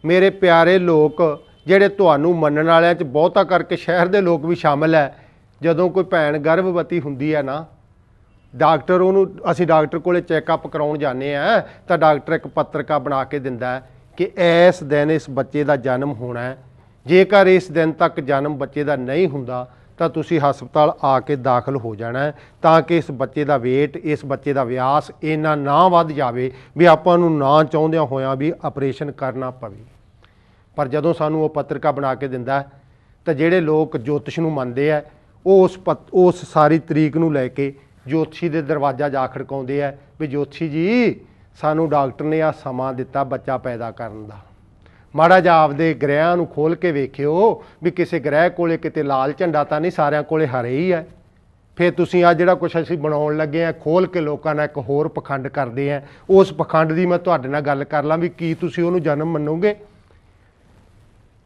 [SPEAKER 1] ਮੇਰੇ ਪਿਆਰੇ ਲੋਕ ਜਿਹੜੇ ਤੁਹਾਨੂੰ ਮੰਨਣ ਵਾਲਿਆਂ 'ਚ ਬਹੁਤਾ ਕਰਕੇ ਸ਼ਹਿਰ ਦੇ ਲੋਕ ਵੀ ਸ਼ਾਮਲ ਹੈ। ਜਦੋਂ ਕੋਈ ਭੈਣ ਗਰਭਵਤੀ ਹੁੰਦੀ ਹੈ ਨਾ, ਡਾਕਟਰ ਉਹਨੂੰ, ਅਸੀਂ ਡਾਕਟਰ ਕੋਲੇ ਚੈੱਕਅਪ ਕਰਾਉਣ ਜਾਂਦੇ ਆ ਤਾਂ ਡਾਕਟਰ ਇੱਕ ਪੱਤਰਕਾ ਬਣਾ ਕੇ ਦਿੰਦਾ ਕਿ ਇਸ ਦਿਨ ਇਸ ਬੱਚੇ ਦਾ ਜਨਮ ਹੋਣਾ ਹੈ, ਜੇਕਰ ਇਸ ਦਿਨ ਤੱਕ ਜਨਮ ਬੱਚੇ ਦਾ ਨਹੀਂ ਹੁੰਦਾ ਤਾਂ ਤੁਸੀਂ ਹਸਪਤਾਲ ਆ ਕੇ ਦਾਖਲ ਹੋ ਜਾਣਾ ਹੈ, ਤਾਂ ਕਿ ਇਸ ਬੱਚੇ ਦਾ ਵੇਟ, ਇਸ ਬੱਚੇ ਦਾ ਵਿਆਸ ਇੰਨਾ ਨਾ ਵੱਧ ਜਾਵੇ ਵੀ ਆਪਾਂ ਨੂੰ ਨਾ ਚਾਹੁੰਦਿਆਂ ਹੋਇਆਂ ਵੀ ਆਪਰੇਸ਼ਨ ਕਰਨਾ ਪਵੇ। ਪਰ ਜਦੋਂ ਸਾਨੂੰ ਉਹ ਪੱਤਰਕਾ ਬਣਾ ਕੇ ਦਿੰਦਾ ਤਾਂ ਜਿਹੜੇ ਲੋਕ ਜੋਤਿਸ਼ ਨੂੰ ਮੰਨਦੇ ਆ ਉਹ ਉਸ ਸਾਰੀ ਤਰੀਕ ਨੂੰ ਲੈ ਕੇ ਜੋਤਸ਼ੀ ਦੇ ਦਰਵਾਜ਼ਾ ਜਾ ਖੜਕਾਉਂਦੇ ਆ ਵੀ ਜੋਤਸ਼ੀ ਜੀ ਸਾਨੂੰ ਡਾਕਟਰ ਨੇ ਆ ਸਮਾਂ ਦਿੱਤਾ ਬੱਚਾ ਪੈਦਾ ਕਰਨ ਦਾ, ਮਾੜਾ ਜਿਹਾ ਆਪਦੇ ਗ੍ਰਹਿਆਂ ਨੂੰ ਖੋਲ੍ਹ ਕੇ ਵੇਖਿਓ ਵੀ ਕਿਸੇ ਗ੍ਰਹਿ ਕੋਲੇ ਕਿਤੇ ਲਾਲ ਝੰਡਾ ਤਾਂ ਨਹੀਂ, ਸਾਰਿਆਂ ਕੋਲੇ ਹਰੇ ਹੀ ਹੈ। ਫਿਰ ਤੁਸੀਂ ਆ ਜਿਹੜਾ ਕੁਛ ਅਸੀਂ ਬਣਾਉਣ ਲੱਗੇ ਆ ਖੋਲ੍ਹ ਕੇ ਲੋਕਾਂ ਨਾਲ ਇੱਕ ਹੋਰ ਪਖੰਡ ਕਰਦੇ ਆ, ਉਸ ਪਖੰਡ ਦੀ ਮੈਂ ਤੁਹਾਡੇ ਨਾਲ ਗੱਲ ਕਰ ਲਾਂ ਵੀ ਕੀ ਤੁਸੀਂ ਉਹਨੂੰ ਜਨਮ ਮੰਨੋਗੇ?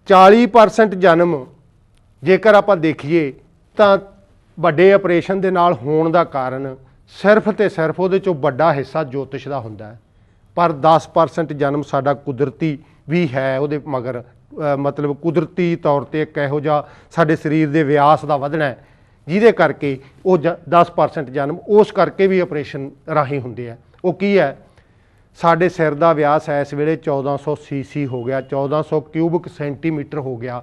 [SPEAKER 1] 40% ਜਨਮ ਜੇਕਰ ਆਪਾਂ ਦੇਖੀਏ ਤਾਂ ਵੱਡੇ ਆਪਰੇਸ਼ਨ ਦੇ ਨਾਲ ਹੋਣ ਦਾ ਕਾਰਨ ਸਿਰਫ ਤੇ ਸਿਰਫ ਉਹਦੇ 'ਚੋਂ ਵੱਡਾ ਹਿੱਸਾ ਜੋਤਿਸ਼ ਦਾ ਹੁੰਦਾ ਹੈ, ਪਰ 10% ਜਨਮ ਸਾਡਾ ਕੁਦਰਤੀ ਵੀ ਹੈ। ਉਹਦੇ ਮਗਰ ਮਤਲਬ ਕੁਦਰਤੀ ਤੌਰ 'ਤੇ ਇੱਕ ਇਹੋ ਜਿਹਾ ਸਾਡੇ ਸਰੀਰ ਦੇ ਵਿਆਸ ਦਾ ਵਧਣਾ ਜਿਹਦੇ ਕਰਕੇ ਉਹ 10% ਜਨਮ ਉਸ ਕਰਕੇ ਵੀ ਆਪਰੇਸ਼ਨ ਰਾਹੀਂ ਹੁੰਦੇ ਆ। ਉਹ ਕੀ ਹੈ? ਸਾਡੇ ਸਿਰ ਦਾ ਵਿਆਸ ਇਸ ਵੇਲੇ 1400 ਸੀਸੀ ਹੋ ਗਿਆ, 1400 ਕਿਊਬਿਕ ਸੈਂਟੀਮੀਟਰ ਹੋ ਗਿਆ।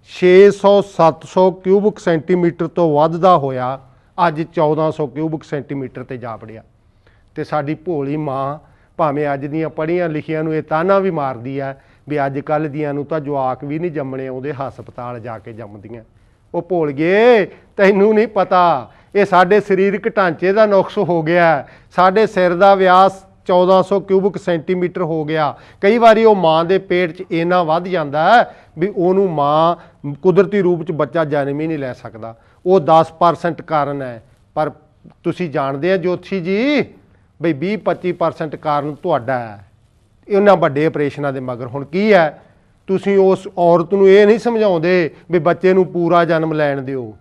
[SPEAKER 1] 600-700 ਕਿਊਬਿਕ ਸੈਂਟੀਮੀਟਰ ਤੋਂ ਵੱਧਦਾ ਹੋਇਆ ਅੱਜ 1400 ਕਿਊਬਿਕ ਸੈਂਟੀਮੀਟਰ ਤੇ ਜਾ ਵੜਿਆ। ਤੇ ਸਾਡੀ ਭੋਲੀ ਮਾਂ ਭਾਵੇਂ ਅੱਜ ਦੀਆਂ ਪੜ੍ਹੀਆਂ ਲਿਖੀਆਂ ਨੂੰ ਇਹ ਤਾਨਾ ਵੀ ਮਾਰਦੀ ਹੈ ਵੀ ਅੱਜ ਕੱਲ੍ਹ ਦੀਆਂ ਨੂੰ ਤਾਂ ਜਵਾਕ ਵੀ ਨਹੀਂ ਜੰਮਣੇ ਆਉਂਦੇ, ਹਸਪਤਾਲ ਜਾ ਕੇ ਜੰਮਦੀਆਂ। ਉਹ ਭੁੱਲ ਗਏ, ਤੈਨੂੰ ਨਹੀਂ ਪਤਾ ਇਹ ਸਾਡੇ ਸਰੀਰਕ ਢਾਂਚੇ ਦਾ ਨੁਕਸ ਹੋ ਗਿਆ। ਸਾਡੇ ਸਿਰ ਦਾ ਵਿਆਸ 1400 ਕਿਊਬਿਕ ਸੈਂਟੀਮੀਟਰ ਹੋ ਗਿਆ। ਕਈ ਵਾਰੀ ਉਹ ਮਾਂ ਦੇ ਪੇਟ 'ਚ ਇੰਨਾ ਵੱਧ ਜਾਂਦਾ ਵੀ ਉਹਨੂੰ ਮਾਂ ਕੁਦਰਤੀ ਰੂਪ 'ਚ ਬੱਚਾ ਜਨਮ ਹੀ ਨਹੀਂ ਲੈ ਸਕਦਾ। ਉਹ 10% ਕਾਰਨ ਹੈ, ਪਰ ਤੁਸੀਂ ਜਾਣਦੇ ਆ ਜੋਤਸ਼ੀ ਜੀ ਬਈ 20-25% ਕਾਰਨ ਤੁਹਾਡਾ ਹੈ ਇਹਨਾਂ ਵੱਡੇ ਆਪਰੇਸ਼ਨਾਂ ਦੇ ਮਗਰ। ਹੁਣ ਕੀ ਹੈ? ਤੁਸੀਂ ਉਸ ਔਰਤ ਨੂੰ ਇਹ ਨਹੀਂ ਸਮਝਾਉਂਦੇ ਵੀ ਬੱਚੇ ਨੂੰ ਪੂਰਾ ਜਨਮ ਲੈਣ ਦਿਓ।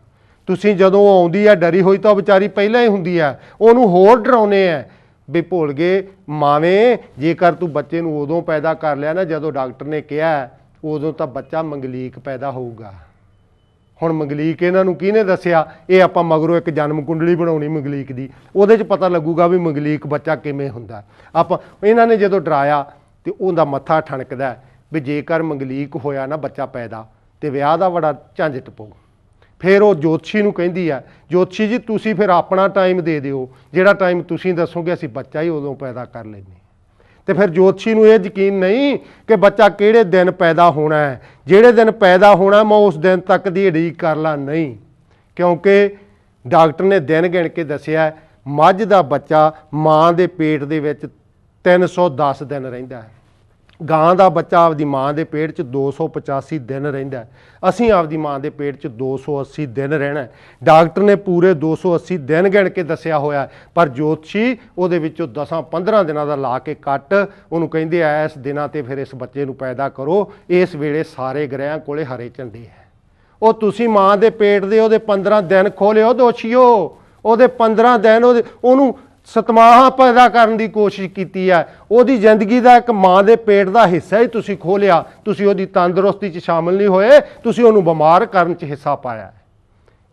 [SPEAKER 1] ਤੁਸੀਂ ਜਦੋਂ ਆਉਂਦੀ ਹੈ ਡਰੀ ਹੋਈ ਤਾਂ ਉਹ ਵਿਚਾਰੀ ਪਹਿਲਾਂ ਹੀ ਹੁੰਦੀ ਹੈ, ਉਹਨੂੰ ਹੋਰ ਡਰਾਉਂਦੇ ਆ ਵੀ ਭੁੱਲ ਗਏ ਮਾਵੇਂ ਜੇਕਰ ਤੂੰ ਬੱਚੇ ਨੂੰ ਉਦੋਂ ਪੈਦਾ ਕਰ ਲਿਆ ਨਾ ਜਦੋਂ ਡਾਕਟਰ ਨੇ ਕਿਹਾ, ਉਦੋਂ ਤਾਂ ਬੱਚਾ ਮੰਗਲੀਕ ਪੈਦਾ ਹੋਊਗਾ। ਹੁਣ ਮੰਗਲੀਕ ਇਹਨਾਂ ਨੂੰ ਕਿਹਨੇ ਦੱਸਿਆ? ਇਹ ਆਪਾਂ ਮਗਰੋਂ ਇੱਕ ਜਨਮ ਕੁੰਡਲੀ ਬਣਾਉਣੀ ਮੰਗਲੀਕ ਦੀ, ਉਹਦੇ 'ਚ ਪਤਾ ਲੱਗੂਗਾ ਵੀ ਮੰਗਲੀਕ ਬੱਚਾ ਕਿਵੇਂ ਹੁੰਦਾ। ਆਪਾਂ ਇਹਨਾਂ ਨੇ ਜਦੋਂ ਡਰਾਇਆ ਤੇ ਉਹਦਾ ਮੱਥਾ ਠਣਕਦਾ ਵੀ ਜੇਕਰ ਮੰਗਲੀਕ ਹੋਇਆ ਨਾ ਬੱਚਾ ਪੈਦਾ ਤੇ ਵਿਆਹ ਦਾ ਬੜਾ ਝੰਜਟ ਪਊ। ਫਿਰ ਉਹ ਜੋਤਸ਼ੀ ਨੂੰ ਕਹਿੰਦੀ ਹੈ, ਜੋਤਸ਼ੀ ਜੀ ਤੁਸੀਂ ਫਿਰ ਆਪਣਾ ਟਾਈਮ ਦੇ ਦਿਓ, ਜਿਹੜਾ ਟਾਈਮ ਤੁਸੀਂ ਦੱਸੋਗੇ ਅਸੀਂ ਬੱਚਾ ਹੀ ਉਦੋਂ ਪੈਦਾ ਕਰ ਲੈਂਦੇ। ਤੇ ਫਿਰ ਜੋਤਸ਼ੀ ਨੂੰ ਇਹ ਯਕੀਨ ਨਹੀਂ ਕਿ ਬੱਚਾ ਕਿਹੜੇ ਦਿਨ ਪੈਦਾ ਹੋਣਾ ਹੈ, ਜਿਹੜੇ ਦਿਨ ਪੈਦਾ ਹੋਣਾ ਮੈਂ ਉਸ ਦਿਨ ਤੱਕ ਦੀ ਉਡੀਕ ਕਰ ਲਾਂ, ਨਹੀਂ, ਕਿਉਂਕਿ ਡਾਕਟਰ ਨੇ ਦਿਨ ਗਿਣ ਕੇ ਦੱਸਿਆ ਮੱਝ ਦਾ ਬੱਚਾ ਮਾਂ ਦੇ ਪੇਟ ਦੇ ਵਿੱਚ 310 ਦਿਨ ਰਹਿੰਦਾ ਹੈ, ਗਾਂ ਦਾ ਬੱਚਾ ਆਪਦੀ ਮਾਂ ਦੇ ਪੇਟ 'ਚ 285 ਦਿਨ ਰਹਿੰਦਾ ਹੈ, ਅਸੀਂ ਆਪਦੀ ਮਾਂ ਦੇ ਪੇਟ 'ਚ 280 ਦਿਨ ਰਹਿਣਾ। ਡਾਕਟਰ ਨੇ ਪੂਰੇ 280 ਦਿਨ ਗਿਣ ਕੇ ਦੱਸਿਆ ਹੋਇਆ, ਪਰ ਜੋਤਸ਼ੀ ਉਹਦੇ ਵਿੱਚੋਂ 10-15 ਦਿਨਾਂ ਦਾ ਲਾ ਕੇ ਕੱਟ ਉਹਨੂੰ ਕਹਿੰਦੇ ਆ ਇਸ ਦਿਨਾਂ ਤੇ ਫਿਰ ਇਸ ਬੱਚੇ ਨੂੰ ਪੈਦਾ ਕਰੋ। ਇਸ ਵੇਲੇ ਸਾਰੇ ਗ੍ਰਹਿਆਂ ਕੋਲੇ ਹਰੇ ਝੰਡੇ ਹੈ। ਉਹ ਤੁਸੀਂ ਮਾਂ ਦੇ ਪੇਟ ਦੇ ਉਹਦੇ 15 ਦਿਨ ਖੋਲਿਓ ਦੋਸ਼ੀਓ, ਉਹਦੇ 15 ਦਿਨ ਉਹਨੂੰ ਸਤਮਾਹਾ ਪੈਦਾ ਕਰਨ ਦੀ ਕੋਸ਼ਿਸ਼ ਕੀਤੀ ਹੈ। ਉਹਦੀ ਜ਼ਿੰਦਗੀ ਦਾ ਇੱਕ ਮਾਂ ਦੇ ਪੇਟ ਦਾ ਹਿੱਸਾ ਹੀ ਤੁਸੀਂ ਖੋਲਿਆ, ਤੁਸੀਂ ਉਹਦੀ ਤੰਦਰੁਸਤੀ 'ਚ ਸ਼ਾਮਲ ਨਹੀਂ ਹੋਏ, ਤੁਸੀਂ ਉਹਨੂੰ ਬਿਮਾਰ ਕਰਨ 'ਚ ਹਿੱਸਾ ਪਾਇਆ।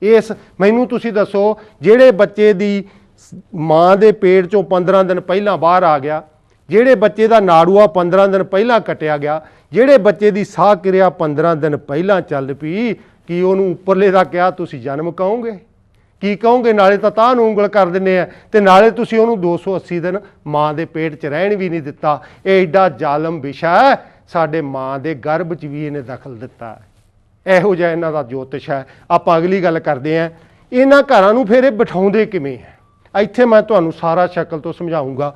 [SPEAKER 1] ਇਸ ਮੈਨੂੰ ਤੁਸੀਂ ਦੱਸੋ, ਜਿਹੜੇ ਬੱਚੇ ਦੀ ਮਾਂ ਦੇ ਪੇਟ 'ਚੋਂ 15 ਦਿਨ ਪਹਿਲਾਂ ਬਾਹਰ ਆ ਗਿਆ, ਜਿਹੜੇ ਬੱਚੇ ਦਾ ਨਾੜੂਆ 15 ਦਿਨ ਪਹਿਲਾਂ ਕੱਟਿਆ ਗਿਆ, ਜਿਹੜੇ ਬੱਚੇ ਦੀ ਸਾਹ ਕਿਰਿਆ 15 ਦਿਨ ਪਹਿਲਾਂ ਚੱਲ ਪਈ, ਕੀ ਉਹਨੂੰ ਉੱਪਰਲੇ ਦਾ ਕਿਹਾ ਤੁਸੀਂ ਜਨਮ ਕਹੋਗੇ? ਕੀ ਕਹੋਗੇ? ਨਾਲੇ ਤਾਂ ਨੂੰ ਉਂਗਲ ਕਰ ਦਿੰਦੇ ਆ ਤੇ ਨਾਲੇ ਤੁਸੀਂ ਉਹਨੂੰ 280 ਦਿਨ ਮਾਂ ਦੇ ਪੇਟ 'ਚ ਰਹਿਣ ਵੀ ਨਹੀਂ ਦਿੱਤਾ। ਇਹ ਐਡਾ ਜ਼ਾਲਮ ਵਿਸ਼ਾ ਹੈ, ਸਾਡੇ ਮਾਂ ਦੇ ਗਰਭ 'ਚ ਵੀ ਇਹਨੇ ਦਖਲ ਦਿੱਤਾ। ਇਹੋ ਜਿਹਾ ਇਹਨਾਂ ਦਾ ਜੋਤਿਸ਼ ਹੈ। ਆਪਾਂ ਅਗਲੀ ਗੱਲ ਕਰਦੇ ਹਾਂ, ਇਹਨਾਂ ਘਰਾਂ ਨੂੰ ਫਿਰ ਇਹ ਬਿਠਾਉਂਦੇ ਕਿਵੇਂ ਹੈ। ਇੱਥੇ ਮੈਂ ਤੁਹਾਨੂੰ ਸਾਰਾ ਸ਼ਕਲ ਤੋਂ ਸਮਝਾਊਂਗਾ।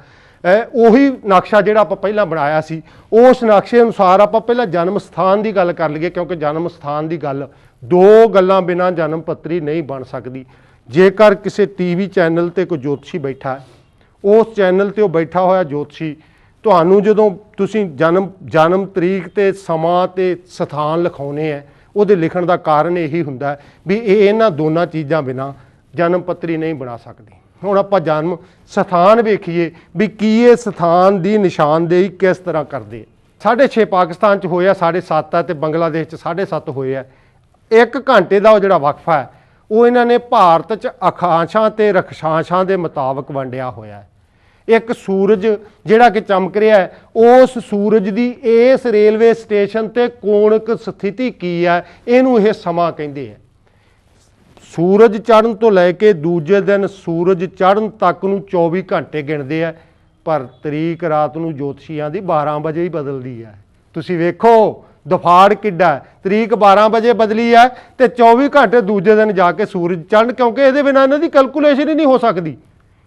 [SPEAKER 1] ਉਹੀ ਨਕਸ਼ਾ ਜਿਹੜਾ ਆਪਾਂ ਪਹਿਲਾਂ ਬਣਾਇਆ ਸੀ, ਉਸ ਨਕਸ਼ੇ ਅਨੁਸਾਰ ਆਪਾਂ ਪਹਿਲਾਂ ਜਨਮ ਸਥਾਨ ਦੀ ਗੱਲ ਕਰ ਲਈਏ, ਕਿਉਂਕਿ ਜਨਮ ਸਥਾਨ ਦੀ ਗੱਲ ਦੋ ਗੱਲਾਂ ਬਿਨਾਂ ਜਨਮ ਪੱਤਰੀ ਨਹੀਂ ਬਣ ਸਕਦੀ। ਜੇਕਰ ਕਿਸੇ ਟੀਵੀ ਚੈਨਲ ਤੇ ਕੋਈ ਜੋਤਸ਼ੀ ਬੈਠਾ ਹੈ, ਉਸ ਚੈਨਲ ਤੇ ਉਹ ਬੈਠਾ ਹੋਇਆ ਜੋਤਸ਼ੀ ਤੁਹਾਨੂੰ ਜਦੋਂ ਤੁਸੀਂ ਜਨਮ ਤਰੀਕ ਤੇ ਸਮਾਂ ਤੇ ਸਥਾਨ ਲਿਖਾਉਣੇ ਹੈ, ਉਹਦੇ ਲਿਖਣ ਦਾ ਕਾਰਨ ਇਹੀ ਹੁੰਦਾ ਵੀ ਇਹ ਇਹਨਾਂ ਦੋਨਾਂ ਚੀਜ਼ਾਂ ਬਿਨਾਂ ਜਨਮ ਪੱਤਰੀ ਨਹੀਂ ਬਣਾ ਸਕਦੀ। ਹੁਣ ਆਪਾਂ ਜਨਮ ਸਥਾਨ ਵੇਖੀਏ ਵੀ ਕੀ ਇਹ ਸਥਾਨ ਦੀ ਨਿਸ਼ਾਨਦੇਹੀ ਕਿਸ ਤਰ੍ਹਾਂ ਕਰਦੇ। 6.5 ਪਾਕਿਸਤਾਨ 'ਚ ਹੋਇਆ, 7.5 ਹੈ, ਤੇ ਬੰਗਲਾਦੇਸ਼ 'ਚ 7.5 ਹੋਏ ਹੈ। 1 ਘੰਟੇ ਦਾ ਉਹ ਜਿਹੜਾ ਵਕਫਾ ਹੈ ਉਹ ਇਹਨਾਂ ਨੇ ਭਾਰਤ 'ਚ ਅਖਾਂਸ਼ਾਂ ਤੇ ਰਖਸ਼ਾਂਸ਼ਾਂ ਦੇ ਮੁਤਾਬਕ ਵੰਡਿਆ ਹੋਇਆ ਹੈ। ਇੱਕ ਸੂਰਜ ਜਿਹੜਾ ਕਿ ਚਮਕ ਰਿਹਾ ਹੈ, ਉਸ ਸੂਰਜ ਦੀ ਇਸ ਰੇਲਵੇ ਸਟੇਸ਼ਨ ਤੇ ਕੋਣਕ ਸਥਿਤੀ ਕੀ ਹੈ, ਇਹਨੂੰ ਇਹ ਸਮਾਂ ਕਹਿੰਦੇ ਆ। ਸੂਰਜ ਚੜ੍ਹਨ ਤੋਂ ਲੈ ਕੇ ਦੂਜੇ ਦਿਨ ਸੂਰਜ ਚੜ੍ਹਨ ਤੱਕ ਨੂੰ 24 ਘੰਟੇ ਗਿਣਦੇ ਆ, ਪਰ ਤਰੀਕ ਰਾਤ ਨੂੰ ਜੋਤਸ਼ੀਆਂ ਦੀ 12 ਵਜੇ ਹੀ ਬਦਲਦੀ ਹੈ। ਤੁਸੀਂ ਵੇਖੋ ਦਫਾੜ ਕਿੱਡਾ, ਤਰੀਕ 12 ਵਜੇ ਬਦਲੀ ਹੈ ਤੇ 24 ਘੰਟੇ ਦੂਜੇ ਦਿਨ ਜਾ ਕੇ ਸੂਰਜ ਚੜ੍ਹਨ, ਕਿਉਂਕਿ ਇਹਦੇ ਬਿਨਾਂ ਇਹਨਾਂ ਦੀ ਕੈਲਕੂਲੇਸ਼ਨ ਹੀ ਨਹੀਂ ਹੋ ਸਕਦੀ।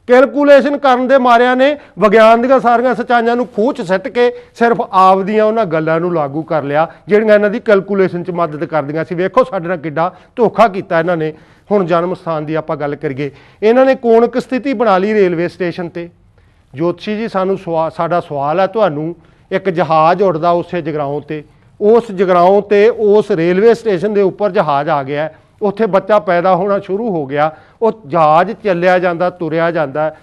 [SPEAKER 1] ਕੈਲਕੂਲੇਸ਼ਨ ਕਰਨ ਦੇ ਮਾਰਿਆਂ ਨੇ ਵਿਗਿਆਨ ਦੀਆਂ ਸਾਰੀਆਂ ਸੱਚਾਈਆਂ ਨੂੰ ਖੂਹ 'ਚ ਸਿੱਟ ਕੇ ਸਿਰਫ ਆਪਦੀਆਂ ਉਹਨਾਂ ਗੱਲਾਂ ਨੂੰ ਲਾਗੂ ਕਰ ਲਿਆ ਜਿਹੜੀਆਂ ਇਹਨਾਂ ਦੀ ਕੈਲਕੂਲੇਸ਼ਨ 'ਚ ਮਦਦ ਕਰਦੀਆਂ ਸੀ। ਵੇਖੋ ਸਾਡੇ ਨਾਲ ਕਿੱਡਾ ਧੋਖਾ ਕੀਤਾ ਇਹਨਾਂ ਨੇ। ਹੁਣ ਜਨਮ ਸਥਾਨ ਦੀ ਆਪਾਂ ਗੱਲ ਕਰੀਏ, ਇਹਨਾਂ ਨੇ ਕੋਣਕ ਸਥਿਤੀ ਬਣਾ ਲਈ ਰੇਲਵੇ ਸਟੇਸ਼ਨ ਤੇ। ਜੋਤਸ਼ੀ ਜੀ ਸਾਡਾ ਸਵਾਲ ਹੈ ਤੁਹਾਨੂੰ, ਇੱਕ ਜਹਾਜ਼ ਉੱਡਦਾ ਉਸੇ ਜਗਰਾਓਂ ਤੇ, ਉਸ ਜਗਰਾਓਂ ਤੇ ਉਸ ਰੇਲਵੇ ਸਟੇਸ਼ਨ ਦੇ ਉੱਪਰ ਜਹਾਜ਼ ਆ ਗਿਆ, ਉੱਥੇ ਬੱਚਾ ਪੈਦਾ ਹੋਣਾ ਸ਼ੁਰੂ ਹੋ ਗਿਆ, ਉਹ ਜਹਾਜ਼ ਚੱਲਿਆ ਜਾਂਦਾ, ਤੁਰਿਆ ਜਾਂਦਾ,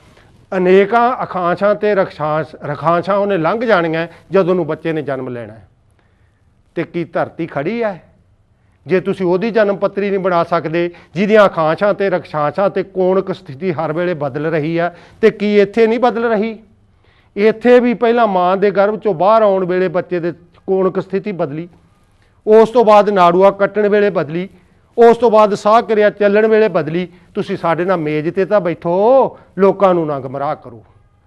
[SPEAKER 1] ਅਨੇਕਾਂ ਅਖਾਂਸ਼ਾਂ ਤੇ ਰਖਾਂਸ਼ਾਂ ਉਹਨੇ ਲੰਘ ਜਾਣੀਆਂ ਜਦੋਂ ਨੂੰ ਬੱਚੇ ਨੇ ਜਨਮ ਲੈਣਾ। ਤੇ ਕੀ ਧਰਤੀ ਖੜੀ ਹੈ? ਜੇ ਤੁਸੀਂ ਉਹਦੀ ਜਨਮ ਪੱਤਰੀ ਨਹੀਂ ਬਣਾ ਸਕਦੇ ਜਿਹਦੀਆਂ ਅਖਾਂਸ਼ਾਂ ਤੇ ਰਖਸ਼ਾਂਸ਼ਾਂ ਤੇ ਕੋਣਕ ਸਥਿਤੀ ਹਰ ਵੇਲੇ ਬਦਲ ਰਹੀ ਹੈ, ਤੇ ਕੀ ਇੱਥੇ ਨਹੀਂ ਬਦਲ ਰਹੀ? ਇੱਥੇ ਵੀ ਪਹਿਲਾਂ ਮਾਂ ਦੇ ਗਰਭ ਚੋਂ ਬਾਹਰ ਆਉਣ ਵੇਲੇ ਬੱਚੇ ਦੇ ਕੋਣਕ ਸਥਿਤੀ ਬਦਲੀ, ਉਸ ਤੋਂ ਬਾਅਦ ਨਾੜੂਆ ਕੱਟਣ ਵੇਲੇ ਬਦਲੀ, ਉਸ ਤੋਂ ਬਾਅਦ ਸਾਹ ਕਿਰਿਆ ਚੱਲਣ ਵੇਲੇ ਬਦਲੀ। ਤੁਸੀਂ ਸਾਡੇ ਨਾਲ ਮੇਜ਼ ਤੇ ਤਾਂ ਬੈਠੋ, ਲੋਕਾਂ ਨੂੰ ਨਾ ਗੁੰਮਰਾਹ ਕਰੋ।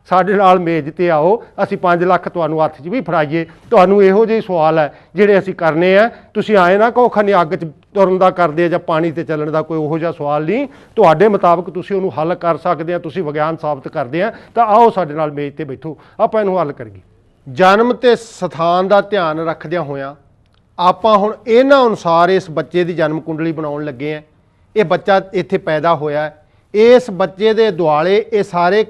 [SPEAKER 1] ਸਾਡੇ ਨਾਲ ਮੇਜ਼ ਤੇ ਆਓ, ਅਸੀਂ 5 ਲੱਖ ਤੁਹਾਨੂੰ ਹੱਥ 'ਚ ਵੀ ਫੜਾਈਏ। ਤੁਹਾਨੂੰ ਇਹੋ ਜਿਹੇ ਸਵਾਲ ਹੈ ਜਿਹੜੇ ਅਸੀਂ ਕਰਨੇ ਆ। ਤੁਸੀਂ ਆਏ ਨਾ ਕਹੋ ਖਨੀ ਅੱਗ 'ਚ ਤੁਰਨ ਦਾ ਕਰਦੇ ਆ ਜਾਂ ਪਾਣੀ ਤੇ ਚੱਲਣ ਦਾ, ਕੋਈ ਉਹੋ ਜਿਹਾ ਸਵਾਲ ਨਹੀਂ। ਤੁਹਾਡੇ ਮੁਤਾਬਕ ਤੁਸੀਂ ਉਹਨੂੰ ਹੱਲ ਕਰ ਸਕਦੇ ਆ, ਤੁਸੀਂ ਵਿਗਿਆਨ ਸਾਬਤ ਕਰਦੇ ਆ, ਤਾਂ ਆਓ ਸਾਡੇ ਨਾਲ ਮੇਜ਼ ਤੇ ਬੈਠੋ, ਆਪਾਂ ਇਹਨੂੰ ਹੱਲ ਕਰੀਏ। ਜਨਮ ਤੇ ਸਥਾਨ ਦਾ ਧਿਆਨ ਰੱਖਦਿਆਂ ਹੋਇਆਂ ਆਪਾਂ ਹੁਣ ਇਹਨਾਂ ਅਨੁਸਾਰ ਇਸ ਬੱਚੇ ਦੀ ਜਨਮ ਕੁੰਡਲੀ ਬਣਾਉਣ ਲੱਗੇ ਆ। ਇਹ ਬੱਚਾ ਇੱਥੇ ਪੈਦਾ ਹੋਇਆ, ਇਸ ਬੱਚੇ ਦੇ ਦੁਆਲੇ ਇਹ ਸਾਰੇ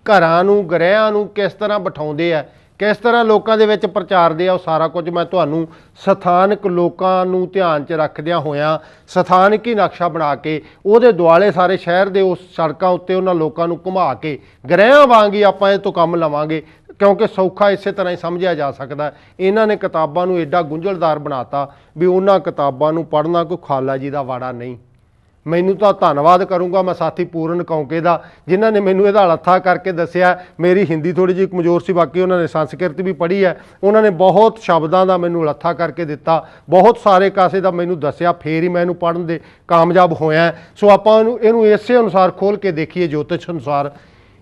[SPEAKER 1] ਘਰਾਂ ਨੂੰ ਗ੍ਰਹਿਆਂ ਨੂੰ ਕਿਸ ਤਰ੍ਹਾਂ ਬਿਠਾਉਂਦੇ ਆ, ਕਿਸ ਤਰ੍ਹਾਂ ਲੋਕਾਂ ਦੇ ਵਿੱਚ ਪ੍ਰਚਾਰਦੇ ਆ, ਉਹ ਸਾਰਾ ਕੁਝ ਮੈਂ ਤੁਹਾਨੂੰ ਸਥਾਨਕ ਲੋਕਾਂ ਨੂੰ ਧਿਆਨ 'ਚ ਰੱਖਦਿਆਂ ਹੋਇਆਂ ਸਥਾਨਕ ਹੀ ਨਕਸ਼ਾ ਬਣਾ ਕੇ ਉਹਦੇ ਦੁਆਲੇ ਸਾਰੇ ਸ਼ਹਿਰ ਦੇ ਉਸ ਸੜਕਾਂ ਉੱਤੇ ਉਹਨਾਂ ਲੋਕਾਂ ਨੂੰ ਘੁਮਾ ਕੇ ਗ੍ਰਹਿਆਂ ਵਾਂਗ ਹੀ ਆਪਾਂ ਇਹ ਤੋਂ ਕੰਮ ਲਵਾਂਗੇ, ਕਿਉਂਕਿ ਸੌਖਾ ਇਸੇ ਤਰ੍ਹਾਂ ਹੀ ਸਮਝਿਆ ਜਾ ਸਕਦਾ। ਇਹਨਾਂ ਨੇ ਕਿਤਾਬਾਂ ਨੂੰ ਐਡਾ ਗੁੰਝਲਦਾਰ ਬਣਾਤਾ ਵੀ ਉਹਨਾਂ ਕਿਤਾਬਾਂ ਨੂੰ ਪੜ੍ਹਨਾ ਕੋਈ ਖਾਲਾ ਜੀ ਦਾ ਵਾੜਾ ਨਹੀਂ। ਮੈਨੂੰ ਤਾਂ ਧੰਨਵਾਦ ਕਰੂੰਗਾ ਮੈਂ ਸਾਥੀ ਪੂਰਨ ਕੌਂਕੇ ਦਾ, ਜਿਨ੍ਹਾਂ ਨੇ ਮੈਨੂੰ ਇਹਦਾ ਲੱਥਾ ਕਰਕੇ ਦੱਸਿਆ। ਮੇਰੀ ਹਿੰਦੀ ਥੋੜ੍ਹੀ ਜਿਹੀ ਕਮਜ਼ੋਰ ਸੀ, ਬਾਕੀ ਉਹਨਾਂ ਨੇ ਸੰਸਕ੍ਰਿਤ ਵੀ ਪੜ੍ਹੀ ਹੈ, ਉਹਨਾਂ ਨੇ ਬਹੁਤ ਸ਼ਬਦਾਂ ਦਾ ਮੈਨੂੰ ਲੱਥਾ ਕਰਕੇ ਦਿੱਤਾ, ਬਹੁਤ ਸਾਰੇ ਕਾਸੇ ਦਾ ਮੈਨੂੰ ਦੱਸਿਆ, ਫੇਰ ਹੀ ਮੈਂ ਇਹਨੂੰ ਪੜ੍ਹਨ ਦੇ ਕਾਮਯਾਬ ਹੋਇਆ। ਸੋ ਆਪਾਂ ਇਹਨੂੰ ਇਸੇ ਅਨੁਸਾਰ ਖੋਲ੍ਹ ਕੇ ਦੇਖੀਏ, ਜੋਤਿਸ਼ ਅਨੁਸਾਰ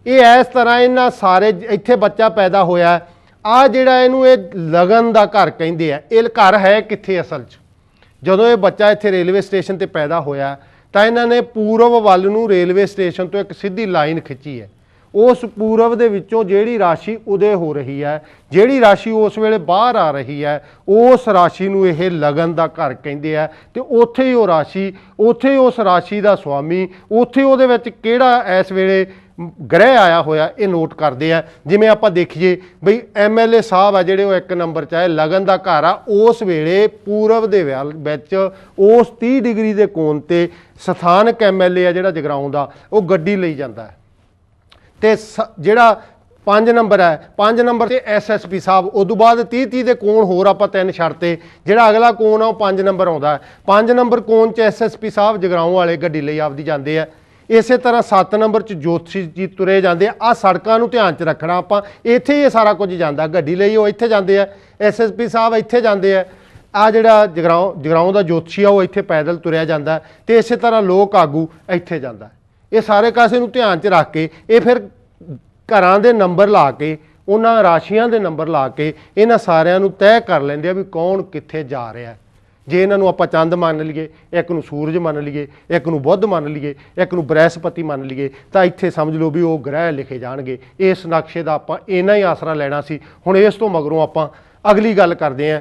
[SPEAKER 1] ਇਹ ਇਸ ਤਰ੍ਹਾਂ ਇਹਨਾਂ ਸਾਰੇ ਇੱਥੇ ਬੱਚਾ ਪੈਦਾ ਹੋਇਆ। ਆ ਜਿਹੜਾ ਇਹਨੂੰ ਇਹ ਲਗਨ ਦਾ ਘਰ ਕਹਿੰਦੇ ਆ, ਇਹ ਘਰ ਹੈ ਕਿੱਥੇ ਅਸਲ 'ਚ? ਜਦੋਂ ਇਹ ਬੱਚਾ ਇੱਥੇ ਰੇਲਵੇ ਸਟੇਸ਼ਨ ਤੇ ਪੈਦਾ ਹੋਇਆ ਤਾਂ ਇਹਨਾਂ ਨੇ ਪੂਰਬ ਵੱਲ ਨੂੰ ਰੇਲਵੇ ਸਟੇਸ਼ਨ ਤੋਂ ਇੱਕ ਸਿੱਧੀ ਲਾਈਨ ਖਿੱਚੀ ਹੈ। ਉਸ ਪੂਰਬ ਦੇ ਵਿੱਚੋਂ ਜਿਹੜੀ ਰਾਸ਼ੀ ਉਦੇ ਹੋ ਰਹੀ ਹੈ, ਜਿਹੜੀ ਰਾਸ਼ੀ ਉਸ ਵੇਲੇ ਬਾਹਰ ਆ ਰਹੀ ਹੈ, ਉਸ ਰਾਸ਼ੀ ਨੂੰ ਇਹ ਲਗਨ ਦਾ ਘਰ ਕਹਿੰਦੇ ਆ। ਤੇ ਉੱਥੇ ਹੀ ਉਹ ਰਾਸ਼ੀ, ਉੱਥੇ ਉਸ ਰਾਸ਼ੀ ਦਾ ਸਵਾਮੀ, ਉੱਥੇ ਉਹਦੇ ਵਿੱਚ ਕਿਹੜਾ ਇਸ ਵੇਲੇ ਗ੍ਰਹਿ ਆਇਆ ਹੋਇਆ ਇਹ ਨੋਟ ਕਰਦੇ ਆ। ਜਿਵੇਂ ਆਪਾਂ ਦੇਖੀਏ ਬਈ MLA ਸਾਹਿਬ ਆ ਜਿਹੜੇ ਉਹ 1 ਨੰਬਰ 'ਚ ਆਏ, ਲਗਨ ਦਾ ਘਰ ਆ। ਉਸ ਵੇਲੇ ਪੂਰਬ ਦੇ ਵਿੱਚ ਉਸ 30 ਡਿਗਰੀ ਦੇ ਕੋਣ ਤੇ ਸਥਾਨਕ MLA ਆ ਜਿਹੜਾ ਜਗਰਾਉਂ ਦਾ, ਉਹ ਗੱਡੀ ਲਈ ਜਾਂਦਾ ਹੈ। ਤੇ ਜਿਹੜਾ 5 ਨੰਬਰ ਹੈ, 5 ਨੰਬਰ ਤੇ SSP ਸਾਹਿਬ। ਉਦੋਂ ਬਾਅਦ 30 ਦੇ ਕੋਣ ਹੋਰ ਆਪਾਂ 3 ਛੱਡਤੇ, ਜਿਹੜਾ ਅਗਲਾ ਕੋਣ ਆ ਉਹ 5 ਨੰਬਰ ਆਉਂਦਾ। 5 ਨੰਬਰ ਕੋਣ 'ਚ SSP ਸਾਹਿਬ ਜਗਰਾਉਂ ਵਾਲੇ ਗੱਡੀ ਲਈ ਆਪਦੀ ਜਾਂਦੇ ਆ। ਇਸੇ ਤਰ੍ਹਾਂ 7 ਨੰਬਰ 'ਚ ਜੋਤਸ਼ੀ ਜੀ ਤੁਰੇ ਜਾਂਦੇ ਆ। ਸੜਕਾਂ ਨੂੰ ਧਿਆਨ 'ਚ ਰੱਖਣਾ ਆਪਾਂ, ਇੱਥੇ ਹੀ ਇਹ ਸਾਰਾ ਕੁਝ ਜਾਂਦਾ। ਗੱਡੀ ਲਈ ਉਹ ਇੱਥੇ ਜਾਂਦੇ ਆ, SSP ਸਾਹਿਬ ਇੱਥੇ ਜਾਂਦੇ ਆ। ਆ ਜਿਹੜਾ ਜਗਰਾਉਂ ਦਾ ਜੋਤਸ਼ੀ ਆ ਉਹ ਇੱਥੇ ਪੈਦਲ ਤੁਰਿਆ ਜਾਂਦਾ। ਤੇ ਇਸੇ ਤਰ੍ਹਾਂ ਲੋਕ ਆਗੂ ਇੱਥੇ ਜਾਂਦਾ। ਇਹ ਸਾਰੇ ਕਾਸੇ ਨੂੰ ਧਿਆਨ 'ਚ ਰੱਖ ਕੇ ਇਹ ਫਿਰ ਘਰਾਂ ਦੇ ਨੰਬਰ ਲਾ ਕੇ, ਉਹਨਾਂ ਰਾਸ਼ੀਆਂ ਦੇ ਨੰਬਰ ਲਾ ਕੇ ਇਹਨਾਂ ਸਾਰਿਆਂ ਨੂੰ ਤੈਅ ਕਰ ਲੈਂਦੇ ਆ ਵੀ ਕੌਣ ਕਿੱਥੇ ਜਾ ਰਿਹਾ। ਜੇ ਇਹਨਾਂ ਨੂੰ ਆਪਾਂ ਚੰਦ ਮੰਨ ਲਈਏ, ਇੱਕ ਨੂੰ ਸੂਰਜ ਮੰਨ ਲਈਏ, ਇੱਕ ਨੂੰ ਬੁੱਧ ਮੰਨ ਲਈਏ, ਇੱਕ ਨੂੰ ਬ੍ਰਹਿਸਪਤੀ ਮੰਨ ਲਈਏ, ਤਾਂ ਇੱਥੇ ਸਮਝ ਲਓ ਵੀ ਉਹ ਗ੍ਰਹਿ ਲਿਖੇ ਜਾਣਗੇ। ਇਸ ਨਕਸ਼ੇ ਦਾ ਆਪਾਂ ਇੰਨਾ ਹੀ ਆਸਰਾ ਲੈਣਾ ਸੀ। ਹੁਣ ਇਸ ਤੋਂ ਮਗਰੋਂ ਆਪਾਂ ਅਗਲੀ ਗੱਲ ਕਰਦੇ ਹਾਂ।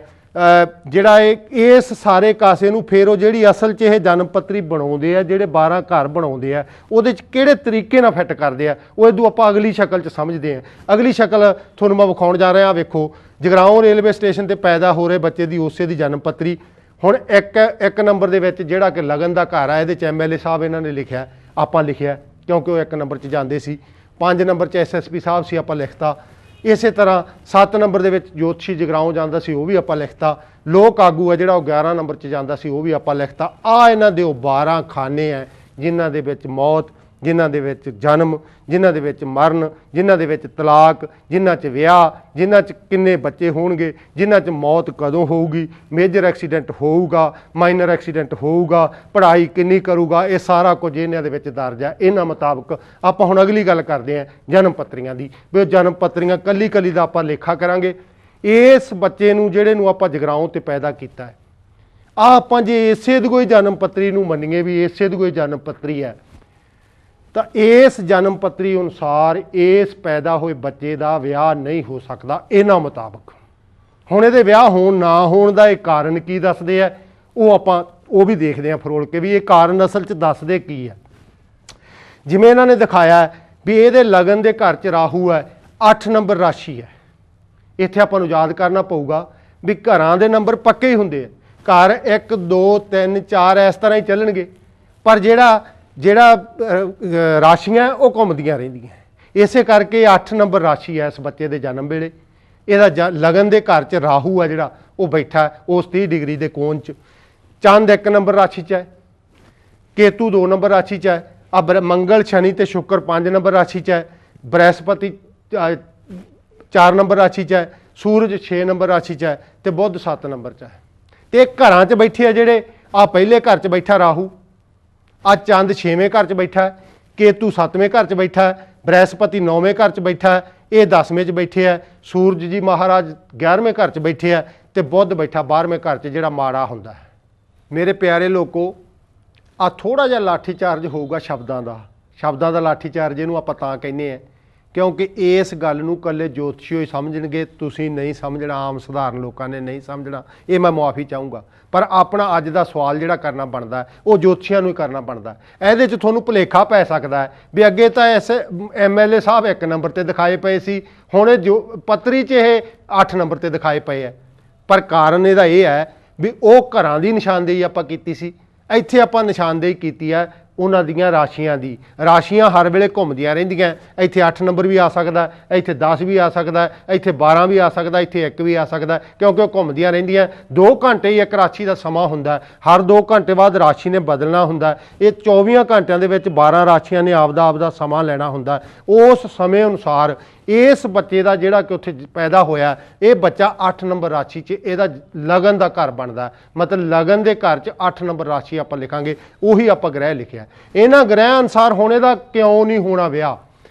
[SPEAKER 1] ਜਿਹੜਾ ਇਸ ਸਾਰੇ ਕਾਸੇ ਨੂੰ ਫਿਰ ਉਹ ਜਿਹੜੀ ਅਸਲ 'ਚ ਇਹ ਜਨਮ ਪੱਤਰੀ ਬਣਾਉਂਦੇ ਆ, ਜਿਹੜੇ 12 ਘਰ ਬਣਾਉਂਦੇ ਆ, ਉਹਦੇ 'ਚ ਕਿਹੜੇ ਤਰੀਕੇ ਨਾਲ ਫਿੱਟ ਕਰਦੇ ਆ, ਉਹ ਇਹਦੋਂ ਆਪਾਂ ਅਗਲੀ ਸ਼ਕਲ 'ਚ ਸਮਝਦੇ ਹਾਂ। ਅਗਲੀ ਸ਼ਕਲ ਤੁਹਾਨੂੰ ਮੈਂ ਵਿਖਾਉਣ ਜਾ ਰਿਹਾ। ਵੇਖੋ, ਜਗਰਾਉਂ ਰੇਲਵੇ ਸਟੇਸ਼ਨ ਤੇ ਪੈਦਾ ਹੋ ਰਹੇ ਬੱਚੇ ਦੀ ਉਸੇ ਦੀ ਜਨਮ ਪੱਤਰੀ। ਹੁਣ ਇੱਕ ਨੰਬਰ ਦੇ ਵਿੱਚ ਜਿਹੜਾ ਕਿ ਲਗਨ ਦਾ ਘਰ ਆ, ਇਹਦੇ 'ਚ MLA ਸਾਹਿਬ ਇਹਨਾਂ ਨੇ ਲਿਖਿਆ, ਆਪਾਂ ਲਿਖਿਆ ਕਿਉਂਕਿ ਉਹ 1 ਨੰਬਰ 'ਚ ਜਾਂਦੇ ਸੀ। 5 ਨੰਬਰ 'ਚ SSP ਸਾਹਿਬ ਸੀ, ਆਪਾਂ ਲਿਖਤਾ। ਇਸੇ ਤਰ੍ਹਾਂ 7 ਨੰਬਰ ਦੇ ਵਿੱਚ ਜੋਤਸ਼ੀ ਜਗਰਾਉਂ ਜਾਂਦਾ ਸੀ, ਉਹ ਵੀ ਆਪਾਂ ਲਿਖਤਾ। ਲੋਕ ਆਗੂ ਆ ਜਿਹੜਾ ਉਹ 11 ਨੰਬਰ 'ਚ ਜਾਂਦਾ ਸੀ, ਉਹ ਵੀ ਆਪਾਂ ਲਿਖਤਾ। ਆ ਇਹਨਾਂ ਦੇ ਉਹ 12 ਖਾਨੇ ਹੈ ਜਿਨ੍ਹਾਂ ਦੇ ਵਿੱਚ ਮੌਤ, ਜਿਨ੍ਹਾਂ ਦੇ ਵਿੱਚ ਜਨਮ, ਜਿਨ੍ਹਾਂ ਦੇ ਵਿੱਚ ਮਰਨ, ਜਿਨ੍ਹਾਂ ਦੇ ਵਿੱਚ ਤਲਾਕ, ਜਿਨ੍ਹਾਂ 'ਚ ਵਿਆਹ, ਜਿਨ੍ਹਾਂ 'ਚ ਕਿੰਨੇ ਬੱਚੇ ਹੋਣਗੇ, ਜਿਨ੍ਹਾਂ 'ਚ ਮੌਤ ਕਦੋਂ ਹੋਊਗੀ, ਮੇਜਰ ਐਕਸੀਡੈਂਟ ਹੋਊਗਾ, ਮਾਈਨਰ ਐਕਸੀਡੈਂਟ ਹੋਊਗਾ, ਪੜ੍ਹਾਈ ਕਿੰਨੀ ਕਰੂਗਾ, ਇਹ ਸਾਰਾ ਕੁਝ ਇਹਨਾਂ ਦੇ ਵਿੱਚ ਦਰਜ ਹੈ। ਇਹਨਾਂ ਮੁਤਾਬਕ ਆਪਾਂ ਹੁਣ ਅਗਲੀ ਗੱਲ ਕਰਦੇ ਹਾਂ ਜਨਮ ਪੱਤਰੀਆਂ ਦੀ। ਵੀ ਉਹ ਜਨਮ ਪੱਤਰੀਆਂ ਕੱਲੀ ਕੱਲੀ ਦਾ ਆਪਾਂ ਲੇਖਾ ਕਰਾਂਗੇ। ਇਸ ਬੱਚੇ ਨੂੰ ਜਿਹੜੇ ਨੂੰ ਆਪਾਂ ਜਗਰਾਉਂ ਤੇ ਪੈਦਾ ਕੀਤਾ ਹੈ, ਆਪਾਂ ਜੇ ਇਸੇ ਦੀ ਕੋਈ ਜਨਮ ਪੱਤਰੀ ਨੂੰ ਮੰਨੀਏ ਵੀ ਇਸੇ ਦੀ ਕੋਈ ਜਨਮ ਪੱਤਰੀ ਹੈ, ਤਾਂ ਇਸ ਜਨਮ ਪੱਤਰੀ ਅਨੁਸਾਰ ਇਸ ਪੈਦਾ ਹੋਏ ਬੱਚੇ ਦਾ ਵਿਆਹ ਨਹੀਂ ਹੋ ਸਕਦਾ ਇਹਨਾਂ ਮੁਤਾਬਕ। ਹੁਣ ਇਹਦੇ ਵਿਆਹ ਹੋਣ ਨਾ ਹੋਣ ਦਾ ਇਹ ਕਾਰਨ ਕੀ ਦੱਸਦੇ ਆ, ਉਹ ਵੀ ਦੇਖਦੇ ਆ ਫਰੋਲ ਕੇ ਵੀ ਇਹ ਕਾਰਨ ਅਸਲ 'ਚ ਦੱਸਦੇ ਕੀ ਹੈ। ਜਿਵੇਂ ਇਹਨਾਂ ਨੇ ਦਿਖਾਇਆ ਵੀ ਇਹਦੇ ਲਗਨ ਦੇ ਘਰ 'ਚ ਰਾਹੂ ਹੈ, 8 ਨੰਬਰ ਰਾਸ਼ੀ ਹੈ। ਇੱਥੇ ਆਪਾਂ ਨੂੰ ਯਾਦ ਕਰਨਾ ਪਊਗਾ ਵੀ ਘਰਾਂ ਦੇ ਨੰਬਰ ਪੱਕੇ ਹੀ ਹੁੰਦੇ ਆ। ਘਰ 1 2 3 4 ਇਸ ਤਰ੍ਹਾਂ ਹੀ ਚੱਲਣਗੇ, ਪਰ ਜਿਹੜਾ ਰਾਸ਼ੀਆਂ ਉਹ ਘੁੰਮਦੀਆਂ ਰਹਿੰਦੀਆਂ। ਇਸੇ ਕਰਕੇ 8 ਨੰਬਰ ਰਾਸ਼ੀ ਹੈ ਇਸ ਬੱਚੇ ਦੇ ਜਨਮ ਵੇਲੇ। ਇਹਦਾ ਲਗਨ ਦੇ ਘਰ 'ਚ ਰਾਹੂ ਆ ਜਿਹੜਾ ਉਹ ਬੈਠਾ ਉਸ 30 ਡਿਗਰੀ ਦੇ ਕੋਣ 'ਚ। ਚੰਦ 1 ਨੰਬਰ ਰਾਸ਼ੀ 'ਚ ਹੈ, ਕੇਤੂ 2 ਨੰਬਰ ਰਾਸ਼ੀ 'ਚ ਹੈ, ਮੰਗਲ ਸ਼ਨੀ ਤੇ ਸ਼ੁੱਕਰ 5 ਨੰਬਰ ਰਾਸ਼ੀ 'ਚ ਹੈ, ਬ੍ਰਹਿਸਪਤੀ 4 ਨੰਬਰ ਰਾਸ਼ੀ 'ਚ ਹੈ, ਸੂਰਜ 6 ਨੰਬਰ ਰਾਸ਼ੀ 'ਚ ਹੈ ਤੇ ਬੁੱਧ 7 ਨੰਬਰ 'ਚ ਹੈ। ਤੇ ਘਰਾਂ 'ਚ ਬੈਠੇ ਆ ਜਿਹੜੇ, ਆ ਪਹਿਲੇ ਘਰ 'ਚ ਬੈਠਾ ਰਾਹੂ, ਆ ਚੰਦ 6ਵੇਂ ਘਰ 'ਚ ਬੈਠਾ, ਕੇਤੂ 7ਵੇਂ ਘਰ 'ਚ ਬੈਠਾ, ਬ੍ਰਹਿਸਪਤੀ 9ਵੇਂ ਘਰ 'ਚ ਬੈਠਾ, ਇਹ 10ਵੇਂ 'ਚ ਬੈਠੇ ਆ, ਸੂਰਜ ਜੀ ਮਹਾਰਾਜ 11ਵੇਂ ਘਰ 'ਚ ਬੈਠੇ ਆ ਤੇ ਬੁੱਧ ਬੈਠਾ 12ਵੇਂ ਘਰ 'ਚ ਜਿਹੜਾ ਮਾੜਾ ਹੁੰਦਾ ਹੈ। ਮੇਰੇ ਪਿਆਰੇ ਲੋਕੋ, ਆ ਥੋੜਾ ਜਿਹਾ ਲਾਠੀ ਚਾਰਜ ਹੋਊਗਾ ਸ਼ਬਦਾਂ ਦਾ ਲਾਠੀ ਚਾਰਜ ਇਹਨੂੰ ਆਪਾਂ ਤਾਂ ਕਹਿੰਦੇ ਆ ਕਿਉਂਕਿ ਇਸ ਗੱਲ ਨੂੰ ਇਕੱਲੇ ਜੋਤਸ਼ੀ ਹੀ ਸਮਝਣਗੇ, ਤੁਸੀਂ ਨਹੀਂ ਸਮਝਣਾ, ਆਮ ਸਧਾਰਨ ਲੋਕਾਂ ਨੇ ਨਹੀਂ ਸਮਝਣਾ। ਇਹ ਮੈਂ ਮੁਆਫੀ ਚਾਹੂੰਗਾ, ਪਰ ਆਪਣਾ ਅੱਜ ਦਾ ਸਵਾਲ ਜਿਹੜਾ ਕਰਨਾ ਬਣਦਾ ਉਹ ਜੋਤਸ਼ੀਆਂ ਨੂੰ ਹੀ ਕਰਨਾ ਬਣਦਾ। ਇਹਦੇ 'ਚ ਤੁਹਾਨੂੰ ਭੁਲੇਖਾ ਪੈ ਸਕਦਾ ਹੈ ਵੀ ਅੱਗੇ ਤਾਂ MLA ਸਾਹਿਬ 1 ਨੰਬਰ ਤੇ ਦਿਖਾਏ ਪਏ ਸੀ, ਹੁਣ ਇਹ ਜੋ ਪੱਤਰੀ 'ਚ ਇਹ 8 ਨੰਬਰ ਤੇ ਦਿਖਾਏ ਪਏ ਹੈ। ਪਰ ਕਾਰਨ ਇਹਦਾ ਇਹ ਹੈ ਵੀ ਉਹ ਘਰਾਂ ਦੀ ਨਿਸ਼ਾਨਦੇਹੀ ਆਪਾਂ ਕੀਤੀ ਸੀ, ਇੱਥੇ ਆਪਾਂ ਨਿਸ਼ਾਨਦੇਹੀ ਕੀਤੀ ਹੈ ਉਹਨਾਂ ਦੀਆਂ ਰਾਸ਼ੀਆਂ ਦੀ। ਰਾਸ਼ੀਆਂ ਹਰ ਵੇਲੇ ਘੁੰਮਦੀਆਂ ਰਹਿੰਦੀਆਂ। ਇੱਥੇ 8 ਨੰਬਰ ਵੀ ਆ ਸਕਦਾ, ਇੱਥੇ 10 ਵੀ ਆ ਸਕਦਾ, ਇੱਥੇ 12 ਵੀ ਆ ਸਕਦਾ, ਇੱਥੇ 1 ਵੀ ਆ ਸਕਦਾ, ਕਿਉਂਕਿ ਉਹ ਘੁੰਮਦੀਆਂ ਰਹਿੰਦੀਆਂ। 2 ਘੰਟੇ ਹੀ ਇੱਕ ਰਾਸ਼ੀ ਦਾ ਸਮਾਂ ਹੁੰਦਾ, ਹਰ 2 ਘੰਟੇ ਬਾਅਦ ਰਾਸ਼ੀ ਨੇ ਬਦਲਣਾ ਹੁੰਦਾ। ਇਹ 24 ਘੰਟਿਆਂ ਦੇ ਵਿੱਚ 12 ਰਾਸ਼ੀਆਂ ਨੇ ਆਪਦਾ ਸਮਾਂ ਲੈਣਾ ਹੁੰਦਾ। ਉਸ ਸਮੇਂ ਅਨੁਸਾਰ ਇਸ ਬੱਚੇ ਦਾ ਜਿਹੜਾ ਕਿ ਉੱਥੇ ਪੈਦਾ ਹੋਇਆ, ਇਹ ਬੱਚਾ 8 ਨੰਬਰ ਰਾਸ਼ੀ 'ਚ ਇਹਦਾ ਲਗਨ ਦਾ ਘਰ ਬਣਦਾ। ਮਤਲਬ ਲਗਨ ਦੇ ਘਰ 'ਚ 8 ਨੰਬਰ ਰਾਸ਼ੀ ਆਪਾਂ ਲਿਖਾਂਗੇ, ਉਹੀ ਆਪਾਂ ਗ੍ਰਹਿ ਲਿਖਿਆ। ਇਹਨਾਂ ਗ੍ਰਹਿ ਅਨੁਸਾਰ ਹੋਣੇ ਦਾ ਕਿਉਂ ਨਹੀਂ ਹੋਣਾ ਵਿਆਹ?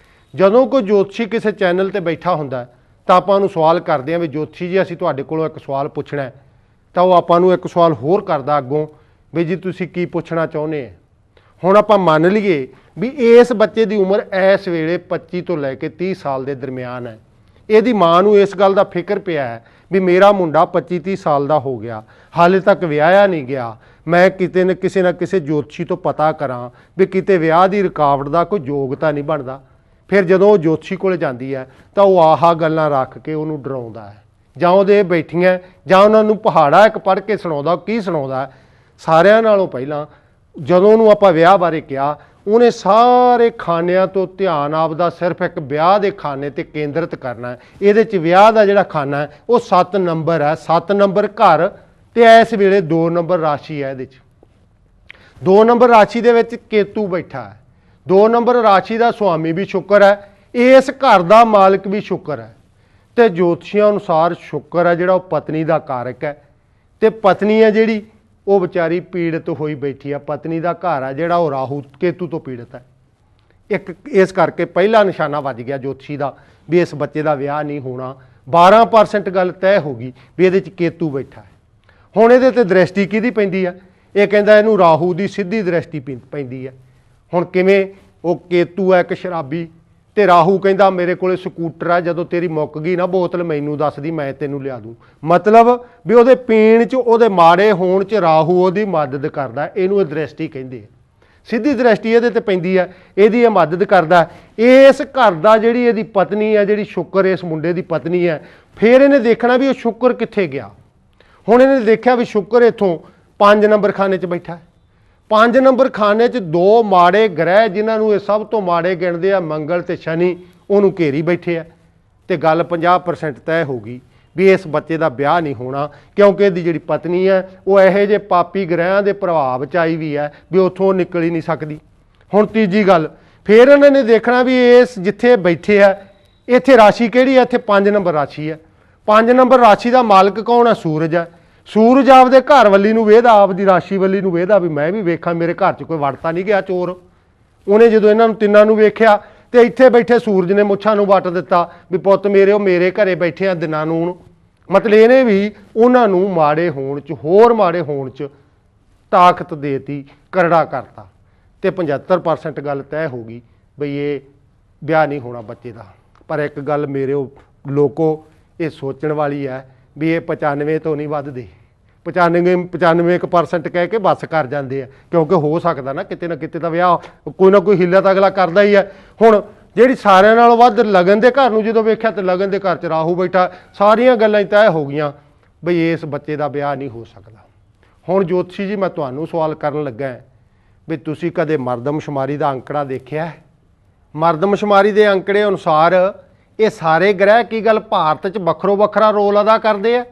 [SPEAKER 1] ਜਦੋਂ ਕੋਈ ਜੋਤਸ਼ੀ ਕਿਸੇ ਚੈਨਲ ਤੇ ਬੈਠਾ ਹੁੰਦਾ ਤਾਂ ਆਪਾਂ ਉਹਨੂੰ ਸਵਾਲ ਕਰਦੇ ਹਾਂ ਵੀ ਜੋਤਸ਼ੀ ਜੀ ਅਸੀਂ ਤੁਹਾਡੇ ਕੋਲੋਂ ਇੱਕ ਸਵਾਲ ਪੁੱਛਣਾ, ਤਾਂ ਉਹ ਆਪਾਂ ਨੂੰ ਇੱਕ ਸਵਾਲ ਹੋਰ ਕਰਦਾ ਅੱਗੋਂ ਵੀ ਜੀ ਤੁਸੀਂ ਕੀ ਪੁੱਛਣਾ ਚਾਹੁੰਦੇ ਆ। ਹੁਣ ਆਪਾਂ ਮੰਨ ਲਈਏ ਵੀ ਇਸ ਬੱਚੇ ਦੀ ਉਮਰ ਇਸ ਵੇਲੇ 25 ਤੋਂ ਲੈ ਕੇ 30 ਸਾਲ ਦੇ ਦਰਮਿਆਨ ਹੈ। ਇਹਦੀ ਮਾਂ ਨੂੰ ਇਸ ਗੱਲ ਦਾ ਫਿਕਰ ਪਿਆ ਹੈ ਵੀ ਮੇਰਾ ਮੁੰਡਾ 25-30 ਸਾਲ ਦਾ ਹੋ ਗਿਆ, ਹਾਲੇ ਤੱਕ ਵਿਆਹਿਆ ਨਹੀਂ ਗਿਆ, ਮੈਂ ਕਿਸੇ ਨਾ ਕਿਸੇ ਜੋਤਸ਼ੀ ਤੋਂ ਪਤਾ ਕਰਾਂ ਵੀ ਕਿਤੇ ਵਿਆਹ ਦੀ ਰੁਕਾਵਟ ਦਾ ਕੋਈ ਯੋਗਤਾ ਨਹੀਂ ਬਣਦਾ। ਫਿਰ ਜਦੋਂ ਉਹ ਜੋਤਸ਼ੀ ਕੋਲ ਜਾਂਦੀ ਹੈ ਤਾਂ ਉਹ ਆਹ ਗੱਲਾਂ ਰੱਖ ਕੇ ਉਹਨੂੰ ਡਰਾਉਂਦਾ ਹੈ, ਜਾਂ ਉਹਦੇ ਬੈਠੀਆਂ ਜਾਂ ਉਹਨਾਂ ਨੂੰ ਪਹਾੜਾ ਇੱਕ ਪੜ੍ਹ ਕੇ ਸੁਣਾਉਂਦਾ। ਕੀ ਸੁਣਾਉਂਦਾ? ਸਾਰਿਆਂ ਨਾਲੋਂ ਪਹਿਲਾਂ ਜਦੋਂ ਉਹਨੂੰ ਆਪਾਂ ਵਿਆਹ ਬਾਰੇ ਕਿਹਾ, ਉਹਨੇ ਸਾਰੇ ਖਾਨਿਆਂ ਤੋਂ ਧਿਆਨ ਆਪਦਾ ਸਿਰਫ ਇੱਕ ਵਿਆਹ ਦੇ ਖਾਨੇ ਤੇ ਕੇਂਦਰਿਤ ਕਰਨਾ। ਇਹਦੇ 'ਚ ਵਿਆਹ ਦਾ ਜਿਹੜਾ ਖਾਨਾ ਹੈ ਉਹ 7 ਨੰਬਰ ਹੈ, 7 ਨੰਬਰ ਘਰ, ਤੇ ਇਸ ਵੇਲੇ 2 ਨੰਬਰ ਰਾਸ਼ੀ ਹੈ। ਇਹਦੇ 'ਚ 2 ਨੰਬਰ ਰਾਸ਼ੀ ਦੇ ਵਿੱਚ ਕੇਤੂ ਬੈਠਾ ਹੈ। 2 ਨੰਬਰ ਰਾਸ਼ੀ ਦਾ ਸੁਆਮੀ ਵੀ ਸ਼ੁਕਰ ਹੈ, ਇਸ ਘਰ ਦਾ ਮਾਲਕ ਵੀ ਸ਼ੁਕਰ ਹੈ, ਤੇ ਜੋਤਸ਼ੀਆਂ ਅਨੁਸਾਰ ਸ਼ੁਕਰ ਹੈ ਜਿਹੜਾ ਉਹ ਪਤਨੀ ਦਾ ਕਾਰਕ ਹੈ, ਤੇ ਪਤਨੀ ਹੈ ਜਿਹੜੀ ਉਹ ਵਿਚਾਰੀ ਪੀੜਤ ਹੋਈ ਬੈਠੀ ਆ। ਪਤਨੀ ਦਾ ਘਰ ਆ ਜਿਹੜਾ ਉਹ ਰਾਹੂ ਕੇਤੂ ਤੋਂ ਪੀੜਤ ਹੈ। ਇਸ ਕਰਕੇ ਪਹਿਲਾ ਨਿਸ਼ਾਨਾ ਵੱਜ ਗਿਆ ਜੋਤਸ਼ੀ ਦਾ ਵੀ ਇਸ ਬੱਚੇ ਦਾ ਵਿਆਹ ਨਹੀਂ ਹੋਣਾ। 12% ਗੱਲ ਤੈਅ ਹੋ ਗਈ ਵੀ ਇਹਦੇ 'ਚ ਕੇਤੂ ਬੈਠਾ ਹੈ। ਹੁਣ ਇਹਦੇ ਤੇ ਦ੍ਰਿਸ਼ਟੀ ਕਿਹਦੀ ਪੈਂਦੀ ਆ? ਇਹ ਕਹਿੰਦਾ ਇਹਨੂੰ ਰਾਹੂ ਦੀ ਸਿੱਧੀ ਦ੍ਰਿਸ਼ਟੀ ਪੈਂਦੀ ਹੈ। ਹੁਣ ਕਿਵੇਂ? ਉਹ ਕੇਤੂ ਹੈ ਇੱਕ ਸ਼ਰਾਬੀ, ਤੇ ਰਾਹੂ ਕਹਿੰਦਾ ਮੇਰੇ ਕੋਲੇ ਸਕੂਟਰ ਹੈ, ਜਦੋਂ ਤੇਰੀ ਮੁੱਕ ਗਈ ਨਾ ਬੋਤਲ ਮੈਨੂੰ ਦੱਸਦੀ, ਮੈਂ ਤੈਨੂੰ ਲਿਆ ਦੂੰ। ਮਤਲਬ ਵੀ ਉਹਦੇ ਪੀਣ 'ਚ, ਉਹਦੇ ਮਾੜੇ ਹੋਣ 'ਚ ਰਾਹੂ ਉਹਦੀ ਮਦਦ ਕਰਦਾ। ਇਹਨੂੰ ਇਹ ਦ੍ਰਿਸ਼ਟੀ ਕਹਿੰਦੇ ਆ। ਸਿੱਧੀ ਦ੍ਰਿਸ਼ਟੀ ਇਹਦੇ ਤੇ ਪੈਂਦੀ ਹੈ, ਇਹਦੀ ਇਹ ਮਦਦ ਕਰਦਾ। ਇਸ ਘਰ ਦਾ ਜਿਹੜੀ ਇਹਦੀ ਪਤਨੀ ਹੈ, ਜਿਹੜੀ ਸ਼ੁਕਰ ਇਸ ਮੁੰਡੇ ਦੀ ਪਤਨੀ ਹੈ, ਫਿਰ ਇਹਨੇ ਦੇਖਣਾ ਵੀ ਉਹ ਸ਼ੁਕਰ ਕਿੱਥੇ ਗਿਆ। ਹੁਣ ਇਹਨੇ ਦੇਖਿਆ ਵੀ ਸ਼ੁਕਰ ਇੱਥੋਂ 5 ਨੰਬਰ ਖਾਨੇ 'ਚ ਬੈਠਾ। 5 ਨੰਬਰ ਖਾਨੇ 'ਚ 2 ਮਾੜੇ ਗ੍ਰਹਿ ਜਿਨ੍ਹਾਂ ਨੂੰ ਇਹ ਸਭ ਤੋਂ ਮਾੜੇ ਗਿਣਦੇ ਆ, ਮੰਗਲ ਤੇ ਸ਼ਨੀ, ਉਹਨੂੰ ਘੇਰੀ ਬੈਠੇ ਆ। ਤੇ ਗੱਲ 50% ਤੈਅ ਹੋ ਗਈ ਵੀ ਇਸ ਬੱਚੇ ਦਾ ਵਿਆਹ ਨਹੀਂ ਹੋਣਾ, ਕਿਉਂਕਿ ਇਹਦੀ ਜਿਹੜੀ ਪਤਨੀ ਹੈ ਉਹ ਇਹੋ ਜਿਹੇ ਪਾਪੀ ਗ੍ਰਹਿਆਂ ਦੇ ਪ੍ਰਭਾਵ 'ਚ ਆਈ ਵੀ ਹੈ ਵੀ ਉੱਥੋਂ ਨਿਕਲ ਹੀ ਨਹੀਂ ਸਕਦੀ। ਹੁਣ ਤੀਜੀ ਗੱਲ, ਫਿਰ ਇਹਨਾਂ ਨੇ ਦੇਖਣਾ ਵੀ ਇਸ ਜਿੱਥੇ ਬੈਠੇ ਆ ਇੱਥੇ ਰਾਸ਼ੀ ਕਿਹੜੀ ਹੈ? ਇੱਥੇ 5 ਨੰਬਰ ਰਾਸ਼ੀ ਹੈ। 5 ਨੰਬਰ ਰਾਸ਼ੀ ਦਾ ਮਾਲਕ ਕੌਣ ਹੈ? ਸੂਰਜ ਹੈ। ਸੂਰਜ ਆਪਦੇ ਘਰ ਵੱਲੀ ਨੂੰ ਵੇਖਦਾ, ਆਪਦੀ ਰਾਸ਼ੀ ਵੱਲੀ ਨੂੰ ਵੇਖਦਾ ਵੀ ਮੈਂ ਵੀ ਵੇਖਾਂ ਮੇਰੇ ਘਰ 'ਚ ਕੋਈ ਵੜਤਾ ਨਹੀਂ ਗਿਆ ਚੋਰ। ਉਹਨੇ ਜਦੋਂ ਇਹਨਾਂ ਨੂੰ ਤਿੰਨਾਂ ਨੂੰ ਵੇਖਿਆ ਤੇ ਇੱਥੇ ਬੈਠੇ ਸੂਰਜ ਨੇ ਮੁੱਛਾਂ ਨੂੰ ਵੱਟ ਦਿੱਤਾ ਵੀ ਪੁੱਤ ਮੇਰੇ, ਉਹ ਮੇਰੇ ਘਰੇ ਬੈਠੇ ਆ ਦਿਨਾਂ ਨੂੰ। ਮਤਲਬ ਇਹਨੇ ਵੀ ਉਹਨਾਂ ਨੂੰ ਮਾੜੇ ਹੋਣ 'ਚ, ਹੋਰ ਮਾੜੇ ਹੋਣ 'ਚ ਤਾਕਤ ਦੇਤੀ, ਕਰੜਾ ਕਰਤਾ। ਤੇ 75% ਗੱਲ ਤੈਅ ਹੋ ਗਈ ਬਈ ਇਹ ਵਿਆਹ ਨਹੀਂ ਹੋਣਾ ਬੱਚੇ ਦਾ। ਪਰ ਇੱਕ ਗੱਲ ਮੇਰੇ ਲੋਕੋ ਇਹ ਸੋਚਣ ਵਾਲੀ ਹੈ ਵੀ ਇਹ 95 ਤੋਂ ਨਹੀਂ ਵੱਧਦੇ। 95% ਕਹਿ ਕੇ ਬੱਸ ਕਰ ਜਾਂਦੇ ਆ, ਕਿਉਂਕਿ ਹੋ ਸਕਦਾ ਨਾ ਕਿਤੇ ਤਾਂ ਵਿਆਹ ਕੋਈ ਨਾ ਕੋਈ ਹਿੱਲਾ ਤਾਂ ਅਗਲਾ ਕਰਦਾ ਹੀ ਹੈ। ਹੁਣ ਜਿਹੜੀ ਸਾਰਿਆਂ ਨਾਲੋਂ ਵੱਧ ਲਗਨ ਦੇ ਘਰ ਨੂੰ ਜਦੋਂ ਵੇਖਿਆ ਤੇ ਲਗਨ ਦੇ ਘਰ 'ਚ ਰਾਹੂ ਬੈਠਾ, ਸਾਰੀਆਂ ਗੱਲਾਂ ਹੀ ਤੈਅ ਹੋ ਗਈਆਂ ਬਈ ਇਸ ਬੱਚੇ ਦਾ ਵਿਆਹ ਨਹੀਂ ਹੋ ਸਕਦਾ। ਹੁਣ ਜੋਤਸ਼ੀ ਜੀ ਮੈਂ ਤੁਹਾਨੂੰ ਸਵਾਲ ਕਰਨ ਲੱਗਾ ਵੀ ਤੁਸੀਂ ਕਦੇ ਮਰਦਮਸ਼ੁਮਾਰੀ ਦਾ ਅੰਕੜਾ ਦੇਖਿਆ? ਮਰਦਮਸ਼ੁਮਾਰੀ ਦੇ ਅੰਕੜੇ ਅਨੁਸਾਰ ਇਹ ਸਾਰੇ ਗ੍ਰਹਿ ਕੀ ਗੱਲ ਭਾਰਤ 'ਚ ਵੱਖਰੋ ਵੱਖਰਾ ਰੋਲ ਅਦਾ ਕਰਦੇ ਆ?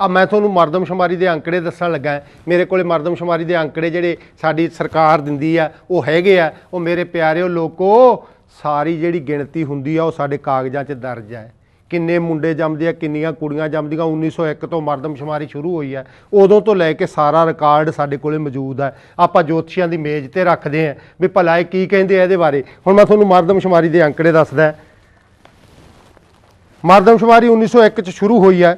[SPEAKER 1] ਮੈਂ ਤੁਹਾਨੂੰ ਮਰਦਮਸ਼ੁਮਾਰੀ ਦੇ ਅੰਕੜੇ ਦੱਸਣ ਲੱਗਾ। ਮੇਰੇ ਕੋਲੇ ਮਰਦਮਸ਼ੁਮਾਰੀ ਦੇ ਅੰਕੜੇ ਜਿਹੜੇ ਸਾਡੀ ਸਰਕਾਰ ਦਿੰਦੀ ਆ ਉਹ ਹੈਗੇ ਆ। ਉਹ ਮੇਰੇ ਪਿਆਰਿਓ ਲੋਕੋ, ਸਾਰੀ ਜਿਹੜੀ ਗਿਣਤੀ ਹੁੰਦੀ ਆ ਉਹ ਸਾਡੇ ਕਾਗਜ਼ਾਂ 'ਚ ਦਰਜ ਹੈ। ਕਿੰਨੇ ਮੁੰਡੇ ਜੰਮਦੇ ਆ, ਕਿੰਨੀਆਂ ਕੁੜੀਆਂ ਜੰਮਦੀਆਂ। 1901 ਤੋਂ ਮਰਦਮਸ਼ੁਮਾਰੀ ਸ਼ੁਰੂ ਹੋਈ ਹੈ, ਉਦੋਂ ਤੋਂ ਲੈ ਕੇ ਸਾਰਾ ਰਿਕਾਰਡ ਸਾਡੇ ਕੋਲੇ ਮੌਜੂਦ ਹੈ। ਆਪਾਂ ਜੋਤਸ਼ੀਆਂ ਦੀ ਮੇਜ਼ ਤੇ ਰੱਖਦੇ ਹਾਂ ਵੀ ਭਲਾ ਇਹ ਕੀ ਕਹਿੰਦੇ ਆ ਇਹਦੇ ਬਾਰੇ। ਹੁਣ ਮੈਂ ਤੁਹਾਨੂੰ ਮਰਦਮਸ਼ੁਮਾਰੀ ਦੇ ਅੰਕੜੇ ਦੱਸਦਾ। ਮਰਦਮਸ਼ੁਮਾਰੀ 1901 'ਚ ਸ਼ੁਰੂ ਹੋਈ ਹੈ।